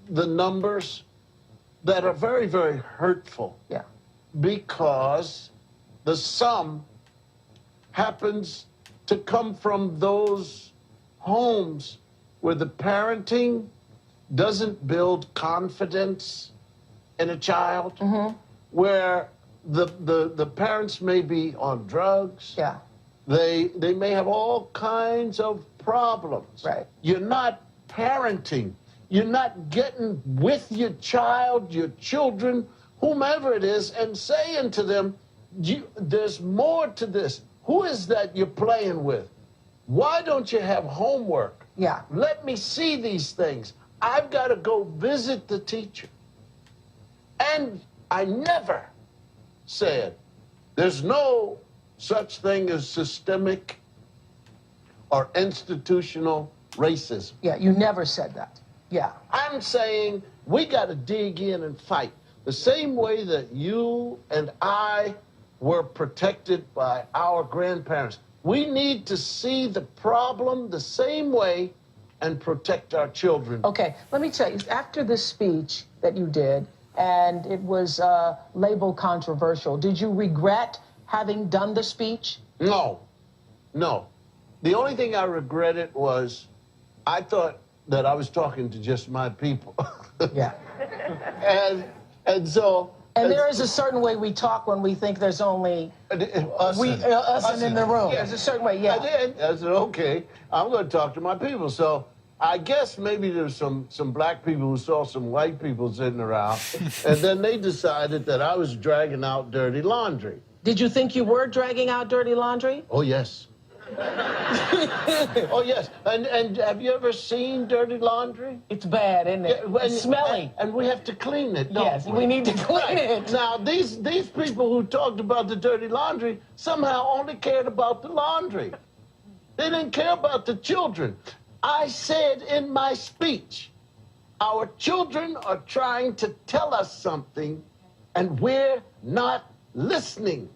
the numbers that are very, very hurtful. Yeah. Because the sum happens to come from those homes where the parenting doesn't build confidence in a child, where the parents may be on drugs. Yeah. They may have all kinds of problems. Right. You're not parenting. You're not getting with your child, your children, whomever it is, and saying to them, there's more to this. Who is that you're playing with? Why don't you have homework? Yeah. Let me see these things. I've got to go visit the teacher. And I never said there's no such thing as systemic or institutional racism. Yeah, you never said that. Yeah. I'm saying we got to dig in and fight. The same way that you and I were protected by our grandparents. We need to see the problem the same way and protect our children. Okay, let me tell you, after this speech that you did, and it was labeled controversial, did you regret having done the speech? No. The only thing I regretted was I thought that I was talking to just my people. Yeah. and so... And there is a certain way we talk when we think there's only us in the room. Yeah. There's a certain way, yeah. I said, okay, I'm going to talk to my people. So I guess maybe there's some black people who saw some white people sitting around, and then they decided that I was dragging out dirty laundry. Did you think you were dragging out dirty laundry? Oh, yes. Oh, yes. And have you ever seen dirty laundry? It's bad, isn't it? Yeah, It's smelly. And we have to clean it, don't Yes, we need to clean it. Now, these people who talked about the dirty laundry somehow only cared about the laundry. They didn't care about the children. I said in my speech, our children are trying to tell us something, and we're not listening.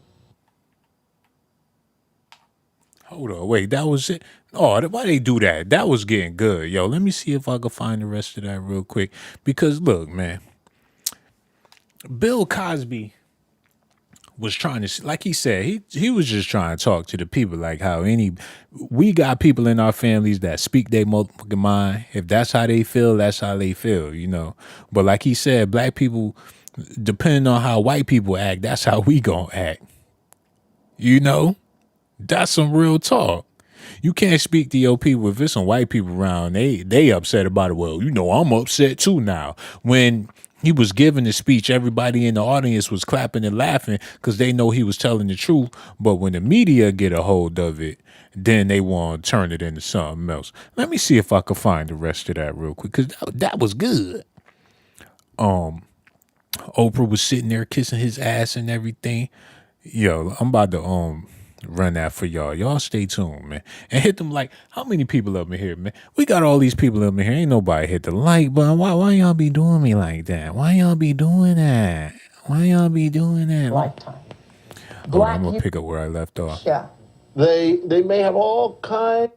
Hold on, wait, that was it? Oh, why they do that? That was getting good. Yo, let me see if I can find the rest of that real quick. Because look, man, Bill Cosby was trying to, like he said, he was just trying to talk to the people, like how we got people in our families that speak their motherfucking mind. If that's how they feel, that's how they feel, you know. But like he said, black people, depending on how white people act, that's how we gonna act. You know? That's some real talk. You can't speak to your people if there's some white people around. They upset about it. Well, you know, I'm upset too now. When he was giving the speech, everybody in the audience was clapping and laughing because they know he was telling the truth. But when the media get a hold of it, then they want to turn it into something else. Let me see if I can find the rest of that real quick because that was good. Oprah was sitting there kissing his ass and everything. Yo, I'm about to run that for y'all. Y'all stay tuned, man. And hit them like, how many people up in here, man? We got all these people up in here. Ain't nobody hit the like button. Why y'all be doing me like that? Why y'all be doing that? Lifetime. I'm going to pick up where I left off. Yeah. They may have all kinds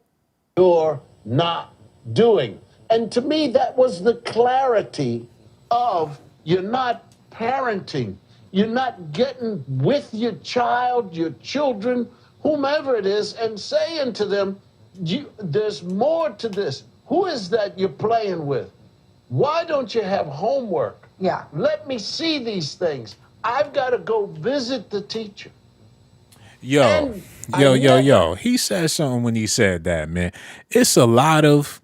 you're not doing. And to me, that was the clarity of you're not parenting. You're not getting with your child, your children, whomever it is, and saying to them, there's more to this. Who is that you're playing with? Why don't you have homework? Yeah. Let me see these things. I've got to go visit the teacher. Yo, yo. He said something when he said that, man. It's a lot of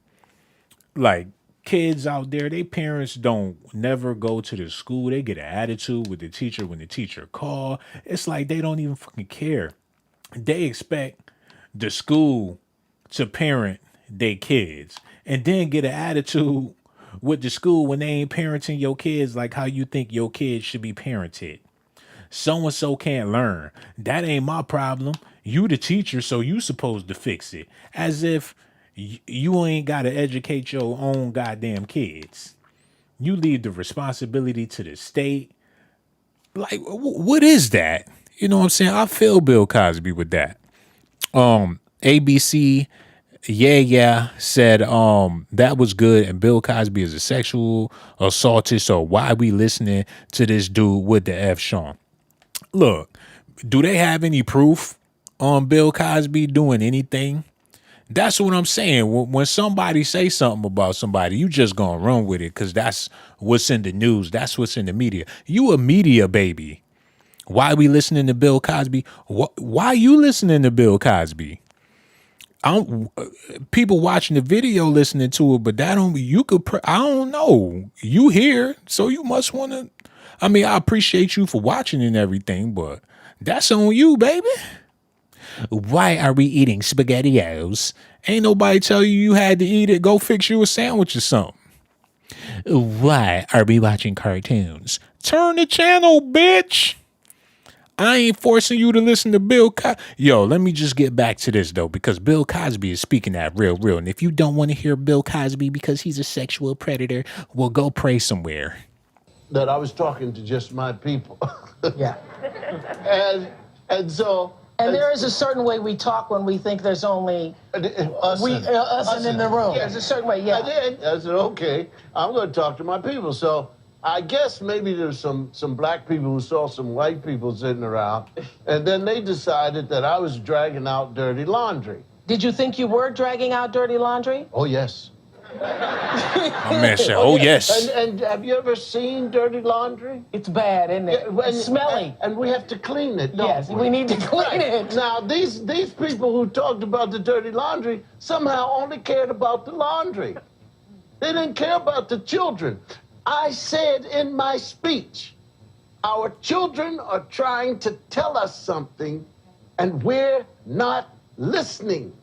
like kids out there, they parents don't never go to the school. They get an attitude with the teacher when the teacher call. It's like they don't even fucking care. They expect the school to parent their kids and then get an attitude with the school when they ain't parenting your kids like how you think your kids should be parented. So and so can't learn. That ain't my problem. You the teacher, so you supposed to fix it. As if you ain't got to educate your own goddamn kids. You leave the responsibility to the state. Like, what is that? You know what I'm saying? I feel Bill Cosby with that. ABC, said that was good, and Bill Cosby is a sexual assaulter. So why we listening to this dude with the F Sean? Look, do they have any proof on Bill Cosby doing anything? That's what I'm saying. When somebody say something about somebody, you just gonna run with it because that's what's in the news. That's what's in the media. You a media baby. Why we listening to Bill Cosby? Why you listening to Bill Cosby? People watching the video listening to it, but that don't. You could. I don't know. You here, so you must want to. I mean, I appreciate you for watching and everything, but that's on you, baby. Why are we eating SpaghettiOs? Ain't nobody tell you had to eat it. Go fix you a sandwich or something. Why are we watching cartoons? Turn the channel, bitch. I ain't forcing you to listen to Bill Cosby. Yo, let me just get back to this, though, because Bill Cosby is speaking that real. And if you don't want to hear Bill Cosby because he's a sexual predator, well, go pray somewhere. That I was talking to just my people. Yeah. And so... And there is a certain way we talk when we think there's only us in the room. There's a certain way, yeah. I said, okay, I'm going to talk to my people. So I guess maybe there's some black people who saw some white people sitting around, and then they decided that I was dragging out dirty laundry. Did you think you were dragging out dirty laundry? Oh, yes. My man said, oh, yes. And have you ever seen dirty laundry? It's bad, isn't it? Yeah, it's smelly. And we have to clean it, don't yes, we need to clean it. Now, these people who talked about the dirty laundry somehow only cared about the laundry. They didn't care about the children. I said in my speech, our children are trying to tell us something, and we're not listening.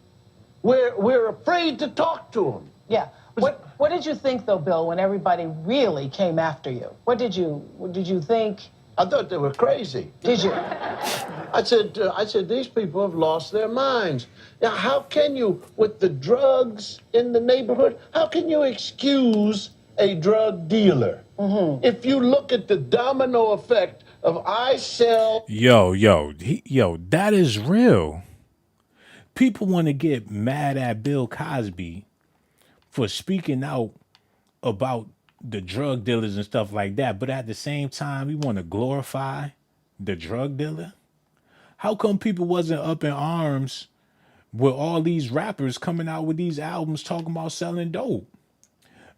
We're afraid to talk to them. Yeah. What did you think, though, Bill, when everybody really came after you? What did you think? I thought they were crazy. Did you? I said, these people have lost their minds. Now, how can you, with the drugs in the neighborhood, how can you excuse a drug dealer? Mm-hmm. If you look at the domino effect of I sell... Yo, that is real. People want to get mad at Bill Cosby for speaking out about the drug dealers and stuff like that, but at the same time, we want to glorify the drug dealer? How come people wasn't up in arms with all these rappers coming out with these albums talking about selling dope?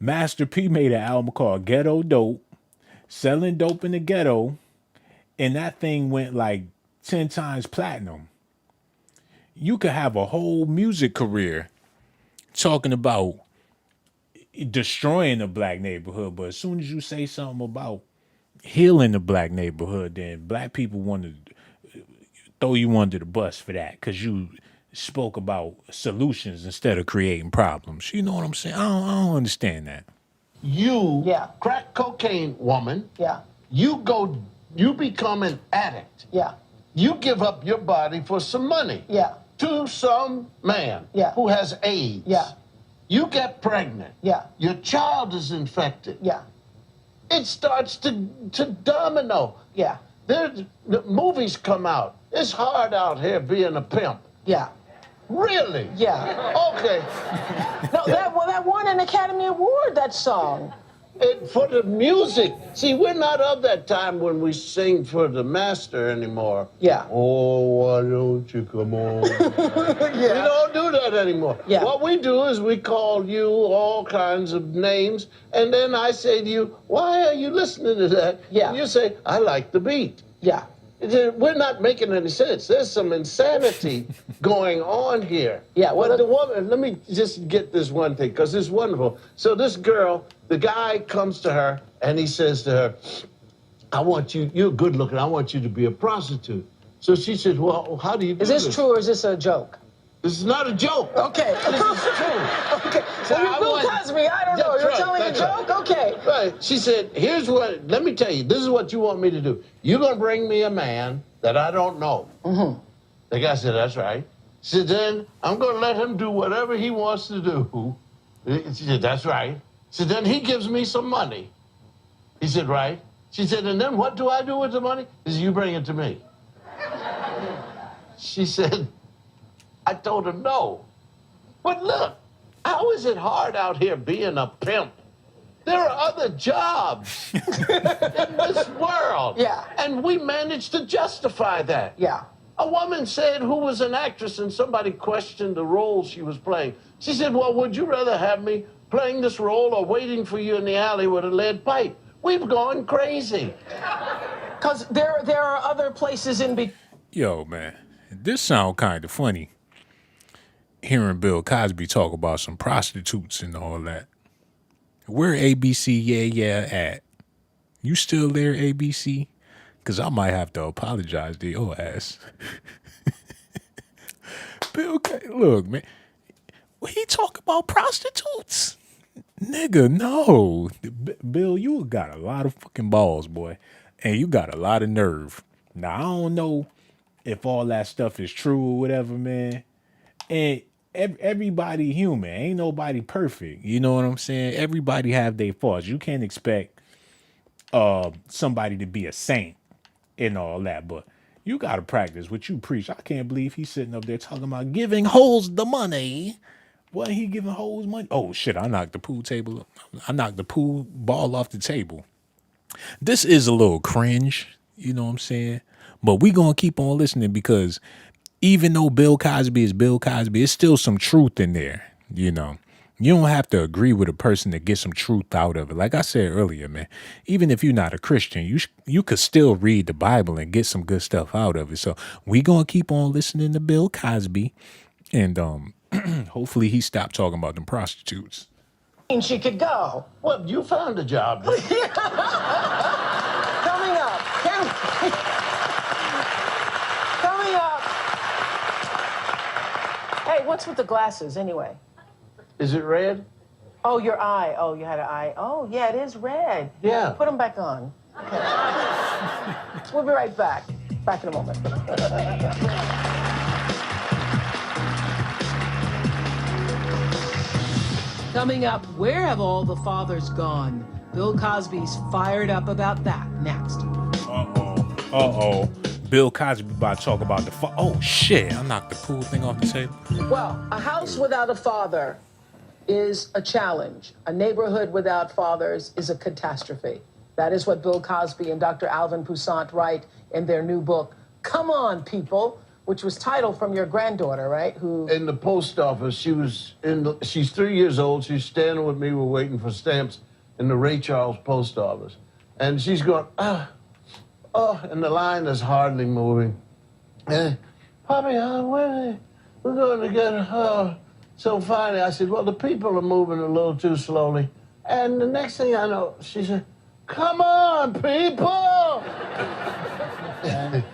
Master P made an album called Ghetto Dope, selling dope in the ghetto, and that thing went like 10 times platinum. You could have a whole music career talking about destroying the black neighborhood, but as soon as you say something about healing the black neighborhood, then black people want to throw you under the bus for that because you spoke about solutions instead of creating problems. You know what I'm saying? I don't understand that. You, crack cocaine woman, you become an addict. Yeah. You give up your body for some money. Yeah. To some man who has AIDS. Yeah. You get pregnant. Yeah. Your child is infected. Yeah. It starts to domino. Yeah. The movies come out. It's hard out here being a pimp. Yeah. Really? Yeah. Okay. No, that won an Academy Award, that song. For the music. See, we're not of that time when we sing for the master anymore. Yeah. Oh, why don't you come on? We don't do that anymore. Yeah. What we do is we call you all kinds of names, and then I say to you, why are you listening to that? Yeah. And you say, I like the beat. Yeah. We're not making any sense. There's some insanity going on here. Yeah, Well, the woman, let me just get this one thing, because it's wonderful. So this girl, the guy comes to her, and he says to her, I want you, you're good looking, I want you to be a prostitute. So she says, well, how do you do Is this true or is this a joke? This is not a joke. Okay. This is true. Okay. So Well, you're Bill Cosby. I don't know. That's You're right, telling a that's joke? right. Okay. Right. She said, here's what, let me tell you, this is what you want me to do. You're going to bring me a man that I don't know. Mm-hmm. The guy said, that's right. She said, then I'm going to let him do whatever he wants to do. She said, that's right. She said, then he gives me some money. He said, right. She said, and then what do I do with the money? He said, you bring it to me. She said, I told him no. But look, how is it hard out here being a pimp? There are other jobs in this world. Yeah. And we managed to justify that. Yeah. A woman said who was an actress and somebody questioned the role she was playing. She said, well, would you rather have me playing this role or waiting for you in the alley with a lead pipe? We've gone crazy. Because there are other places in between. Yo, man, this sound kind of funny. Hearing Bill Cosby talk about some prostitutes and all that. Where ABC yeah at? You still there, ABC? Because I might have to apologize to your ass. Bill, look, man. He talk about prostitutes? Nigga, no. Bill, you got a lot of fucking balls, boy. And you got a lot of nerve. Now, I don't know if all that stuff is true or whatever, man. And everybody human. Ain't nobody perfect. You know what I'm saying? Everybody have their faults. You can't expect somebody to be a saint and all that, but you got to practice what you preach. I can't believe he's sitting up there talking about giving hoes the money. Wasn't he giving hoes money? Oh, shit, I knocked the pool ball off the table. This is a little cringe, you know what I'm saying? But we going to keep on listening because even though Bill Cosby is Bill Cosby, it's still some truth in there, you know. You don't have to agree with a person to get some truth out of it. Like I said earlier, man, even if you're not a Christian, you could still read the Bible and get some good stuff out of it. So we going to keep on listening to Bill Cosby and hopefully he stopped talking about them prostitutes. She could go. Well, you found a job. Then. Coming up. Coming up. Hey, what's with the glasses anyway? Is it red? Oh, your eye. Oh, you had an eye. Oh, yeah, it is red. Yeah. Put them back on. Okay. We'll be right back. Back in a moment. Coming up, where have all the fathers gone? Bill Cosby's fired up about that next. Uh-oh. Bill Cosby about to talk about oh, shit. I knocked the pool thing off the table. Well, a house without a father is a challenge. A neighborhood without fathers is a catastrophe. That is what Bill Cosby and Dr. Alvin Poussant write in their new book, Come On, People, which was titled from your granddaughter, right? Who in the post office, she's 3 years old. She's standing with me. We're waiting for stamps in the Ray Charles post office. And she's going, and the line is hardly moving. And, Poppy, we're going to get So finally, I said, well, the people are moving a little too slowly. And the next thing I know, she said, come on, people!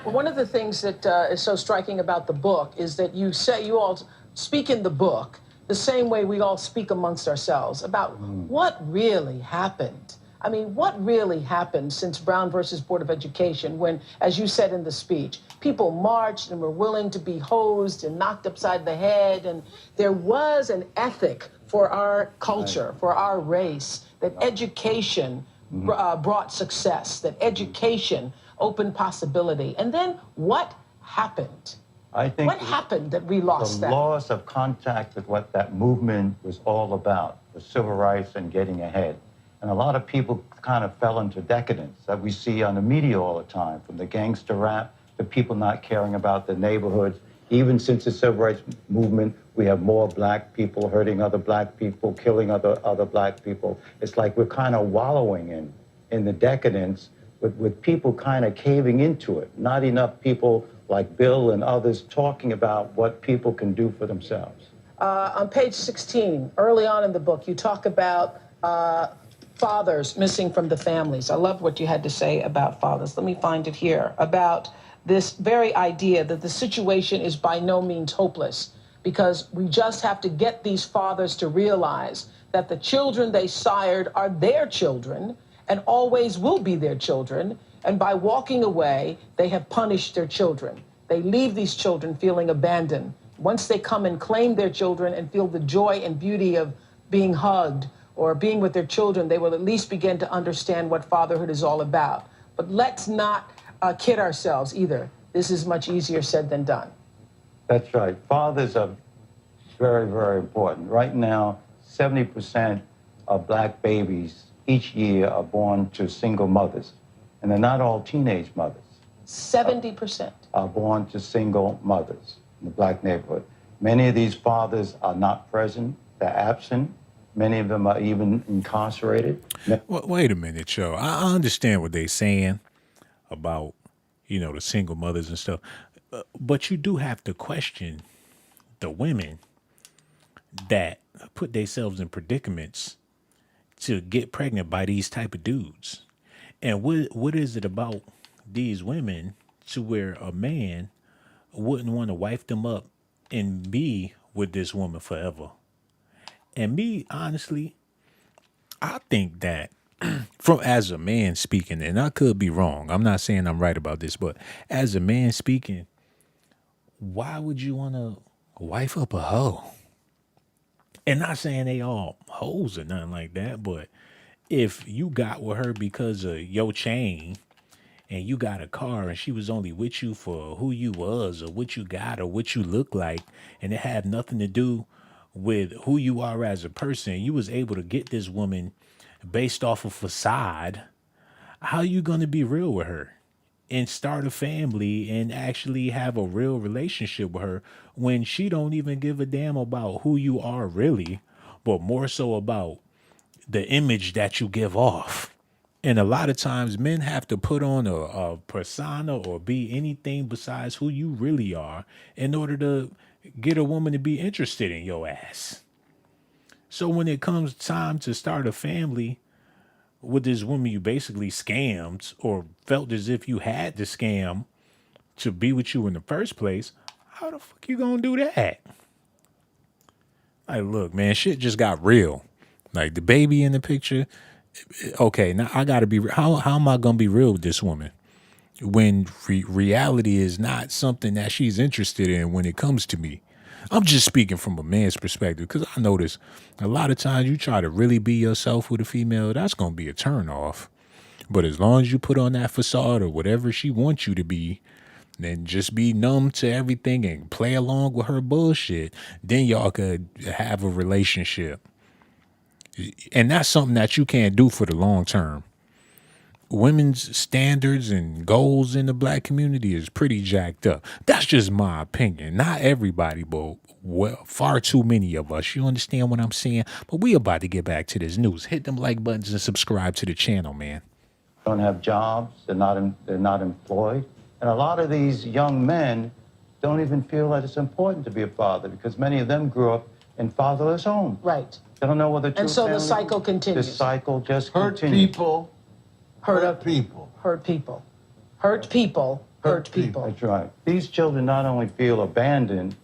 One of the things that is so striking about the book is that you all speak in the book the same way we all speak amongst ourselves about what really happened. I mean, what really happened since Brown versus Board of Education when, as you said in the speech, people marched and were willing to be hosed and knocked upside the head, and there was an ethic for our culture, for our race, that education brought success, that education opened possibility. And then what happened? I think what happened that we lost the that? loss of contact with what that movement was all about, was civil rights and getting ahead. And a lot of people kind of fell into decadence that we see on the media all the time, from the gangster rap, to people not caring about the neighborhoods. Even since the civil rights movement, we have more black people hurting other black people, killing other black people. It's like we're kind of wallowing in the decadence with people kind of caving into it. Not enough people like Bill and others talking about what people can do for themselves. On page 16, early on in the book, you talk about fathers missing from the families. I love what you had to say about fathers. Let me find it here. About this very idea that the situation is by no means hopeless, because we just have to get these fathers to realize that the children they sired are their children and always will be their children. And by walking away, they have punished their children. They leave these children feeling abandoned. Once they come and claim their children and feel the joy and beauty of being hugged or being with their children, they will at least begin to understand what fatherhood is all about. But let's not kid ourselves either. This is much easier said than done. That's right. Fathers are very, very important. Right now, 70% of black babies each year are born to single mothers. And they're not all teenage mothers. 70% are born to single mothers in the black neighborhood. Many of these fathers are not present. They're absent. Many of them are even incarcerated. Well, wait a minute, yo. I understand what they're saying about, the single mothers and stuff. But you do have to question the women that put themselves in predicaments to get pregnant by these type of dudes. And what is it about these women to where a man wouldn't want to wife them up and be with this woman forever? And me, honestly, I think that as a man speaking, and I could be wrong, I'm not saying I'm right about this, but as a man speaking, why would you want to wife up a hoe? And not saying they all hoes or nothing like that, but if you got with her because of your chain and you got a car and she was only with you for who you was or what you got or what you look like, and it had nothing to do with who you are as a person, you was able to get this woman based off of facade, how you going to be real with her and start a family and actually have a real relationship with her when she don't even give a damn about who you are really, but more so about the image that you give off? And a lot of times men have to put on a persona or be anything besides who you really are in order to get a woman to be interested in your ass. So when it comes time to start a family with this woman you basically scammed or felt as if you had to scam to be with you in the first place, how the fuck you gonna do that? Like, look, man, shit just got real. Like the baby in the picture. Okay, now I gotta be. How am I gonna be real with this woman when reality is not something that she's interested in when it comes to me? I'm just speaking from a man's perspective because I notice a lot of times you try to really be yourself with a female, that's gonna be a turn off. But as long as you put on that facade or whatever she wants you to be, then just be numb to everything and play along with her bullshit, then y'all could have a relationship. And that's something that you can't do for the long term. Women's standards and goals in the black community is pretty jacked up. That's just my opinion. Not everybody, but far too many of us. You understand what I'm saying? But we about to get back to this news. Hit them like buttons and subscribe to the channel, man. Don't have jobs. They're not employed. And a lot of these young men don't even feel that it's important to be a father because many of them grew up in fatherless homes. Right. They don't know whether And so the cycle continues. The cycle just Hurt continues. people. Hurt people. Hurt people. Hurt people. Hurt people. That's right. These children not only feel abandoned,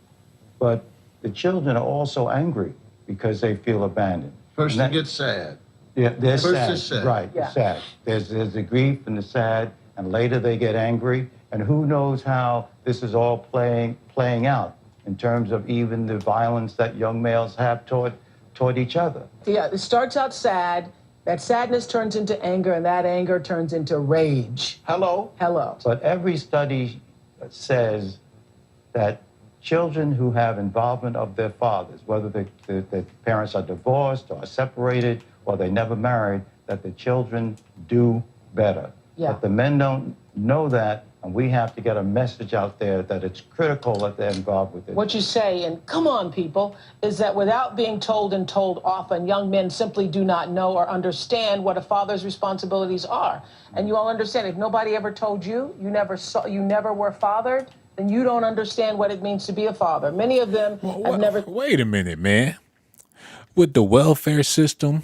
but the children are also angry because they feel abandoned. First they get sad. Yeah, they're First sad. they're sad. Right, Yeah. sad. There's the grief and the sad, and later they get angry. And who knows how this is all playing out in terms of even the violence that young males have toward each other. Yeah, it starts out sad. That sadness turns into anger, and that anger turns into rage. Hello? Hello. But every study says that children who have involvement of their fathers, whether the parents are divorced or separated or they never married, that the children do better. Yeah. But the men don't know that And we have to get a message out there that it's critical that they're involved with it. What you say, and come on, people, is that without being told and told often, young men simply do not know or understand what a father's responsibilities are. And you all understand, if nobody ever told you, you never were fathered, then you don't understand what it means to be a father. Many of them have never. Wait a minute, man. With the welfare system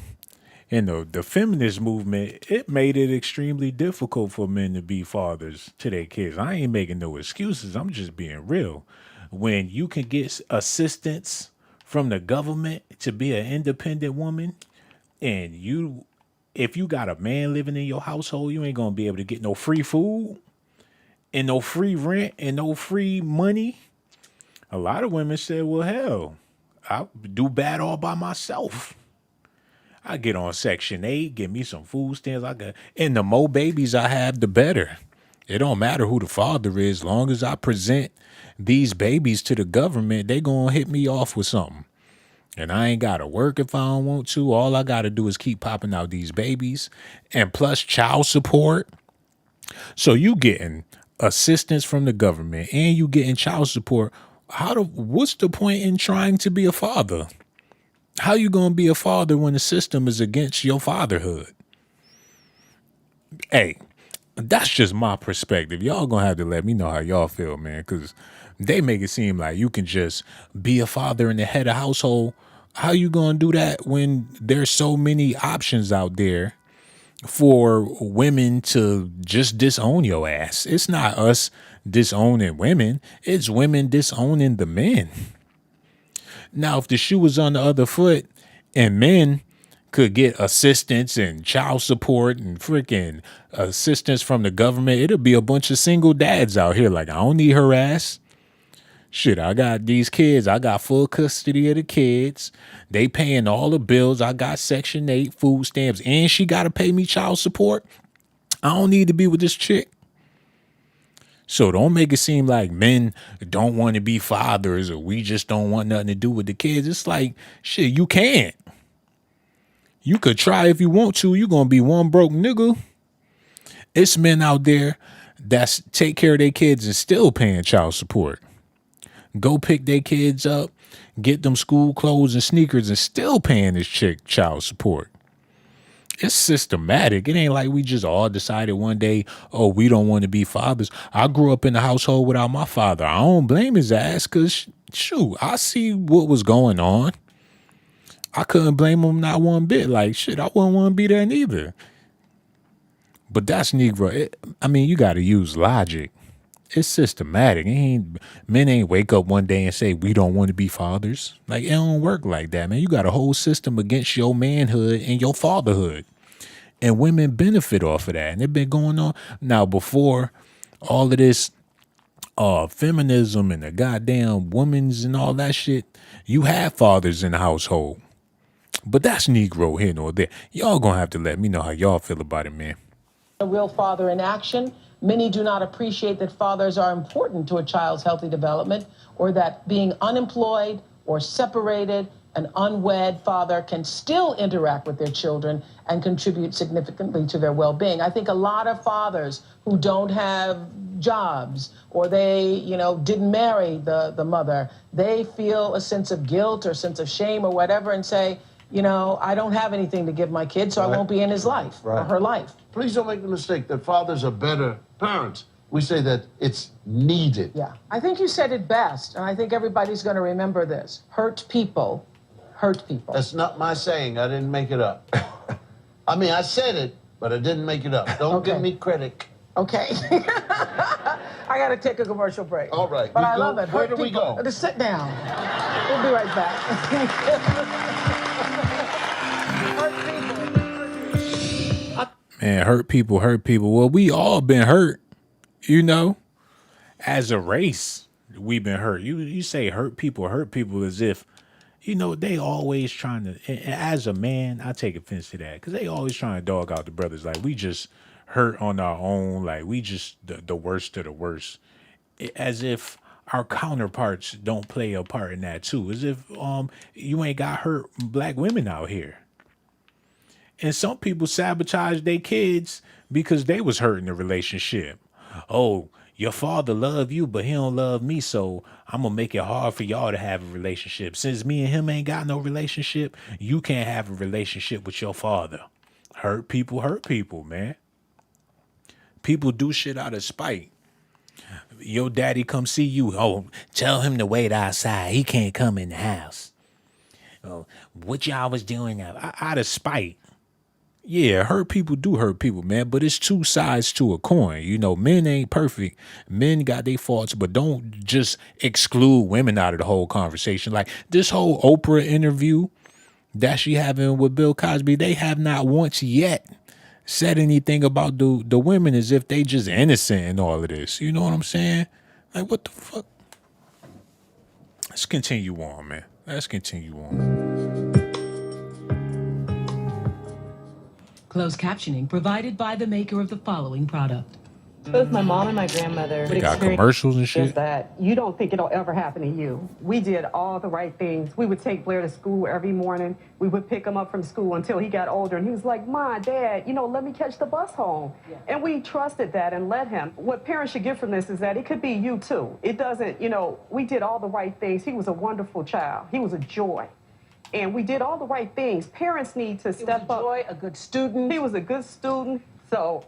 and the feminist movement, it made it extremely difficult for men to be fathers to their kids. I ain't making no excuses. I'm just being real. When you can get assistance from the government to be an independent woman, and if you got a man living in your household, you ain't gonna be able to get no free food and no free rent and no free money. A lot of women said, well, hell, I'll do bad all by myself. I get on Section 8, get me some food stamps. And the more babies I have, the better. It don't matter who the father is. Long as I present these babies to the government, they gonna hit me off with something. And I ain't gotta work if I don't want to. All I gotta do is keep popping out these babies. And plus child support. So you getting assistance from the government and you getting child support. What's the point in trying to be a father? How you gonna be a father when the system is against your fatherhood? Hey, that's just my perspective. Y'all gonna have to let me know how y'all feel, man, because they make it seem like you can just be a father and the head of household. How you gonna do that when there's so many options out there for women to just disown your ass? It's not us disowning women. It's women disowning the men. Now, if the shoe was on the other foot and men could get assistance and child support and freaking assistance from the government, it'll be a bunch of single dads out here like, I don't need her ass. Shit, I got these kids. I got full custody of the kids. They paying all the bills. I got Section 8 food stamps and she got to pay me child support. I don't need to be with this chick. So don't make it seem like men don't want to be fathers or we just don't want nothing to do with the kids. It's like, shit, you can't. You could try if you want to. You're going to be one broke nigga. It's men out there that take care of their kids and still paying child support. Go pick their kids up, get them school clothes and sneakers and still paying this chick child support. It's systematic. It ain't like we just all decided one day, oh, we don't want to be fathers. I grew up in a household without my father. I don't blame his ass because, shoot, I see what was going on. I couldn't blame him not one bit. Like, shit, I wouldn't want to be there neither. But that's Negro. You got to use logic. It's systematic. Men ain't wake up one day and say, we don't want to be fathers. Like, it don't work like that, man. You got a whole system against your manhood and your fatherhood. And women benefit off of that. And it's been going on. Now, before all of this feminism and the goddamn women's and all that shit, you had fathers in the household. But that's Negro here nor there. Y'all gonna have to let me know how y'all feel about it, man. A real father in action. Many do not appreciate that fathers are important to a child's healthy development, or that being unemployed or separated, an unwed father can still interact with their children and contribute significantly to their well-being. I think a lot of fathers who don't have jobs or they, didn't marry the mother, they feel a sense of guilt or sense of shame or whatever and say, I don't have anything to give my kid, so I won't be in his life or her life. Please don't make the mistake that fathers are better parents. We say that it's needed. Yeah, I think you said it best, and I think everybody's going to remember this. Hurt people hurt people. That's not my saying. I didn't make it up. I said it, but I didn't make it up. Don't give me credit. Okay. I got to take a commercial break. All right. But I love it. Where do we go? Just sit down. We'll be right back. Man, hurt people. Well, we all been hurt, as a race, we've been hurt. You say hurt people as if, they always trying to, and as a man, I take offense to that because they always trying to dog out the brothers. Like we just hurt on our own. Like we just the worst of the worst. As if our counterparts don't play a part in that too. As if you ain't got hurt black women out here. And some people sabotage their kids because they was hurt in the relationship. Oh, Your father love you, but he don't love me, so I'm gonna make it hard for y'all to have a relationship. Since me and him ain't got no relationship, you can't have a relationship with your father. Hurt people, man. People do shit out of spite. Your daddy come see you. Oh, tell him to wait outside. He can't come in the house. Oh, what y'all was doing out of spite. Yeah, hurt people do hurt people, man, but it's two sides to a coin. You know, men ain't perfect. Men got their faults, but don't just exclude women out of the whole conversation. Like this whole Oprah interview that she having with Bill Cosby, they have not once yet said anything about the women as if they just innocent in all of this. You know what I'm saying? Like, what the fuck? Let's continue on, man. Let's continue on. Closed captioning provided by the maker of the following product. Both my mom and my grandmother They got commercials and shit. is that you don't think it'll ever happen to you. We did all the right things. We would take Blair to school every morning. We would pick him up from school until he got older. And he was like, "Ma, Dad, let me catch the bus home." Yeah. And we trusted that and let him. What parents should get from this is that it could be you too. It doesn't, we did all the right things. He was a wonderful child. He was a joy. And we did all the right things. Parents need to step up. Joy, a good student. He was a good student. So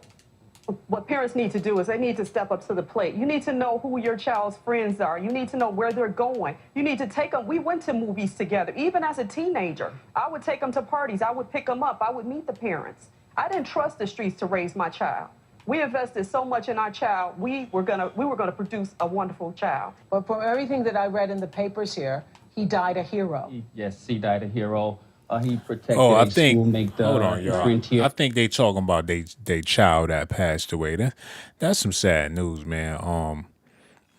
what parents need to do is they need to step up to the plate. You need to know who your child's friends are. You need to know where they're going. You need to take them. We went to movies together. Even as a teenager, I would take them to parties. I would pick them up. I would meet the parents. I didn't trust the streets to raise my child. We invested so much in our child. We were gonna produce a wonderful child. But from everything that I read in the papers here, he died a hero. Yes, he died a hero. He protected Oh, I a think. schoolmate. Hold on, y'all. I think they talking about they child that passed away. That's some sad news, man.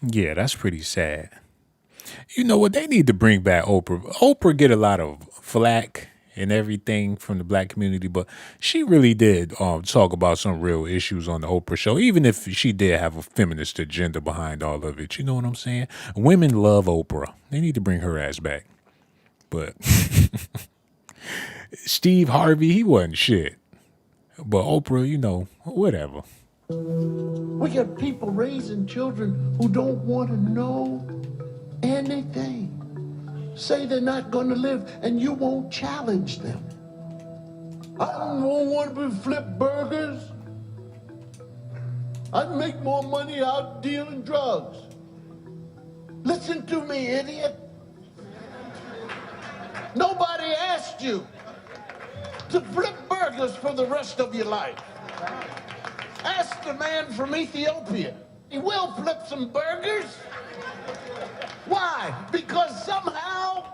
Yeah, that's pretty sad. You know what? They need to bring back Oprah. Oprah get a lot of flack and everything from the black community, but she really did talk about some real issues on the Oprah show, even if she did have a feminist agenda behind all of it. You know what I'm saying? Women love Oprah. They need to bring her ass back. But Steve Harvey, he wasn't shit. But Oprah, whatever. We got people raising children who don't want to know anything. Say they're not going to live, and you won't challenge them. I don't want to flip burgers. I'd make more money out dealing drugs. Listen to me, idiot. Nobody asked you to flip burgers for the rest of your life. Ask the man from Ethiopia. He will flip some burgers. Why? Because somehow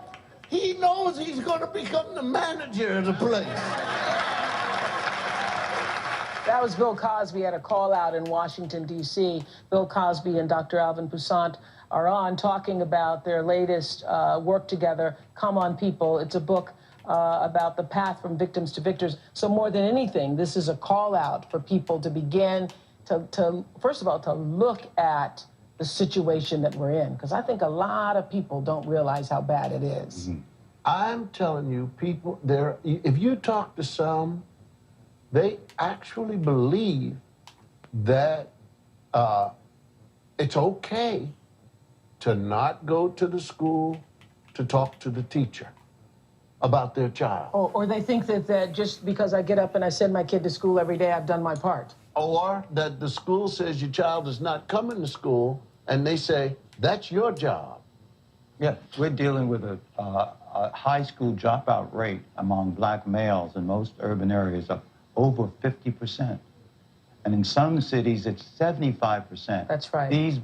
he knows he's going to become the manager of the place. That was Bill Cosby at a call out in Washington, D.C. Bill Cosby and Dr. Alvin Poussant are on talking about their latest work together, Come On People. It's a book about the path from victims to victors. So more than anything, this is a call out for people to begin to first of all, to look at the situation that we're in, because I think a lot of people don't realize how bad it is. Mm-hmm. I'm telling you, people, if you talk to some, they actually believe that it's okay to not go to the school to talk to the teacher about their child. Or they think that just because I get up and I send my kid to school every day, I've done my part. Or that the school says your child is not coming to school, and they say, that's your job. Yeah, we're dealing with a high school dropout rate among black males in most urban areas of over 50%. And in some cities, it's 75%. That's right. These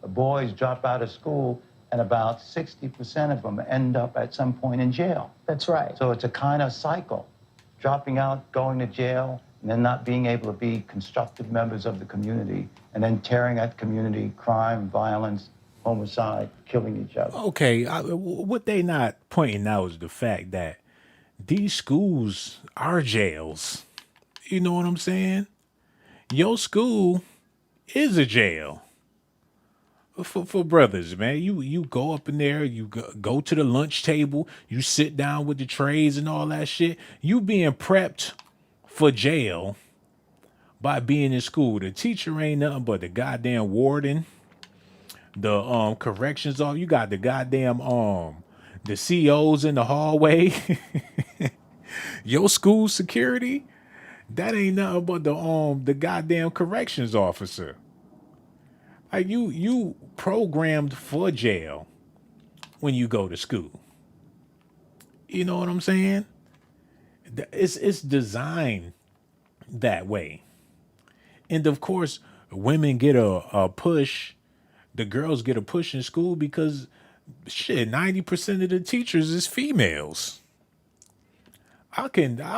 boys drop out of school, and about 60% of them end up at some point in jail. That's right. So it's a kind of cycle, dropping out, going to jail, and then not being able to be constructive members of the community, and then tearing at community, crime, violence, homicide, killing each other. Okay, what they not pointing out is the fact that these schools are jails. You know what I'm saying? Your school is a jail for brothers, man. You go up in there, you go to the lunch table, you sit down with the trays and all that shit. You being prepped for jail, by being in school. The teacher ain't nothing but the goddamn warden, the corrections officer. You got the goddamn the COs in the hallway. Your school security, that ain't nothing but the goddamn corrections officer. Like you programmed for jail when you go to school. You know what I'm saying? It's designed that way. And of course, women get a push. The girls get a push in school because shit, 90% of the teachers is females. I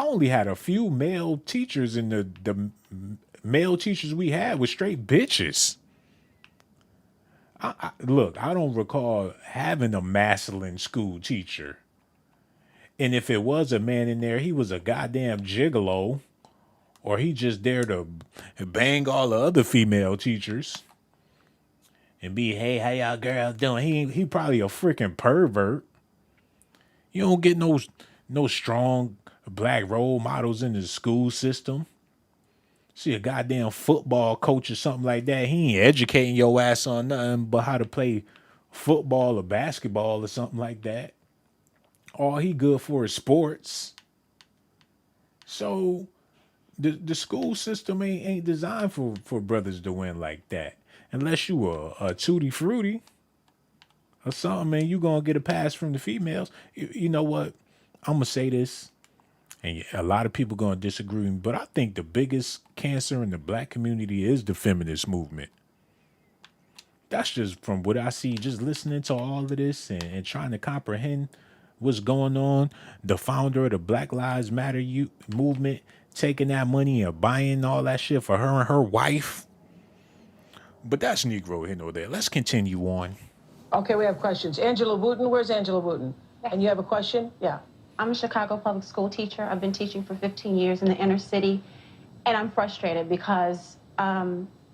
only had a few male teachers, and the male teachers we had were straight bitches. Look, I don't recall having a masculine school teacher. And if it was a man in there, he was a goddamn gigolo, or he just there to bang all the other female teachers and be, hey, how y'all girls doing? He probably a freaking pervert. You don't get no strong black role models in the school system. See a goddamn football coach or something like that, he ain't educating your ass on nothing but how to play football or basketball or something like that. All he good for is sports. So the school system ain't designed for brothers to win like that. Unless you a tutti frutti or something, man, you gonna get a pass from the females. You know what? I'm gonna say this, and a lot of people gonna disagree with me, but I think the biggest cancer in the black community is the feminist movement. That's just from what I see, just listening to all of this and trying to comprehend what's going on. The founder of the Black Lives Matter movement taking that money and buying all that shit for her and her wife. But that's Negro here nor there. Let's continue on. Okay, we have questions. Angela Wooten, where's Angela Wooten? And you have a question? Yeah. I'm a Chicago public school teacher. I've been teaching for 15 years in the inner city, and I'm frustrated because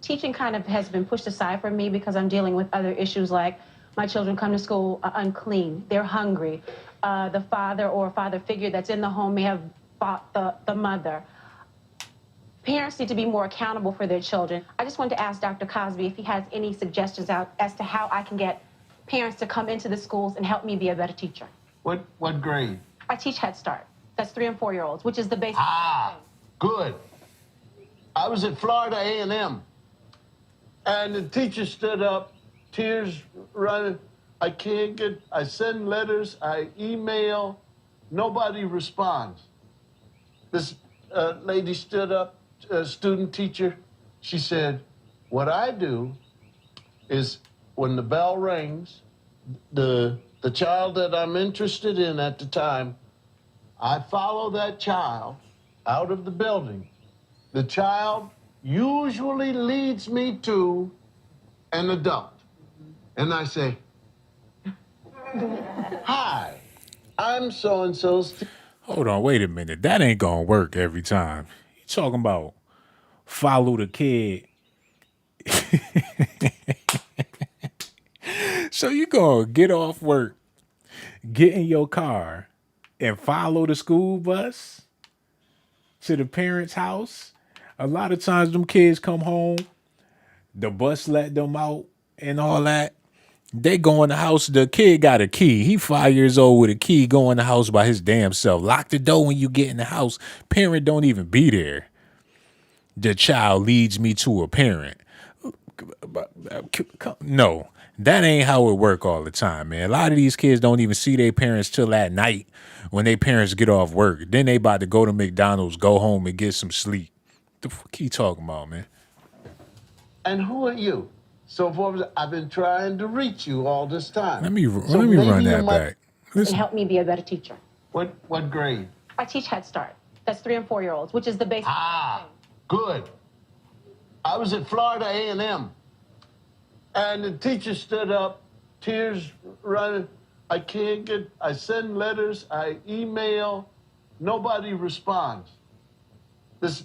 teaching kind of has been pushed aside from me because I'm dealing with other issues like my children come to school unclean, they're hungry, the father or father figure that's in the home may have fought the mother. Parents need to be more accountable for their children. I just wanted to ask Dr. Cosby if he has any suggestions out as to how I can get parents to come into the schools and help me be a better teacher. What grade? I teach Head Start. That's 3 and 4 year olds, which is the basic. Good. I was at Florida A&M, and the teacher stood up, tears running. I send letters, I email, nobody responds. This lady stood up, a student teacher. She said, what I do is when the bell rings, the child that I'm interested in at the time, I follow that child out of the building. The child usually leads me to an adult. And I say, hi, I'm so-and-so's. Hold on, wait a minute. That ain't gonna work every time. You talking about follow the kid. So you gonna get off work, get in your car, and follow the school bus to the parents' house? A lot of times them kids come home, the bus let them out and all that. They go in the house, the kid got a key. He 5 years old with a key, go in the house by his damn self. Lock the door when you get in the house. Parent don't even be there. The child leads me to a parent. No, that ain't how it work all the time, man. A lot of these kids don't even see their parents till at night when their parents get off work. Then they about to go to McDonald's, go home and get some sleep. The fuck you talking about, man? And who are you? So I've been trying to reach you all this time. Let me run that back. And help me be a better teacher. What grade? I teach Head Start. That's 3 and 4 year olds, which is the basic. Good. I was at Florida A&M, and the teacher stood up, tears running. I send letters, I email, nobody responds. This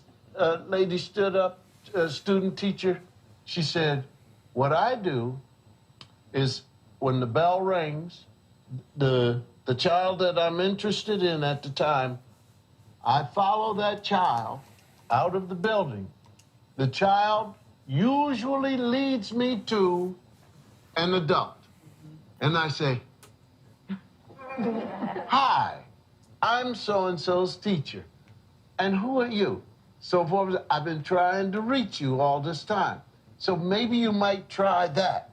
lady stood up, a student teacher. She said, what I do is when the bell rings, the child that I'm interested in at the time, I follow that child out of the building. the child usually leads me to an adult. And I say, hi, I'm so-and-so's teacher. And who are you? So forth. I've been trying to reach you all this time. So maybe you might try that.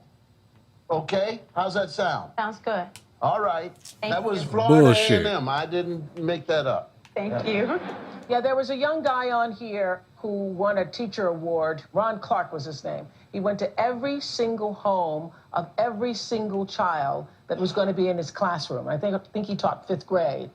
Okay? How's that sound? Sounds good. All right. Thank That was you. Florida Bullshit. A&M. I didn't make that up. Thank you. Yeah, there was a young guy on here who won a teacher award. Ron Clark was his name. He went to every single home of every single child that was going to be in his classroom. I think he taught 5th grade.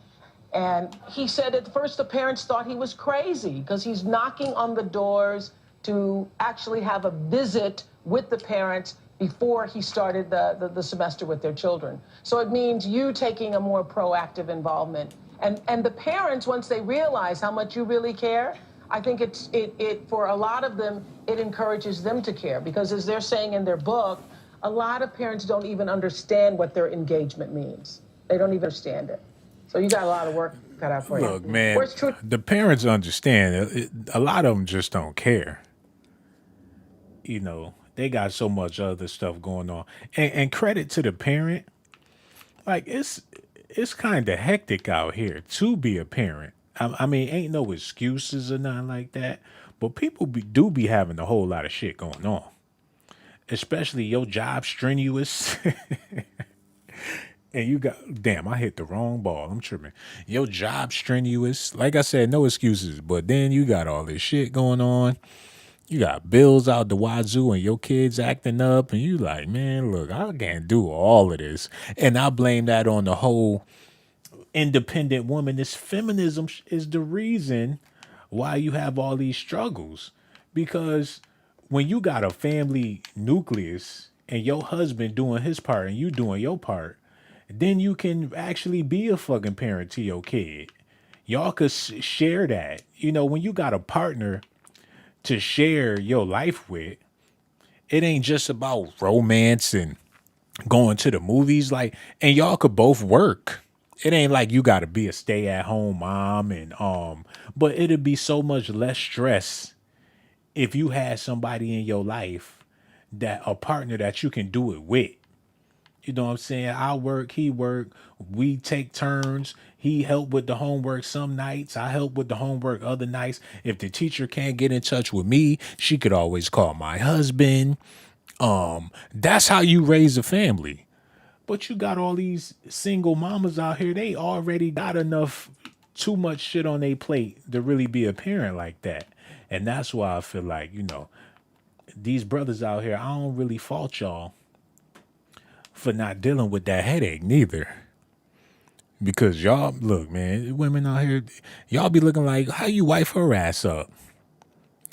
And he said at first the parents thought he was crazy because he's knocking on the doors to actually have a visit with the parents before he started the semester with their children. So it means you taking a more proactive involvement. And the parents, once they realize how much you really care, I think it for a lot of them, it encourages them to care. Because as they're saying in their book, a lot of parents don't even understand what their engagement means. They don't even understand it. So you got a lot of work cut out for you. Look, man, Where's Trudy? the parents understand. A lot of them just don't care. You know, they got so much other stuff going on. And credit to the parent. Like, it's kind of hectic out here to be a parent. I mean, ain't no excuses or nothing like that. But people do be having a whole lot of shit going on. Especially your job strenuous. And you got, damn, I hit the wrong ball. I'm tripping. Your job strenuous. Like I said, no excuses. But then you got all this shit going on. You got bills out the wazoo and your kids acting up. And you like, man, look, I can't do all of this. And I blame that on the whole independent woman. This feminism is the reason why you have all these struggles. Because when you got a family nucleus and your husband doing his part and you doing your part, then you can actually be a fucking parent to your kid. Y'all could share that. You know, when you got a partner to share your life with, it ain't just about romance and going to the movies. Like, and y'all could both work. It ain't like you got to be a stay-at-home mom and but it'd be so much less stress if you had somebody in your life, that a partner that you can do it with. You know what I'm saying? I work, he work, we take turns. He help with the homework some nights. I help with the homework other nights. If the teacher can't get in touch with me, she could always call my husband. That's how you raise a family. But you got all these single mamas out here, they already got enough, too much shit on their plate to really be a parent like that. And that's why I feel like, you know, these brothers out here, I don't really fault y'all for not dealing with that headache neither. Because y'all, look, man, women out here, y'all be looking like, how you wife her ass up?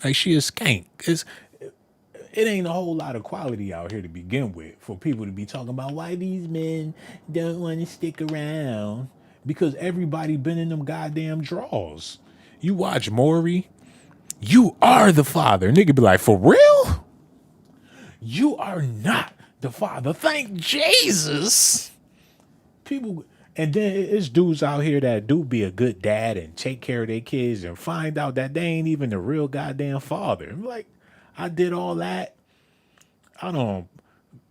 Like she a skank. It ain't a whole lot of quality out here to begin with for people to be talking about why these men don't want to stick around. Because everybody been in them goddamn draws. You watch Maury, you are the father. Nigga be like, for real? You are not the father. Thank Jesus. People, and then it's dudes out here that do be a good dad and take care of their kids and find out that they ain't even the real goddamn father. I'm like, I did all that. I don't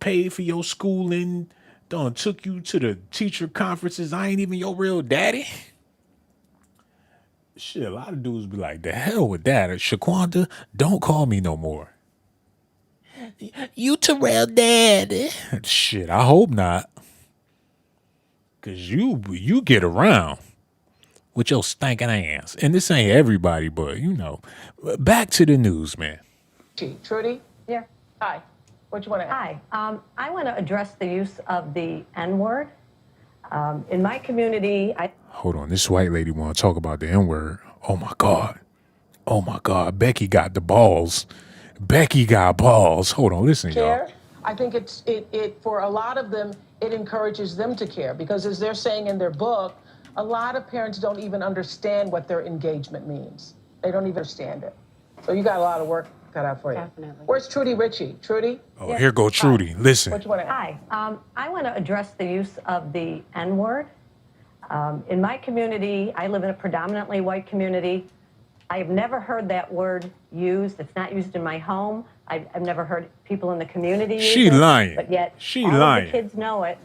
pay for your schooling. Done took you to the teacher conferences. I ain't even your real daddy. Shit, a lot of dudes be like, the hell with that. Shaquanda, don't call me no more. You Terrell daddy. Shit, I hope not. Cause you get around with your stinking ass. And this ain't everybody, but you know. Back to the news, man. Trudy? Yeah. Hi. What you want to add? Hi. I want to address the use of the N-word. In my community, Hold on, this white lady want to talk about the N-word. Oh my God. Oh my God. Becky got the balls. Becky got balls. Hold on, listen, y'all. I think it for a lot of them, it encourages them to care because as they're saying in their book, a lot of parents don't even understand what their engagement means. They don't even understand it. So you got a lot of work cut out for you. Definitely. Where's Trudy Ritchie? Trudy? Oh, here go Trudy. Hi. Listen. What you want to add? Hi. I want to address the use of the N-word. In my community, I live in a predominantly white community. I've never heard that word used. It's not used in my home. I've never heard people in the community use it. She lying. But yet, She all lying. of the kids know it.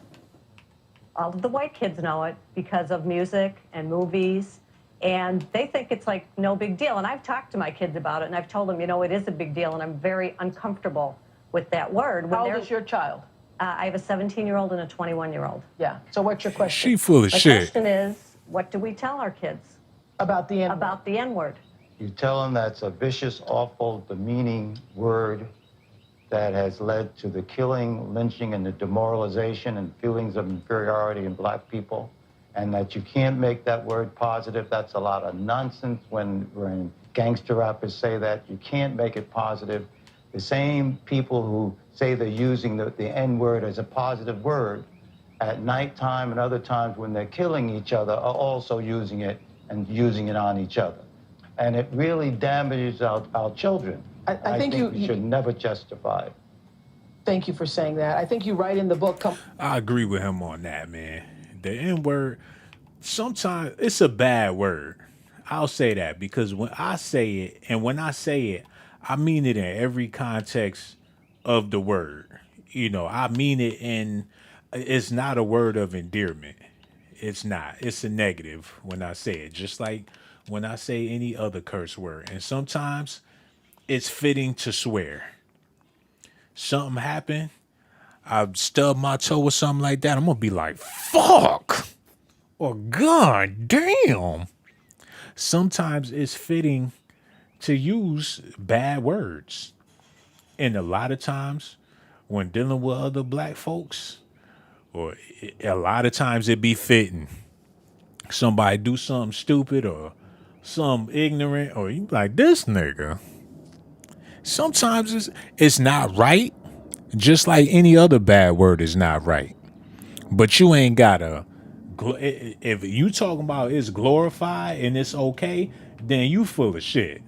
All of the white kids know it because of music and movies. And they think it's like no big deal. And I've talked to my kids about it, and I've told them, you know, it is a big deal, and I'm very uncomfortable with that word. How old is your child? I have a 17-year-old and a 21-year-old. Yeah. So what's your question? She full of My shit. question is, what do we tell our kids? About the N-word. About the N-word. You tell them that's a vicious, awful, demeaning word that has led to the killing, lynching, and the demoralization and feelings of inferiority in black people, and that you can't make that word positive. That's a lot of nonsense when gangster rappers say that. You can't make it positive. The same people who say they're using the N-word as a positive word at nighttime and other times when they're killing each other are also using it and using it on each other. And it really damages our children. I think we should never justify it. Thank you for saying that. I think you write in the book. I agree with him on that, man. The N-word, sometimes it's a bad word. I'll say that because when I say it, and when I say it, I mean it in every context of the word. You know, I mean it in, it's not a word of endearment. It's not. It's a negative when I say it, just like when I say any other curse word. And sometimes it's fitting to swear. Something happened, I stubbed my toe or something like that, I'm gonna be like, fuck, or god damn. Sometimes it's fitting to use bad words. And a lot of times when dealing with other black folks, or a lot of times it be fitting. Somebody do something stupid or something ignorant, or you be like, this nigga. Sometimes it's not right, just like any other bad word is not right. But you ain't gotta, if you talking about it's glorified and it's okay, then you full of shit.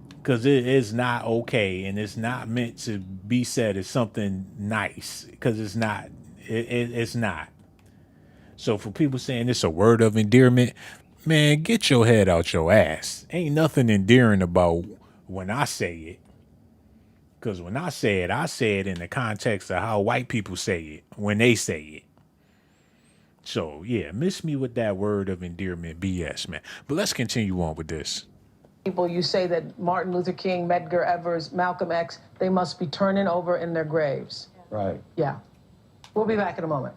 Because it is not okay, and it's not meant to be said as something nice, because it's not. It's not. So for people saying it's a word of endearment, man, get your head out your ass. Ain't nothing endearing about when I say it. Because when I say it in the context of how white people say it when they say it. So, yeah, miss me with that word of endearment BS, man. But let's continue on with this. People, you say that Martin Luther King, Medgar Evers, Malcolm X, they must be turning over in their graves. Right. Yeah. We'll be back in a moment.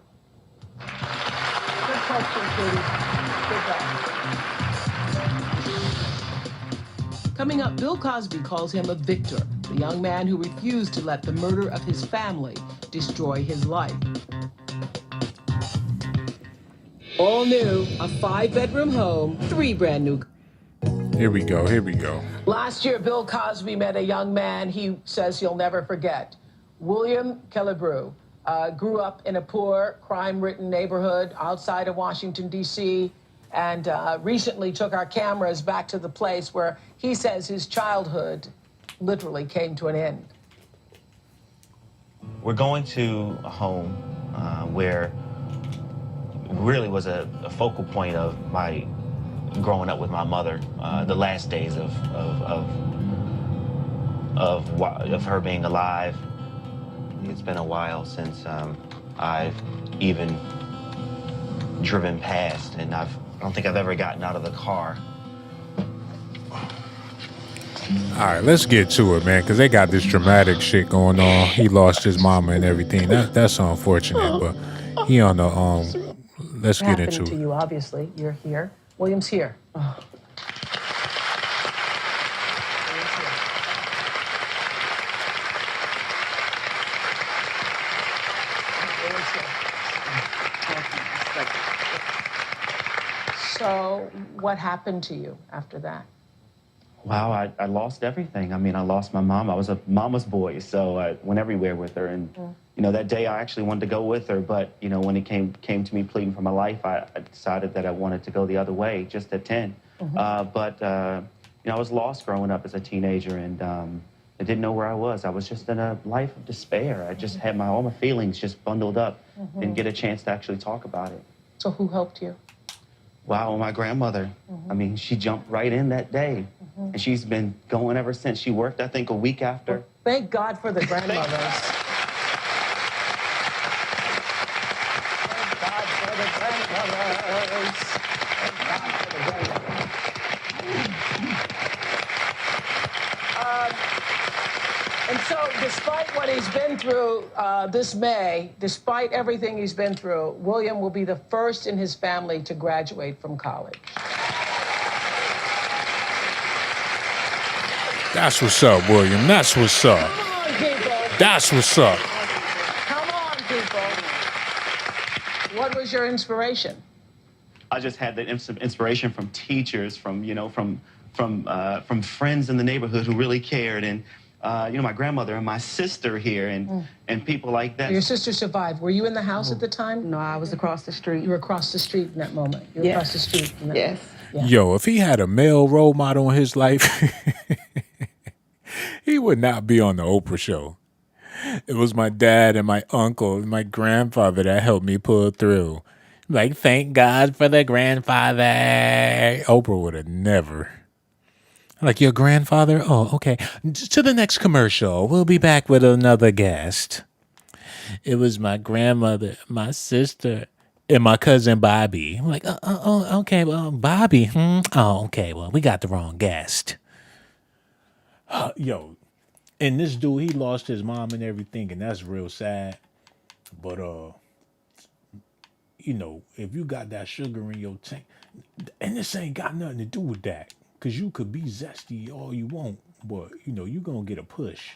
Good question, Katie. Good job. Coming up, Bill Cosby calls him a victor, the young man who refused to let the murder of his family destroy his life. All new, a 5-bedroom home, 3 brand new. Here we go. Last year, Bill Cosby met a young man he says he'll never forget. William Killebrew grew up in a poor, crime-ridden neighborhood outside of Washington, D.C., and recently took our cameras back to the place where he says his childhood literally came to an end. We're going to a home where really was a focal point of my growing up with my mother, the last days of her being alive. It's been a while since I've even driven past, and I don't think I've ever gotten out of the car. All right, let's get to it, man, because they got this dramatic shit going on. He lost his mama and everything. That's unfortunate, but he on the let's get into Happened to it. you, obviously. You're here. William's here. Oh. So, what happened to you after that? Wow, I lost everything. I mean, I lost my mom. I was a mama's boy, so I went everywhere with her. And, you know, that day I actually wanted to go with her, but, you know, when it came to me pleading for my life, I decided that I wanted to go the other way, just at 10. You know, I was lost growing up as a teenager, and I didn't know where I was. I was just in a life of despair. I just had all my feelings just bundled up. Didn't get a chance to actually talk about it. So who helped you? Wow, my grandmother. I mean, she jumped right in that day. And she's been going ever since. She worked, I think, a week after. Thank God for the grandmothers. Thank God for the grandmothers. Thank God for the grandmothers. And so, despite what he's been through this May, despite everything he's been through, William will be the first in his family to graduate from college. That's what's up, William. That's what's up. Come on, people. That's what's up. Come on, people. What was your inspiration? I just had that inspiration from teachers, from, you know, from friends in the neighborhood who really cared, and you know, my grandmother and my sister here, and people like that. Your sister survived. Were you in the house at the time? No, I was across the street. You were across the street in that moment. You were Yes. across the street in that Yes. moment. Yo, if he had a male role model in his life, he would not be on the Oprah show. It was my dad and my uncle and my grandfather that helped me pull through. Like, thank God for the grandfather. Oprah would have never. Like, your grandfather? Oh, okay. To the next commercial. We'll be back with another guest. It was my grandmother, my sister, and my cousin Bobby. I'm like, okay, well, Bobby. Oh, okay, well, we got the wrong guest. Yo, and this dude, he lost his mom and everything, and that's real sad. But, you know, if you got that sugar in your tank, and this ain't got nothing to do with that, because you could be zesty all you want, but, you know, you going to get a push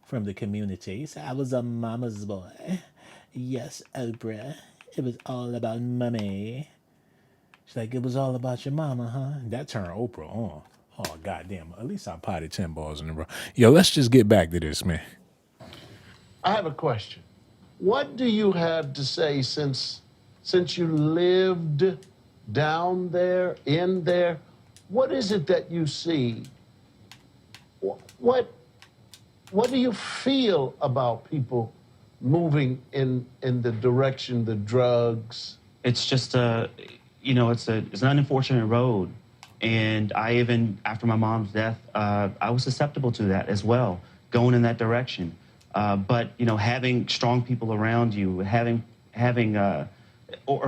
from the community. He said, I was a mama's boy. Yes, Oprah. It was all about mommy. She's like, it was all about your mama, huh? That turned Oprah on. Oh, goddamn. At least I potted 10 balls in a row. Yo, let's just get back to this, man. I have a question. What do you have to say since you lived down there, in there? What is it that you see? What do you feel about people moving in the direction, the drugs? It's just you know, it's an unfortunate road. And I even, after my mom's death, I was susceptible to that as well, going in that direction. But, you know, having strong people around you, having a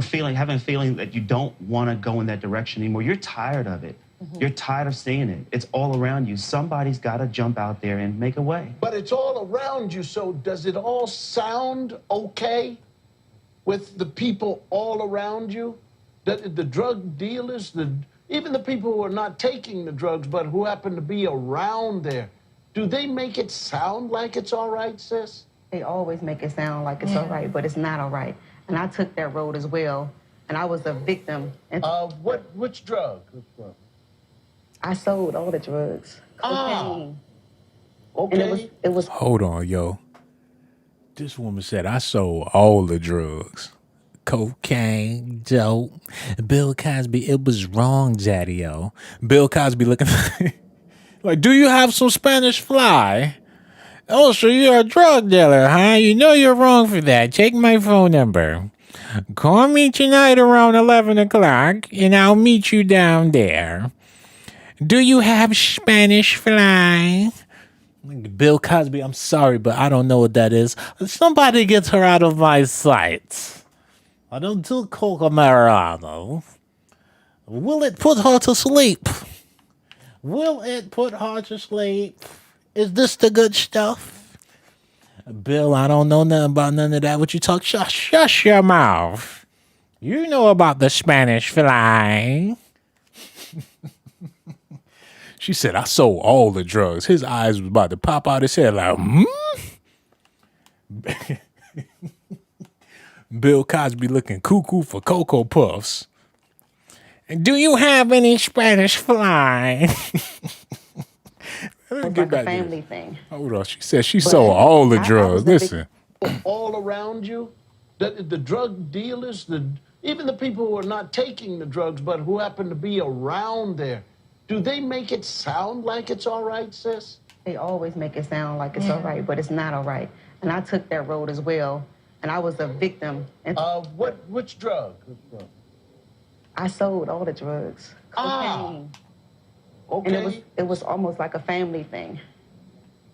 feeling that you don't want to go in that direction anymore. You're tired of it. Mm-hmm. You're tired of seeing it. It's all around you. Somebody's got to jump out there and make a way. But it's all around you, so does it all sound okay with the people all around you? The drug dealers, even the people who are not taking the drugs, but who happen to be around there, do they make it sound like it's all right, sis? They always make it sound like it's all right, but it's not all right. And I took that road as well, and I was a victim. Of which drug? I sold all the drugs. Cocaine. Okay. And it was Hold on, yo. This woman said, I sold all the drugs. Cocaine, dope. Bill Cosby, it was wrong, Daddy-o. Bill Cosby looking like, do you have some Spanish fly? Oh, so you're a drug dealer, huh? You know you're wrong for that. Take my phone number. Call me tonight around 11 o'clock, and I'll meet you down there. Do you have Spanish fly? Bill Cosby, I'm sorry, but I don't know what that is. Somebody get her out of my sight. I don't do coca marijuana. Will it put her to sleep? Will it put her to sleep? Is this the good stuff? Bill, I don't know nothing about none of that. What you talk? Shush your mouth. You know about the Spanish fly. She said, I sold all the drugs. His eyes was about to pop out his head like, Bill Cosby looking cuckoo for Cocoa Puffs. Do you have any Spanish fly? It was like a family thing. Hold on. She said she sold all the drugs. Listen. All around you, the drug dealers, even the people who are not taking the drugs, but who happen to be around there, do they make it sound like it's all right, sis? They always make it sound like it's all right, but it's not all right. And I took that road as well, and I was a victim. Of which drug? I sold all the drugs, cocaine. Okay. And it was almost like a family thing.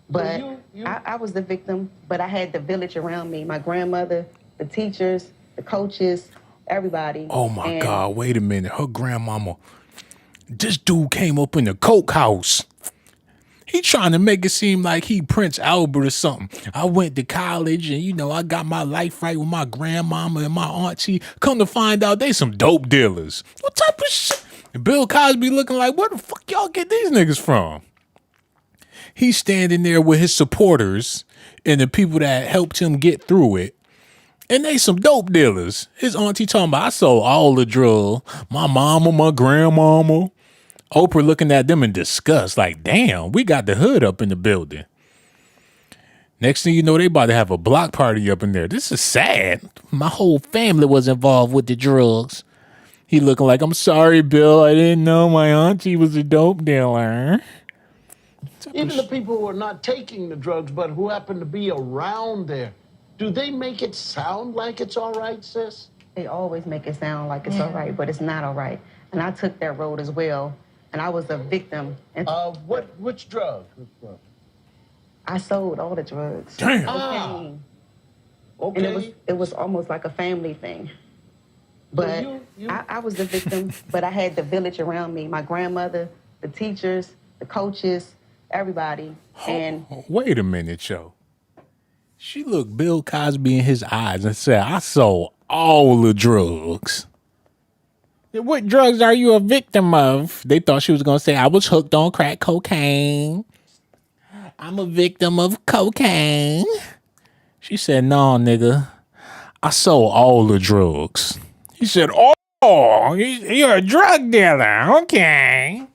But I was the victim, but I had the village around me, my grandmother, the teachers, the coaches, everybody. Oh my God, wait a minute. Her grandmama. This dude came up in the coke house. He trying to make it seem like he Prince Albert or something. I went to college and, you know, I got my life right with my grandmama and my auntie. Come to find out they some dope dealers. What type of shit? And Bill Cosby looking like, where the fuck y'all get these niggas from? He's standing there with his supporters and the people that helped him get through it. And they some dope dealers. His auntie talking about, I sold all the drugs. My mama, my grandmama. Oprah looking at them in disgust, like, damn, we got the hood up in the building. Next thing you know, they about to have a block party up in there. This is sad. My whole family was involved with the drugs. He looking like, I'm sorry, Bill. I didn't know my auntie was a dope dealer. Even the people who are not taking the drugs, but who happen to be around there, do they make it sound like it's all right, sis? They always make it sound like it's all right, but it's not all right. And I took that road as well. And I was a victim. Which drug? I sold all the drugs. Damn. Cocaine. Okay. And it was almost like a family thing. But I was the victim, but I had the village around me, my grandmother, the teachers, the coaches, everybody. And wait a minute, yo. She looked Bill Cosby in his eyes and said, I sold all the drugs. What drugs are you a victim of? They thought she was going to say, I was hooked on crack cocaine. I'm a victim of cocaine. She said, no, nigga. I sold all the drugs. He said, oh, you're a drug dealer. Okay.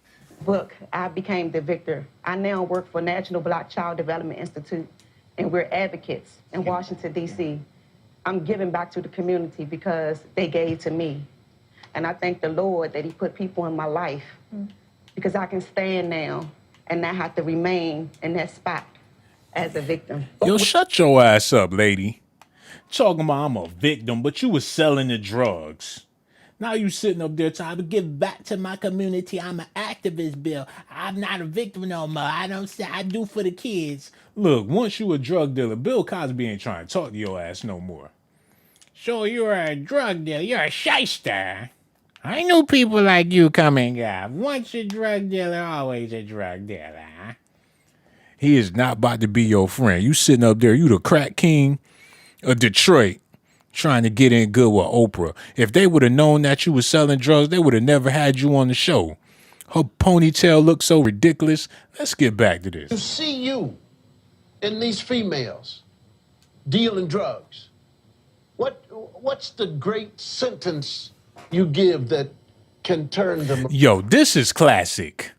Look, I became the victor. I now work for National Black Child Development Institute, and we're advocates in Washington, D.C. I'm giving back to the community because they gave to me. And I thank the Lord that he put people in my life because I can stand now and not have to remain in that spot as a victim. Yo, shut your ass up, lady. Talking about I'm a victim, but you was selling the drugs. Now you sitting up there trying to give back to my community. I'm an activist, Bill. I'm not a victim no more. I don't say I do for the kids. Look, once you a drug dealer, Bill Cosby ain't trying to talk to your ass no more. So you're a drug dealer. You're a shyster. I knew people like you coming up. Once a drug dealer, always a drug dealer. He is not about to be your friend. You sitting up there, you the crack king of Detroit, trying to get in good with Oprah. If they would have known that you was selling drugs, they would have never had you on the show. Her ponytail looks so ridiculous. Let's get back to this. To see you and these females dealing drugs, what's the great sentence you give that can turn them? Yo, this is classic.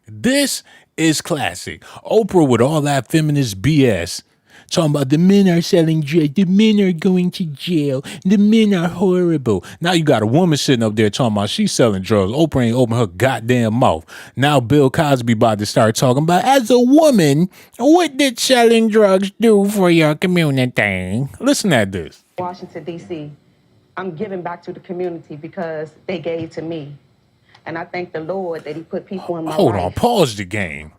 This is classic. Oprah with all that feminist BS. Talking about the men are selling drugs, the men are going to jail, the men are horrible. Now you got a woman sitting up there talking about she's selling drugs. Oprah ain't open her goddamn mouth. Now Bill Cosby about to start talking about, as a woman, what did selling drugs do for your community? Listen at this. Washington, D.C. I'm giving back to the community because they gave to me. And I thank the Lord that he put people in my life. Hold on, pause the game.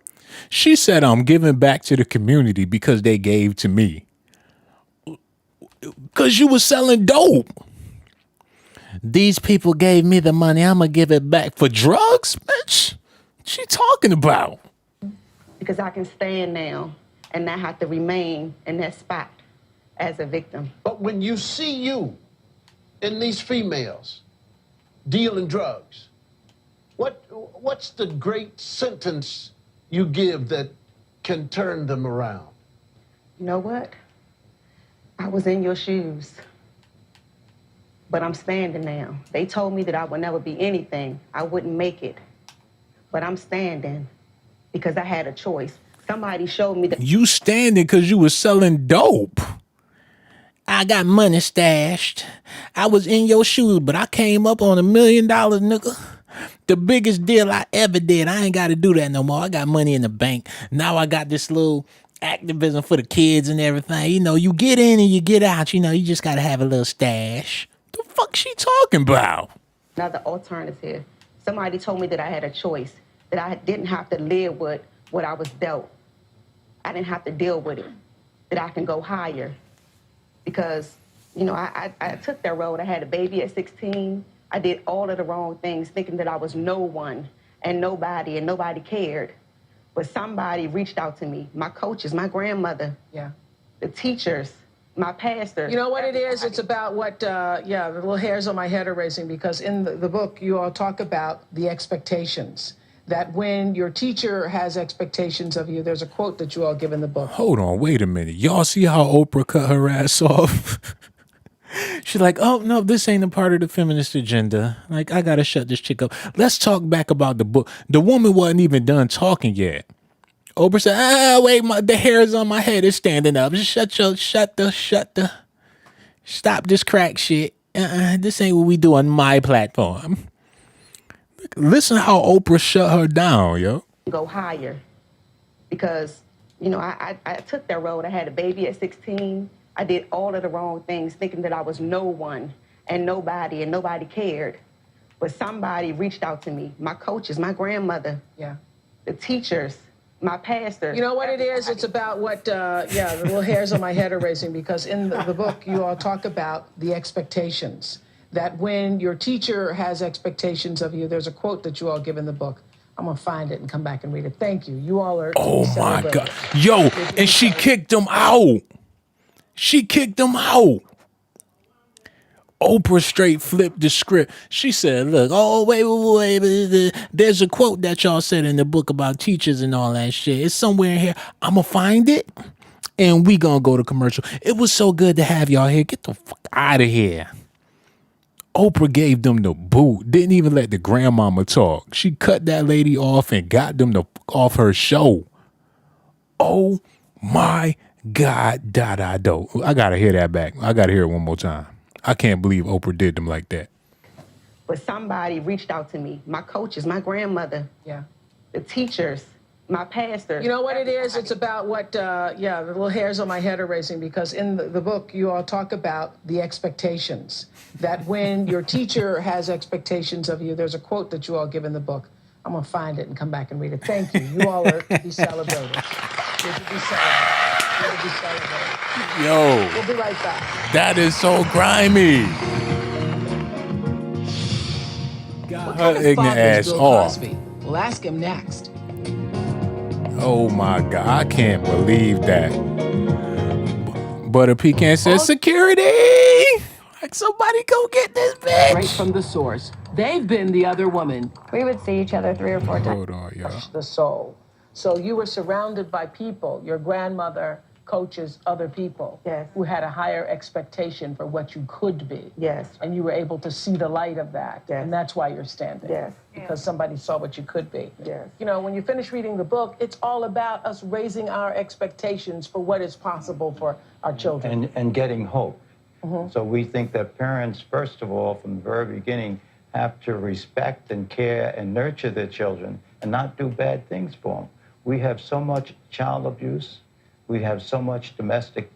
She said, I'm giving back to the community because they gave to me. Because you was selling dope. These people gave me the money. I'm going to give it back for drugs? Bitch, what she talking about? Because I can stand now and not have to remain in that spot as a victim. But when you see you and these females dealing drugs, what's the great sentence you give that can turn them around? You know what? I was in your shoes, but I'm standing now. They told me that I would never be anything. I wouldn't make it, but I'm standing because I had a choice. Somebody showed me that. You standing because you was selling dope. I got money stashed. I was in your shoes, but I came up on $1 million, nigga. The biggest deal I ever did. I ain't got to do that no more. I got money in the bank. Now I got this little activism for the kids and everything. You know, you get in and you get out. You know, you just got to have a little stash. The fuck she talking about? Another alternative. Somebody told me that I had a choice, that I didn't have to live with what I was dealt. I didn't have to deal with it, that I can go higher. Because, you know, I took that road. I had a baby at 16. I did all of the wrong things, thinking that I was no one and nobody cared. But somebody reached out to me, my coaches, my grandmother, the teachers, my pastor. You know what it is? It's about what, the little hairs on my head are raising, because in the book, you all talk about the expectations. That when your teacher has expectations of you, there's a quote that you all give in the book. Hold on, wait a minute. Y'all see how Oprah cut her ass off? She's like, oh, no, this ain't a part of the feminist agenda. Like, I got to shut this chick up. Let's talk back about the book. The woman wasn't even done talking yet. Oprah said, wait, the hairs on my head is standing up. Stop this crack shit. This ain't what we do on my platform. Listen how Oprah shut her down, yo. Go higher. Because, you know, I took that road. I had a baby at 16. I did all of the wrong things, thinking that I was no one and nobody cared. But somebody reached out to me, my coaches, my grandmother, the teachers, my pastor. You know what it is? It's about what, the little hairs on my head are raising, because in the book, you all talk about the expectations. That when your teacher has expectations of you, there's a quote that you all give in the book. I'm going to find it and come back and read it. Thank you. You all are. Oh, my God. Yo, and she kicked him out. She kicked him out. Oprah straight flipped the script. She said, look, wait. There's a quote that y'all said in the book about teachers and all that shit. It's somewhere in here. I'm going to find it, and we going to go to commercial. It was so good to have y'all here. Get the fuck out of here. Oprah gave them the boot. Didn't even let the grandmama talk. She cut that lady off and got them off her show. Oh, my God, do. I got to hear that back. I got to hear it one more time. I can't believe Oprah did them like that. But somebody reached out to me, my coaches, my grandmother, the teachers, my pastor. You know what it is? It's about what, the little hairs on my head are raising, because in the book, you all talk about the expectations. That when your teacher has expectations of you, there's a quote that you all give in the book. I'm going to find it and come back and read it. Thank you. You all are to be celebrated. You're to be celebrated. Yo. We'll be right back. That is so grimy. Got her ignorant ass off. We'll ask him next. Oh my God, I can't believe that. Butter Pecan says security. Like, somebody go get this bitch. Right from the source. They've been the other woman. We would see each other 3 or 4 times. Hold on, y'all. The soul. So you were surrounded by people, your grandmother, coaches, other people, who had a higher expectation for what you could be. And you were able to see the light of that. And that's why you're standing. Because somebody saw what you could be. You know, when you finish reading the book, it's all about us raising our expectations for what is possible for our children. And getting hope. So we think that parents, first of all, from the very beginning, have to respect and care and nurture their children and not do bad things for them. We have so much child abuse. We have so much domestic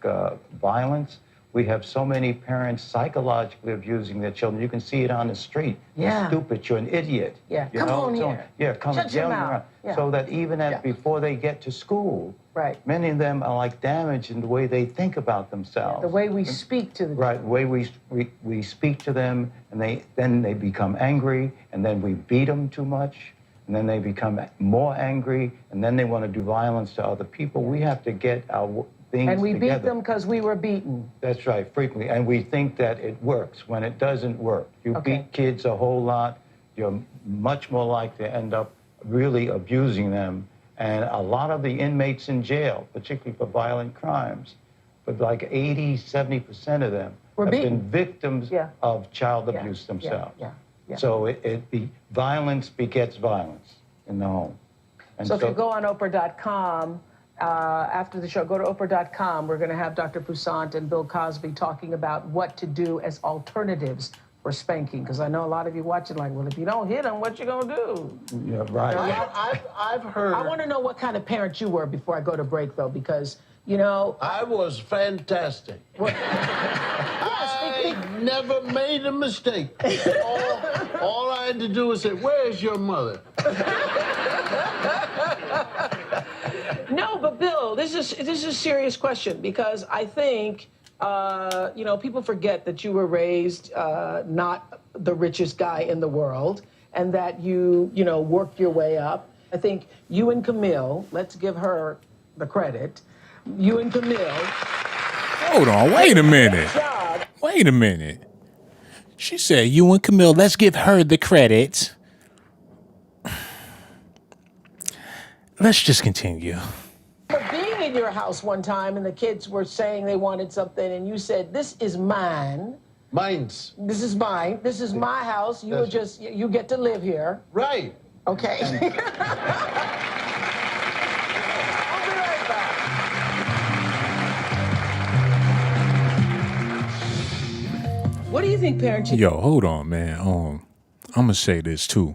violence. We have so many parents psychologically abusing their children. You can see it on the street. You're stupid. You're an idiot. Come on here. Come Shut your yelling mouth. around. So that even before they get to school, many of them are like damaged in the way they think about themselves. The way we speak to them. The way we speak to them, and then they become angry, and then we beat them too much. And then they become more angry, and then they want to do violence to other people. We have to get our things together. And we beat them because we were beaten. That's right, frequently. And we think that it works when it doesn't work. You beat kids a whole lot, you're much more likely to end up really abusing them. And a lot of the inmates in jail, particularly for violent crimes, but like 80, 70% of them have been victims of child abuse themselves. So violence begets violence in the home. And so if you go on Oprah.com, after the show, go to Oprah.com. We're going to have Dr. Poussant and Bill Cosby talking about what to do as alternatives for spanking. Because I know a lot of you watching like, well, if you don't hit them, what you going to do? Yeah, right. I've heard. I want to know what kind of parent you were before I go to break, though, because You know, I was fantastic. I never made a mistake. All I had to do was say, "Where's your mother?" No, but Bill, this is a serious question because I think you know, people forget that you were raised not the richest guy in the world, and that you know, worked your way up. I think you and Camille, let's give her the credit. You and Camille. Hold on, wait a minute. Wait a minute. She said, you and Camille, let's give her the credit. Let's just continue. For being in your house one time and the kids were saying they wanted something and you said, this is mine. Mine's. This is mine. This is my house. You were just, you get to live here. Right. Okay. What do you think parents should... Yo, hold on, man. I'm gonna say this too.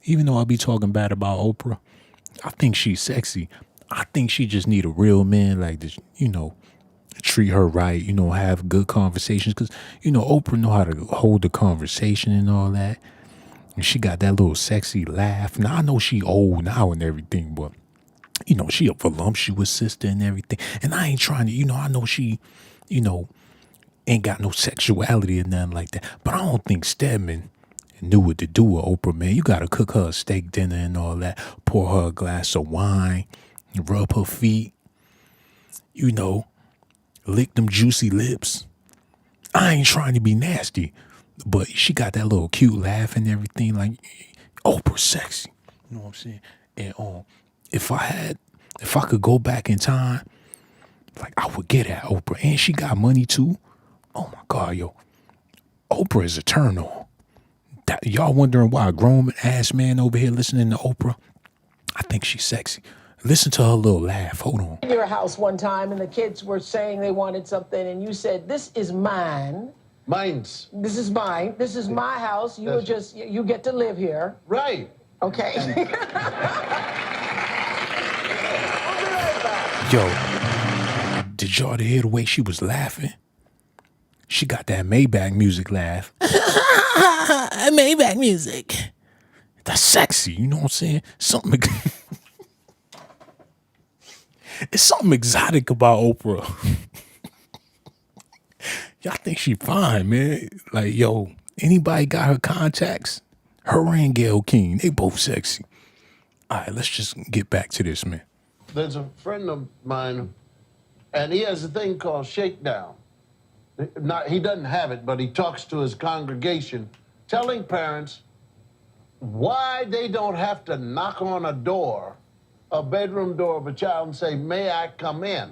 Even though I be talking bad about Oprah, I think she's sexy. I think she just need a real man like this, you know, treat her right, you know, have good conversations. Because, you know, Oprah know how to hold the conversation and all that. And she got that little sexy laugh. Now, I know she old now and everything, but, you know, she a voluptuous sister and everything. And I ain't trying to, you know, I know she, you know, ain't got no sexuality or nothing like that. But I don't think Stedman knew what to do with Oprah, man. You got to cook her a steak dinner and all that. Pour her a glass of wine. Rub her feet. You know, lick them juicy lips. I ain't trying to be nasty, but she got that little cute laugh and everything. Like, Oprah's sexy. You know what I'm saying? And if I could go back in time, like, I would get at Oprah. And she got money too. Oh my God, yo. Oprah is a turn on. Y'all wondering why a grown ass man over here listening to Oprah? I think she's sexy. Listen to her little laugh. Hold on. In your house one time and the kids were saying they wanted something and you said, this is mine. Mine's. This is mine. This is my house. You were just, you get to live here. Right. Okay. Yo, did y'all hear the way she was laughing? She got that Maybach music laugh. Maybach music. That's sexy, you know what I'm saying? It's something exotic about Oprah. Y'all think she fine, man. Like, yo, anybody got her contacts? Her and Gayle King, they both sexy. All right, let's just get back to this, man. There's a friend of mine, and he has a thing called shakedown. He doesn't have it, but he talks to his congregation, telling parents why they don't have to knock on a door, a bedroom door of a child, and say, may I come in?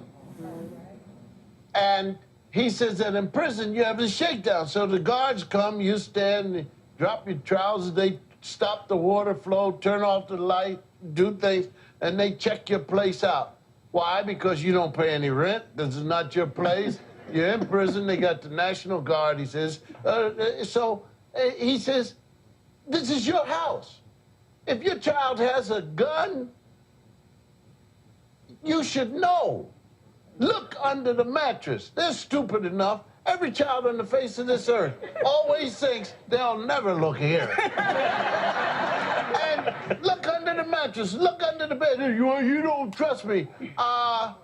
And he says that in prison, you have a shakedown. So the guards come, you stand, drop your trousers, they stop the water flow, turn off the light, do things, and they check your place out. Why? Because you don't pay any rent. This is not your place. You're in prison. They got the National Guard, he says. He says, this is your house. If your child has a gun, you should know. Look under the mattress. They're stupid enough. Every child on the face of this earth always thinks they'll never look here. And look under the mattress. Look under the bed. You don't trust me.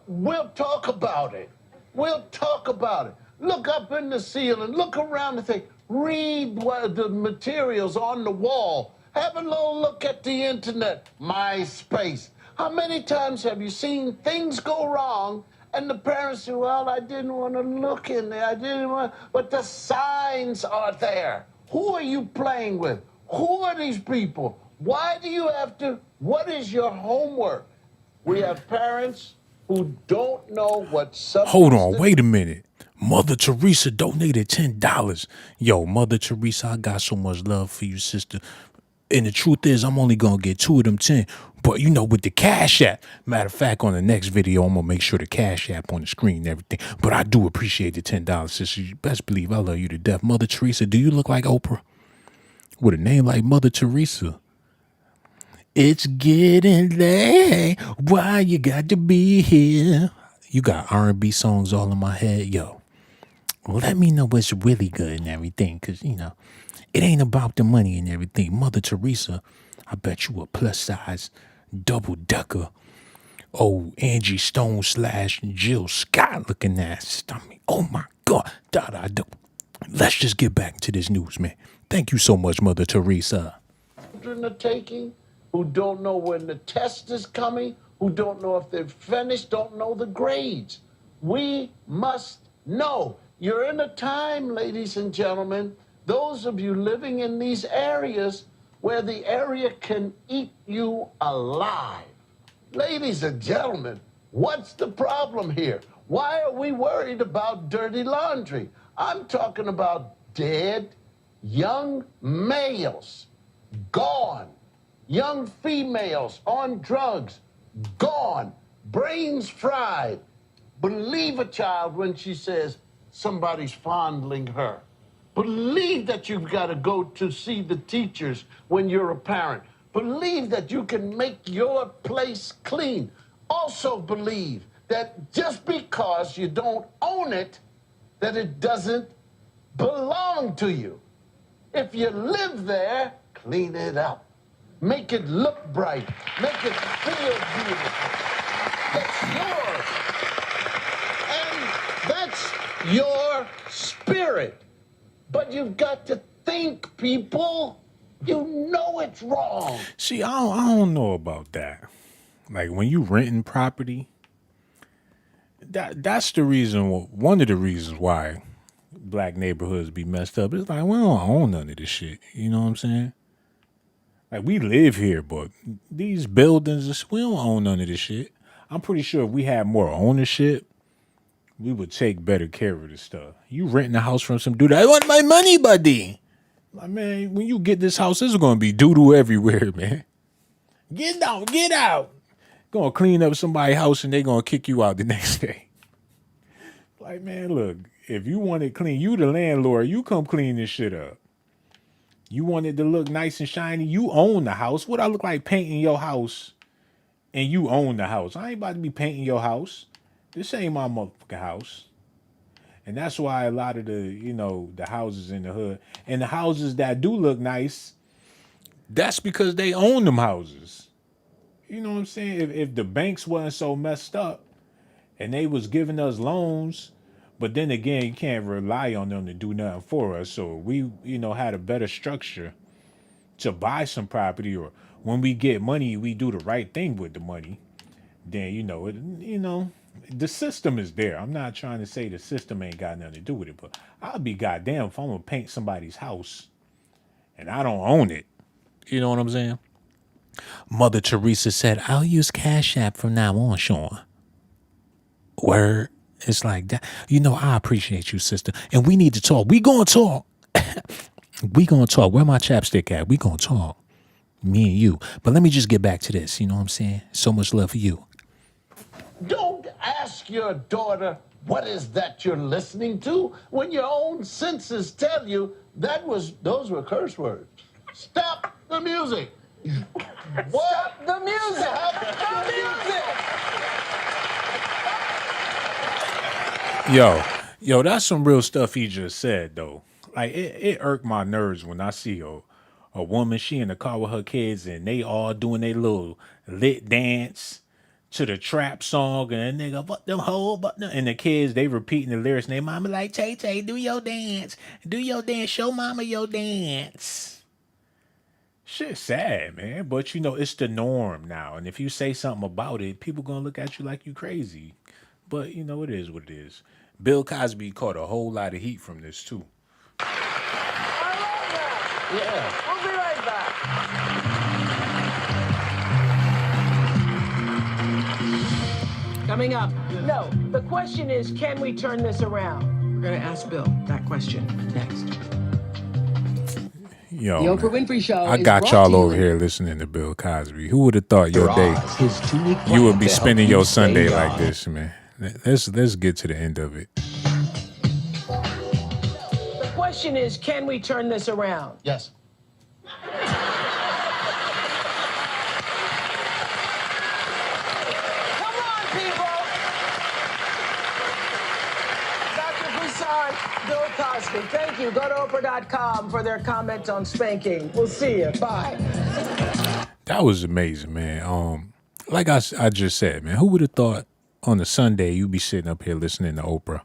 We'll talk about it. We'll talk about it. Look up in the ceiling. Look around the thing. Read the materials on the wall. Have a little look at the internet. MySpace. How many times have you seen things go wrong and the parents say, well, I didn't want to look in there. I didn't want, but the signs are there. Who are you playing with? Who are these people? Why do you have to? What is your homework? We have parents who don't know what substance. Hold on, wait a minute. Mother Teresa donated $10. Yo, Mother Teresa, I got so much love for you, sister. And the truth is, I'm only going to get 2 of them 10. But, you know, with the Cash App, matter of fact, on the next video, I'm going to make sure the Cash App on the screen and everything. But I do appreciate the $10, sister. You best believe I love you to death. Mother Teresa, do you look like Oprah? With a name like Mother Teresa. It's getting late. Why you got to be here? You got R&B songs all in my head. Yo, let me know what's really good and everything, because, you know, it ain't about the money and everything. Mother Teresa, I bet you a plus-size double-decker. Oh, Angie Stone / Jill Scott looking ass stomach. Oh, my God. Let's just get back to this news, man. Thank you so much, Mother Teresa. Children are taking, who don't know when the test is coming, who don't know if they've finished, don't know the grades. We must know. You're in a time, ladies and gentlemen, those of you living in these areas where the area can eat you alive. Ladies and gentlemen, what's the problem here? Why are we worried about dirty laundry? I'm talking about dead young males, gone. Young females on drugs, gone. Brains fried. Believe a child when she says somebody's fondling her. Believe that you've got to go to see the teachers when you're a parent. Believe that you can make your place clean. Also believe that just because you don't own it, that it doesn't belong to you. If you live there, clean it up. Make it look bright. Make it feel beautiful. That's yours. And that's your spirit. But you've got to think, people. You know it's wrong. See, I don't know about that. Like, when you renting property, that's the reason, one of the reasons why black neighborhoods be messed up. It's like, we don't own none of this shit. You know what I'm saying? Like, we live here, but these buildings, we don't own none of this shit. I'm pretty sure if we had more ownership, we would take better care of this stuff. You renting a house from some dude, I want my money, buddy. Like, man, when you get this house, there's going to be doo-doo everywhere, man. Get out, get out. Going to clean up somebody's house and they going to kick you out the next day. Like, man, look, if you want it clean, you the landlord, you come clean this shit up. You want it to look nice and shiny, you own the house. What I look like painting your house and you own the house? I ain't about to be painting your house. This ain't my motherfucking house. And that's why a lot of the houses in the hood and the houses that do look nice, that's because they own them houses. You know what I'm saying? If the banks wasn't so messed up and they was giving us loans, but then again, you can't rely on them to do nothing for us. So we, had a better structure to buy some property, or when we get money, we do the right thing with the money. Then, the system is there. I'm not trying to say the system ain't got nothing to do with it, but I'll be goddamn if I'm gonna paint somebody's house and I don't own it. You know what I'm saying? Mother Teresa said, I'll use Cash App from now on, Sean. Word. It's like that. I appreciate you, sister. And we need to talk. We gonna talk. We gonna talk. Where my chapstick at? We gonna talk. Me and you. But let me just get back to this. You know what I'm saying? So much love for you. Don't ask your daughter, what is that you're listening to? When your own senses tell you those were curse words. Stop the music. What? Stop the music. Stop the music. Yo, that's some real stuff he just said, though. Like, it irked my nerves when I see a woman, she in the car with her kids, and they all doing their little lit dance to the trap song, and that nigga, fuck them hoe, and the kids, they repeating the lyrics, and their mama like, Tay, do your dance, show mama your dance. Shit's sad, man, but it's the norm now, and if you say something about it, people gonna look at you like you crazy, but it is what it is. Bill Cosby caught a whole lot of heat from this, too. I love that. Yeah. We'll be right back. Coming up. No, the question is, can we turn this around? We're going to ask Bill that question next. Yo, The Oprah Winfrey Show I is got brought y'all to you over here listening to Bill Cosby. Who would have thought your day you would be spending your Sunday like this, man? Let's get to the end of it. The question is, can we turn this around? Yes. Come on, people. Bill Cosby. Thank you. Go to Oprah.com for their comment on spanking. We'll see you. Bye. That was amazing, man. Like I just said, man, who would have thought on a Sunday you'd be sitting up here listening to Oprah?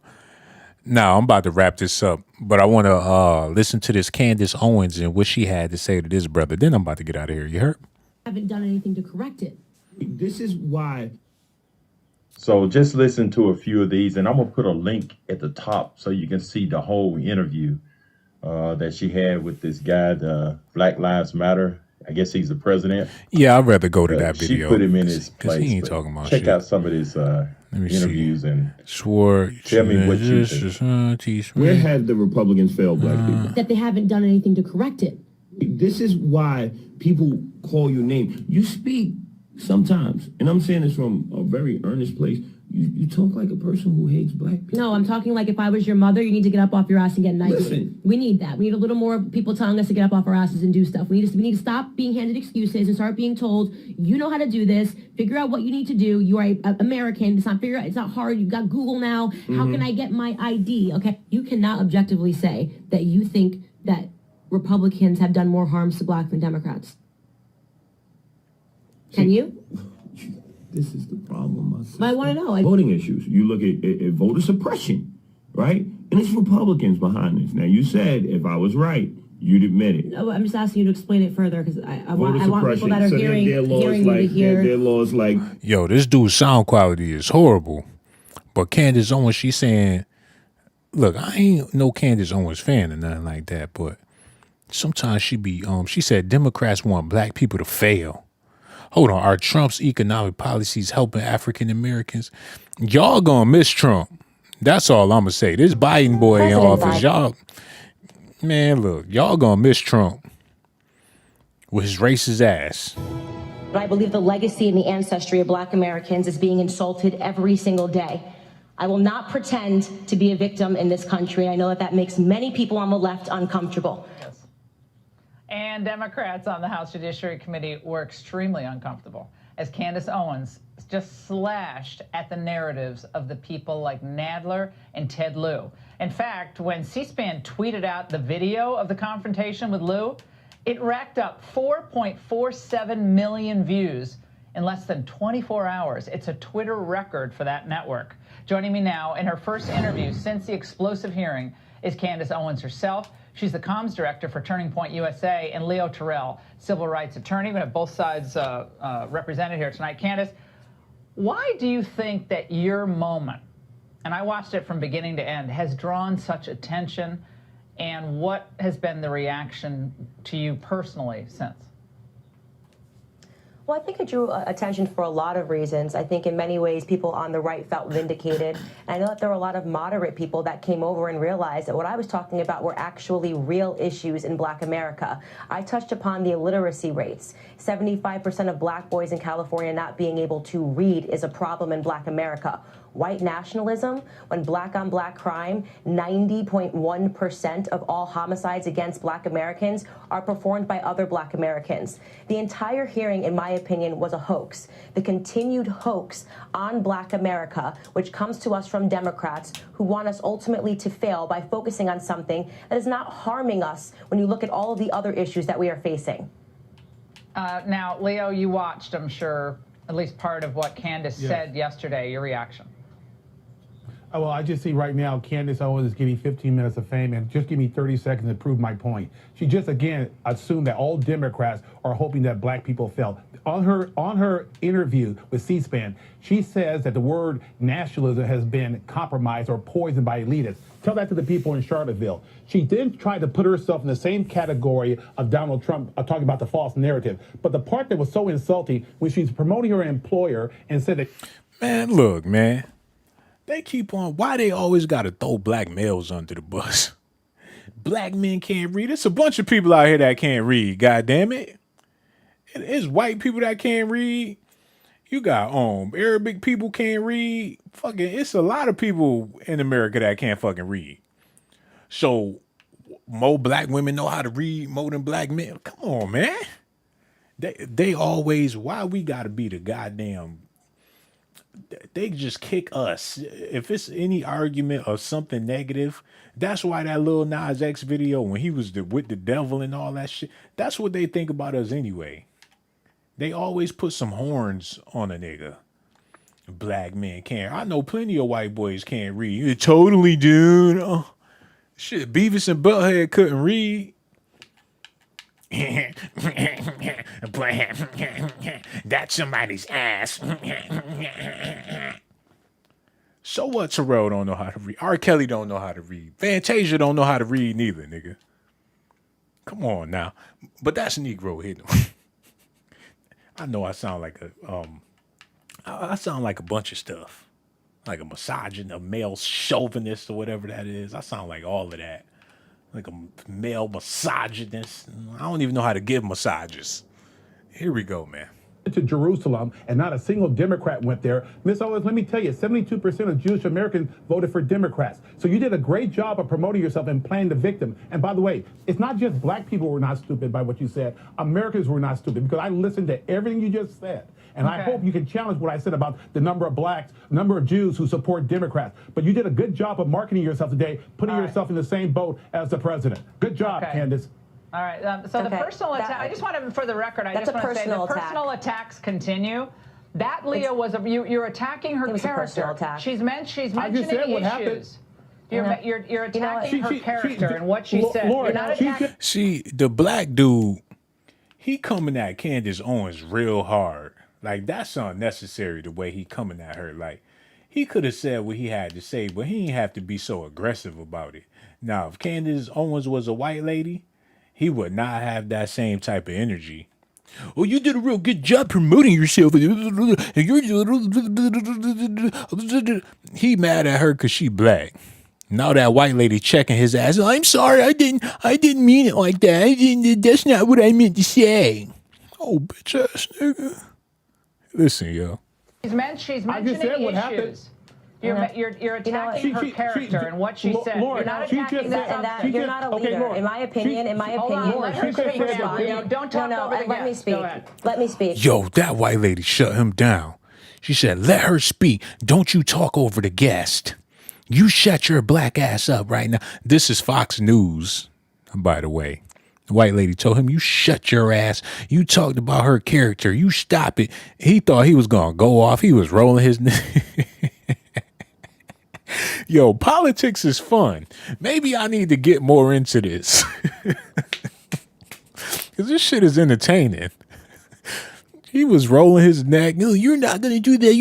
Now, I'm about to wrap this up, but I want to listen to this Candace Owens and what she had to say to this brother. Then I'm about to get out of here. You heard? Haven't done anything to correct it. This is why. So just listen to a few of these, and I'm going to put a link at the top so you can see the whole interview that she had with this guy, the Black Lives Matter. I guess he's the president. Yeah, I'd rather go to that She video. put him in his place. He ain't but talking about check shit. out some of his interviews and tell me what you think. Where have the Republicans failed black people? That they haven't done anything to correct it. This is why people call your name. You speak sometimes, and I'm saying this from a very earnest place. You talk like a person who hates black people. No, I'm talking like if I was your mother, you need to get up off your ass and get nice. Listen. We need that. We need a little more people telling us to get up off our asses and do stuff. We need to stop being handed excuses and start being told, you know how to do this. Figure out what you need to do. You are an American. It's not hard. You've got Google now. How can I get my ID? Okay. You cannot objectively say that you think that Republicans have done more harms to black than Democrats. Can you? This is the problem. I want to know. Voting issues. You look at voter suppression, right? And it's Republicans behind this. Now, you said if I was right, you'd admit it. No, I'm just asking you to explain it further because I want people that are so hearing their laws you to hear. Their laws like, Yo, this dude's sound quality is horrible. But Candace Owens, she's saying, look, I ain't no Candace Owens fan or nothing like that, but sometimes she said Democrats want black people to fail. Hold on, are Trump's economic policies helping African Americans? Y'all gonna miss Trump. That's all I'm gonna say. This Biden boy in office, y'all, man, look, y'all gonna miss Trump with his racist ass. I believe the legacy and the ancestry of black Americans is being insulted every single day. I will not pretend to be a victim in this country. I know that makes many people on the left uncomfortable. And Democrats on the House Judiciary Committee were extremely uncomfortable as Candace Owens just slashed at the narratives of the people like Nadler and Ted Lieu. In fact, when C-SPAN tweeted out the video of the confrontation with Lieu, it racked up 4.47 million views in less than 24 hours. It's a Twitter record for that network. Joining me now in her first interview since the explosive hearing is Candace Owens herself. She's the comms director for Turning Point USA, and Leo Terrell, civil rights attorney. We have both sides represented here tonight. Candace, why do you think that your moment, and I watched it from beginning to end, has drawn such attention, and what has been the reaction to you personally since? Well, I think it drew attention for a lot of reasons. I think in many ways people on the right felt vindicated. And I know that there were a lot of moderate people that came over and realized that what I was talking about were actually real issues in black America. I touched upon the illiteracy rates. 75% of black boys in California not being able to read is a problem in black America. White nationalism, when black on black crime, 90.1% of all homicides against black Americans are performed by other black Americans. The entire hearing, in my opinion, was a hoax. The continued hoax on black America, which comes to us from Democrats who want us ultimately to fail by focusing on something that is not harming us when you look at all of the other issues that we are facing. Now, Leo, you watched, I'm sure, at least part of what Candace said yesterday. Your reaction? Well, I just see right now Candace Owens is getting 15 minutes of fame, and just give me 30 seconds to prove my point. She just, again, assumed that all Democrats are hoping that black people fail. On her interview with C-SPAN, she says that the word nationalism has been compromised or poisoned by elitists. Tell that to the people in Charlottesville. She then tried to put herself in the same category of Donald Trump, talking about the false narrative. But the part that was so insulting when she's promoting her employer and said that... Man, look, man. They keep on, why they always got to throw black males under the bus? Black men can't read. It's a bunch of people out here that can't read, God damn it. It's white people that can't read. You got Arabic people can't read. Fucking, it's a lot of people in America that can't fucking read. So more black women know how to read more than black men. Come on, man. They always, why we gotta be the goddamn they just kick us. If it's any argument of something negative, that's why that Lil Nas X video when he was with the devil and all that shit, that's what they think about us anyway. They always put some horns on a nigga. Black men can't. I know plenty of white boys can't read. You totally, dude. Oh, shit, Beavis and Butthead couldn't read. That's somebody's ass. So what? Terrell don't know how to read. R. Kelly don't know how to read. Fantasia don't know how to read neither, nigga. Come on now. But that's Negro hitting. I know I sound like I sound like a bunch of stuff. Like a misogynist, a male chauvinist or whatever that is. I sound like all of that. Like a male misogynist. I don't even know how to give massages. Here we go, man. To Jerusalem, and not a single Democrat went there. Miss Owens, let me tell you, 72% of Jewish Americans voted for Democrats. So you did a great job of promoting yourself and playing the victim. And by the way, it's not just black people were not stupid by what you said. Americans were not stupid, because I listened to everything you just said. And I hope you can challenge what I said about the number of blacks, number of Jews who support Democrats. But you did a good job of marketing yourself today, putting yourself in the same boat as the president. Good job, Candace. All right. So the personal attack, I just want to, for the record, I just want to say the personal attacks continue. That, Leah, was you're attacking her character. She's mentioning issues. You're attacking her character and what she said. You're not attacking. See, the black dude, he coming at Candace Owens real hard. Like, that's unnecessary the way he coming at her. Like, he could have said what he had to say, but he didn't have to be so aggressive about it. Now, if Candace Owens was a white lady, he would not have that same type of energy. Oh, you did a real good job promoting yourself. He mad at her because she black. Now that white lady checking his ass. I'm sorry, I didn't mean it like that. That's not what I meant to say. Oh, bitch ass nigga. Listen, yo. She's mentioning issues. You're attacking her character and what she said. You're not attacking that. You're not a leader. In my opinion, let her speak now. Don't talk over the let me speak. Let me speak. Yo, that white lady shut him down. She said, let her speak. Don't you talk over the guest. You shut your black ass up right now. This is Fox News, by the way. The white lady told him, you shut your ass. You talked about her character. You stop it. He thought he was going to go off. He was rolling his... Yo, politics is fun. Maybe I need to get more into this. Because this shit is entertaining. He was rolling his neck. No, you're not going to do that.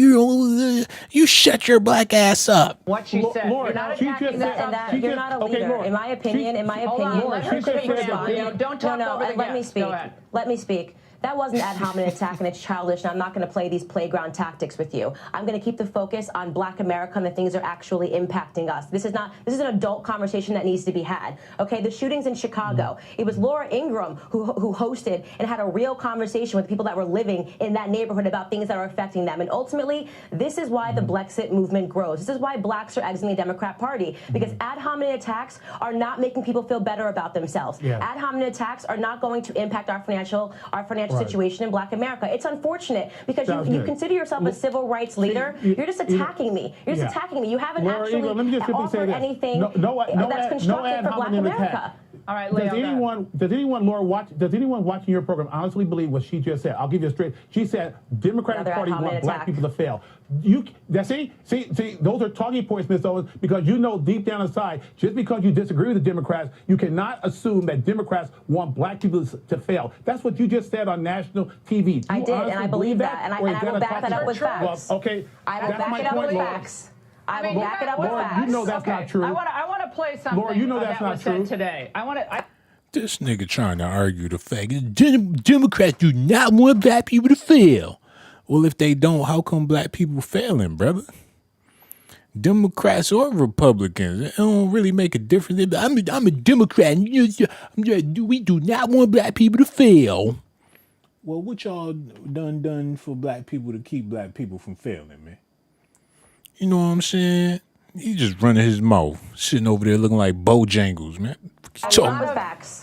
You shut your black ass up. What she said. You're not attacking that. You're not a leader. In my opinion, let her speak now. Don't talk over the guest. Let me speak. That wasn't ad hominem attack, and it's childish, and I'm not going to play these playground tactics with you. I'm going to keep the focus on Black America and the things that are actually impacting us. This is an adult conversation that needs to be had. Okay, the shootings in Chicago. It was Laura Ingraham who hosted and had a real conversation with people that were living in that neighborhood about things that are affecting them. And ultimately, this is why the Blexit movement grows. This is why blacks are exiting the Democrat Party, because ad hominem attacks are not making people feel better about themselves. Ad hominem attacks are not going to impact our financial situation in Black America. It's unfortunate because you consider yourself a civil rights leader. You're just attacking me. You're just attacking me. You haven't actually offered anything that's constructive for Black America. All right, does anyone watching your program honestly believe what she just said? I'll give you a straight. She said Democratic Party want black people to fail. See, those are talking points, Ms. Owens, because you know deep down inside, just because you disagree with the Democrats, you cannot assume that Democrats want black people to fail. That's what you just said on national TV. I did, and I believe that, and I will back that up with facts. Well, okay, I will back it up with facts. I will back it up with facts. You know that's not true. I want to play something Laura, you know that's that not was true. said today. This nigga trying to argue the fact that Democrats do not want black people to fail. Well, if they don't, how come black people failing, brother? Democrats or Republicans, it don't really make a difference. I'm a Democrat. We do not want black people to fail. Well, what y'all done for black people to keep black people from failing, man? You know what I'm saying? He just running his mouth, sitting over there looking like Bojangles, man.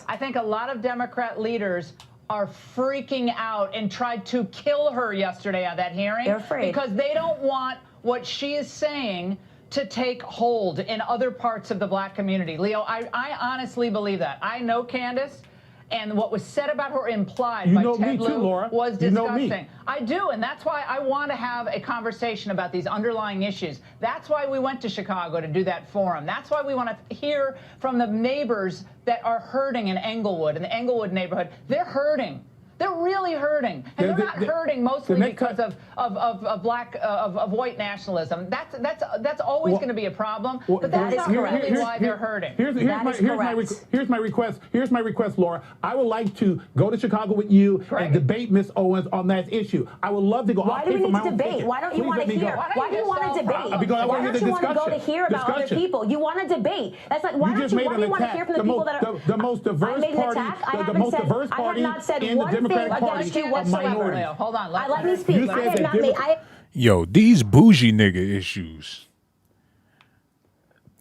I think a lot of Democrat leaders are freaking out and tried to kill her yesterday at that hearing. They're afraid. Because they don't want what she is saying to take hold in other parts of the black community. Leo, I honestly believe that. I know Candace, and what was said about her implied by Ted Lieu was disgusting. I do, and that's why I want to have a conversation about these underlying issues. That's why we went to Chicago to do that forum. That's why we want to hear from the neighbors that are hurting in Englewood, in the Englewood neighborhood. They're hurting. They're really hurting, and they're not hurting mostly because of white nationalism. That's always going to be a problem, but that's not really why they're hurting. Here's my request. Here's my request, Laura. I would like to go to Chicago with you and debate Ms. Owens on that issue. I would love to go. Why do we need to debate? Why don't you want to hear? Why do you want to debate? Why don't you want to go to hear about other people? You want to debate. That's like, why do you want to hear from the people that are the most diverse party? The most diverse party in the Democratic Party of minorities. Hold on, let me speak. I have not made. Yo, these bougie nigga issues.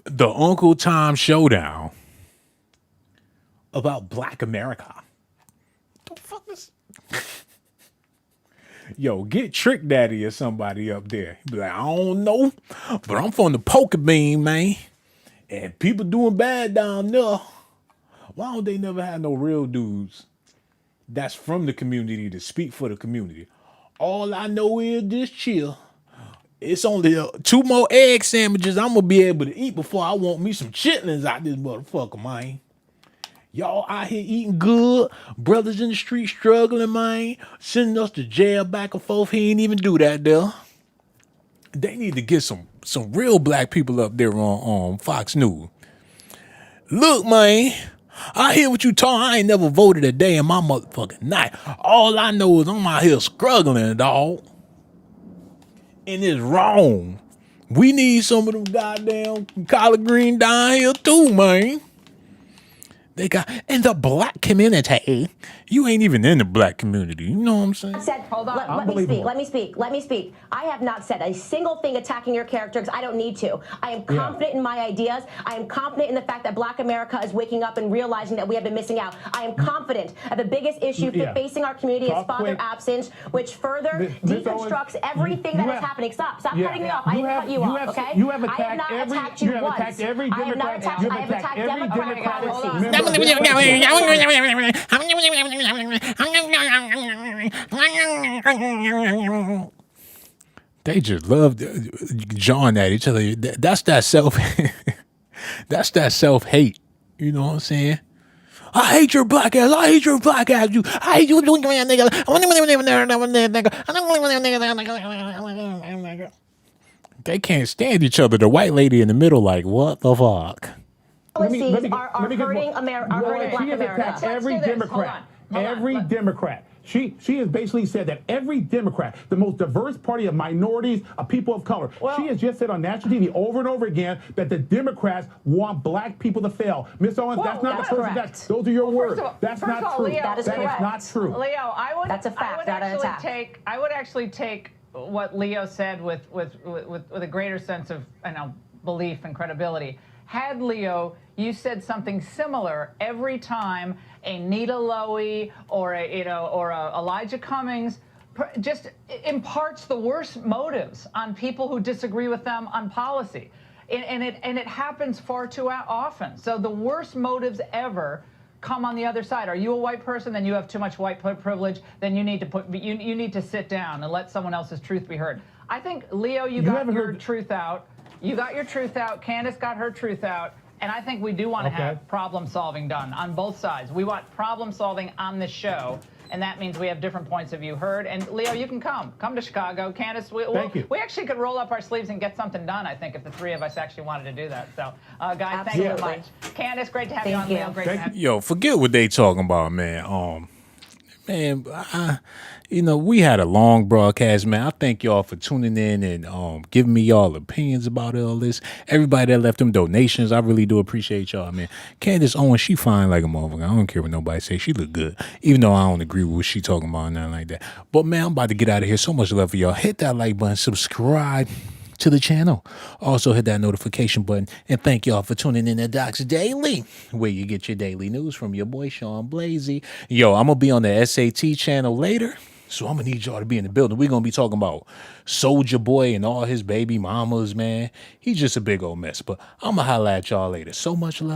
The Uncle Tom showdown about Black America. What the fuck is? Yo, get Trick Daddy or somebody up there. He be like, I don't know, but I'm from the Poker Bean, man. And people doing bad down there. Why don't they never have no real dudes that's from the community to speak for the community? All I know is just chill. It's only 2 more egg sandwiches I'm gonna be able to eat before I want me some chitlins out this motherfucker, man. Y'all out here eating good. Brothers in the street struggling, man. Sending us to jail back and forth. He ain't even do that there. They need to get some real black people up there on Fox News. Look, man. I hear what you talking. I ain't never voted a day in my motherfucking life. All I know is I'm out here struggling, dog. And it's wrong. We need some of them goddamn collard green down here too, man. They got in the black community. You ain't even in the black community. You know what I'm saying? Hold on. Let me speak. I have not said a single thing attacking your character because I don't need to. I am confident in my ideas. I am confident in the fact that Black America is waking up and realizing that we have been missing out. I am confident that the biggest issue facing our community is father absence, which further deconstructs everything that is happening. Stop cutting me off. I didn't cut you off, okay? You have I have not attacked you once. attacked every I have not Democrat. attacked. I have attacked Democratic policies. They just love jawing at each other. That's that that's that self-hate. You know what I'm saying? I hate your black ass. I hate your black ass. I hate you, nigga. They can't stand each other. The white lady in the middle, like, what the fuck? Policies are hurting Black America. Every Democrat. Every Democrat. She has basically said that every Democrat, the most diverse party of minorities, of people of color, she has just said on national TV over and over again that the Democrats want black people to fail. Ms. Owens, that's not the person those are your words. That's not true. That is not true. Leo, that's a fact, not an attack. I would actually take what Leo said with a greater sense of belief and credibility. Had Leo, you said something similar every time a Nita Lowey or a Elijah Cummings just imparts the worst motives on people who disagree with them on policy, and it happens far too often. So the worst motives ever come on the other side. Are you a white person? Then you have too much white privilege. Then you need to sit down and let someone else's truth be heard. I think Leo, you got your truth out. You got your truth out. Candace got her truth out. And I think we do want to have problem solving done on both sides. We want problem solving on this show. And that means we have different points of view heard. And Leo, you can come to Chicago. Candace, we actually could roll up our sleeves and get something done, I think, if the three of us actually wanted to do that. So, guys, thank you so much. Candace, great to have you on. Leo, great to have you. Yo, forget what they talking about, man. We had a long broadcast, man. I thank y'all for tuning in and giving me y'all opinions about all this. Everybody that left them donations, I really do appreciate y'all, man. Candace Owens, she fine like a motherfucker. I don't care what nobody say. She look good, even though I don't agree with what she talking about and nothing like that. But man, I'm about to get out of here. So much love for y'all. Hit that like button, subscribe to the channel. Also hit that notification button. And thank y'all for tuning in to Docz Daily, where you get your daily news from your boy, Sean Blasey. Yo, I'm going to be on the SAT channel later. So I'm going to need y'all to be in the building. We're going to be talking about Soulja Boy and all his baby mamas, man. He's just a big old mess. But I'm going to holla at y'all later. So much love.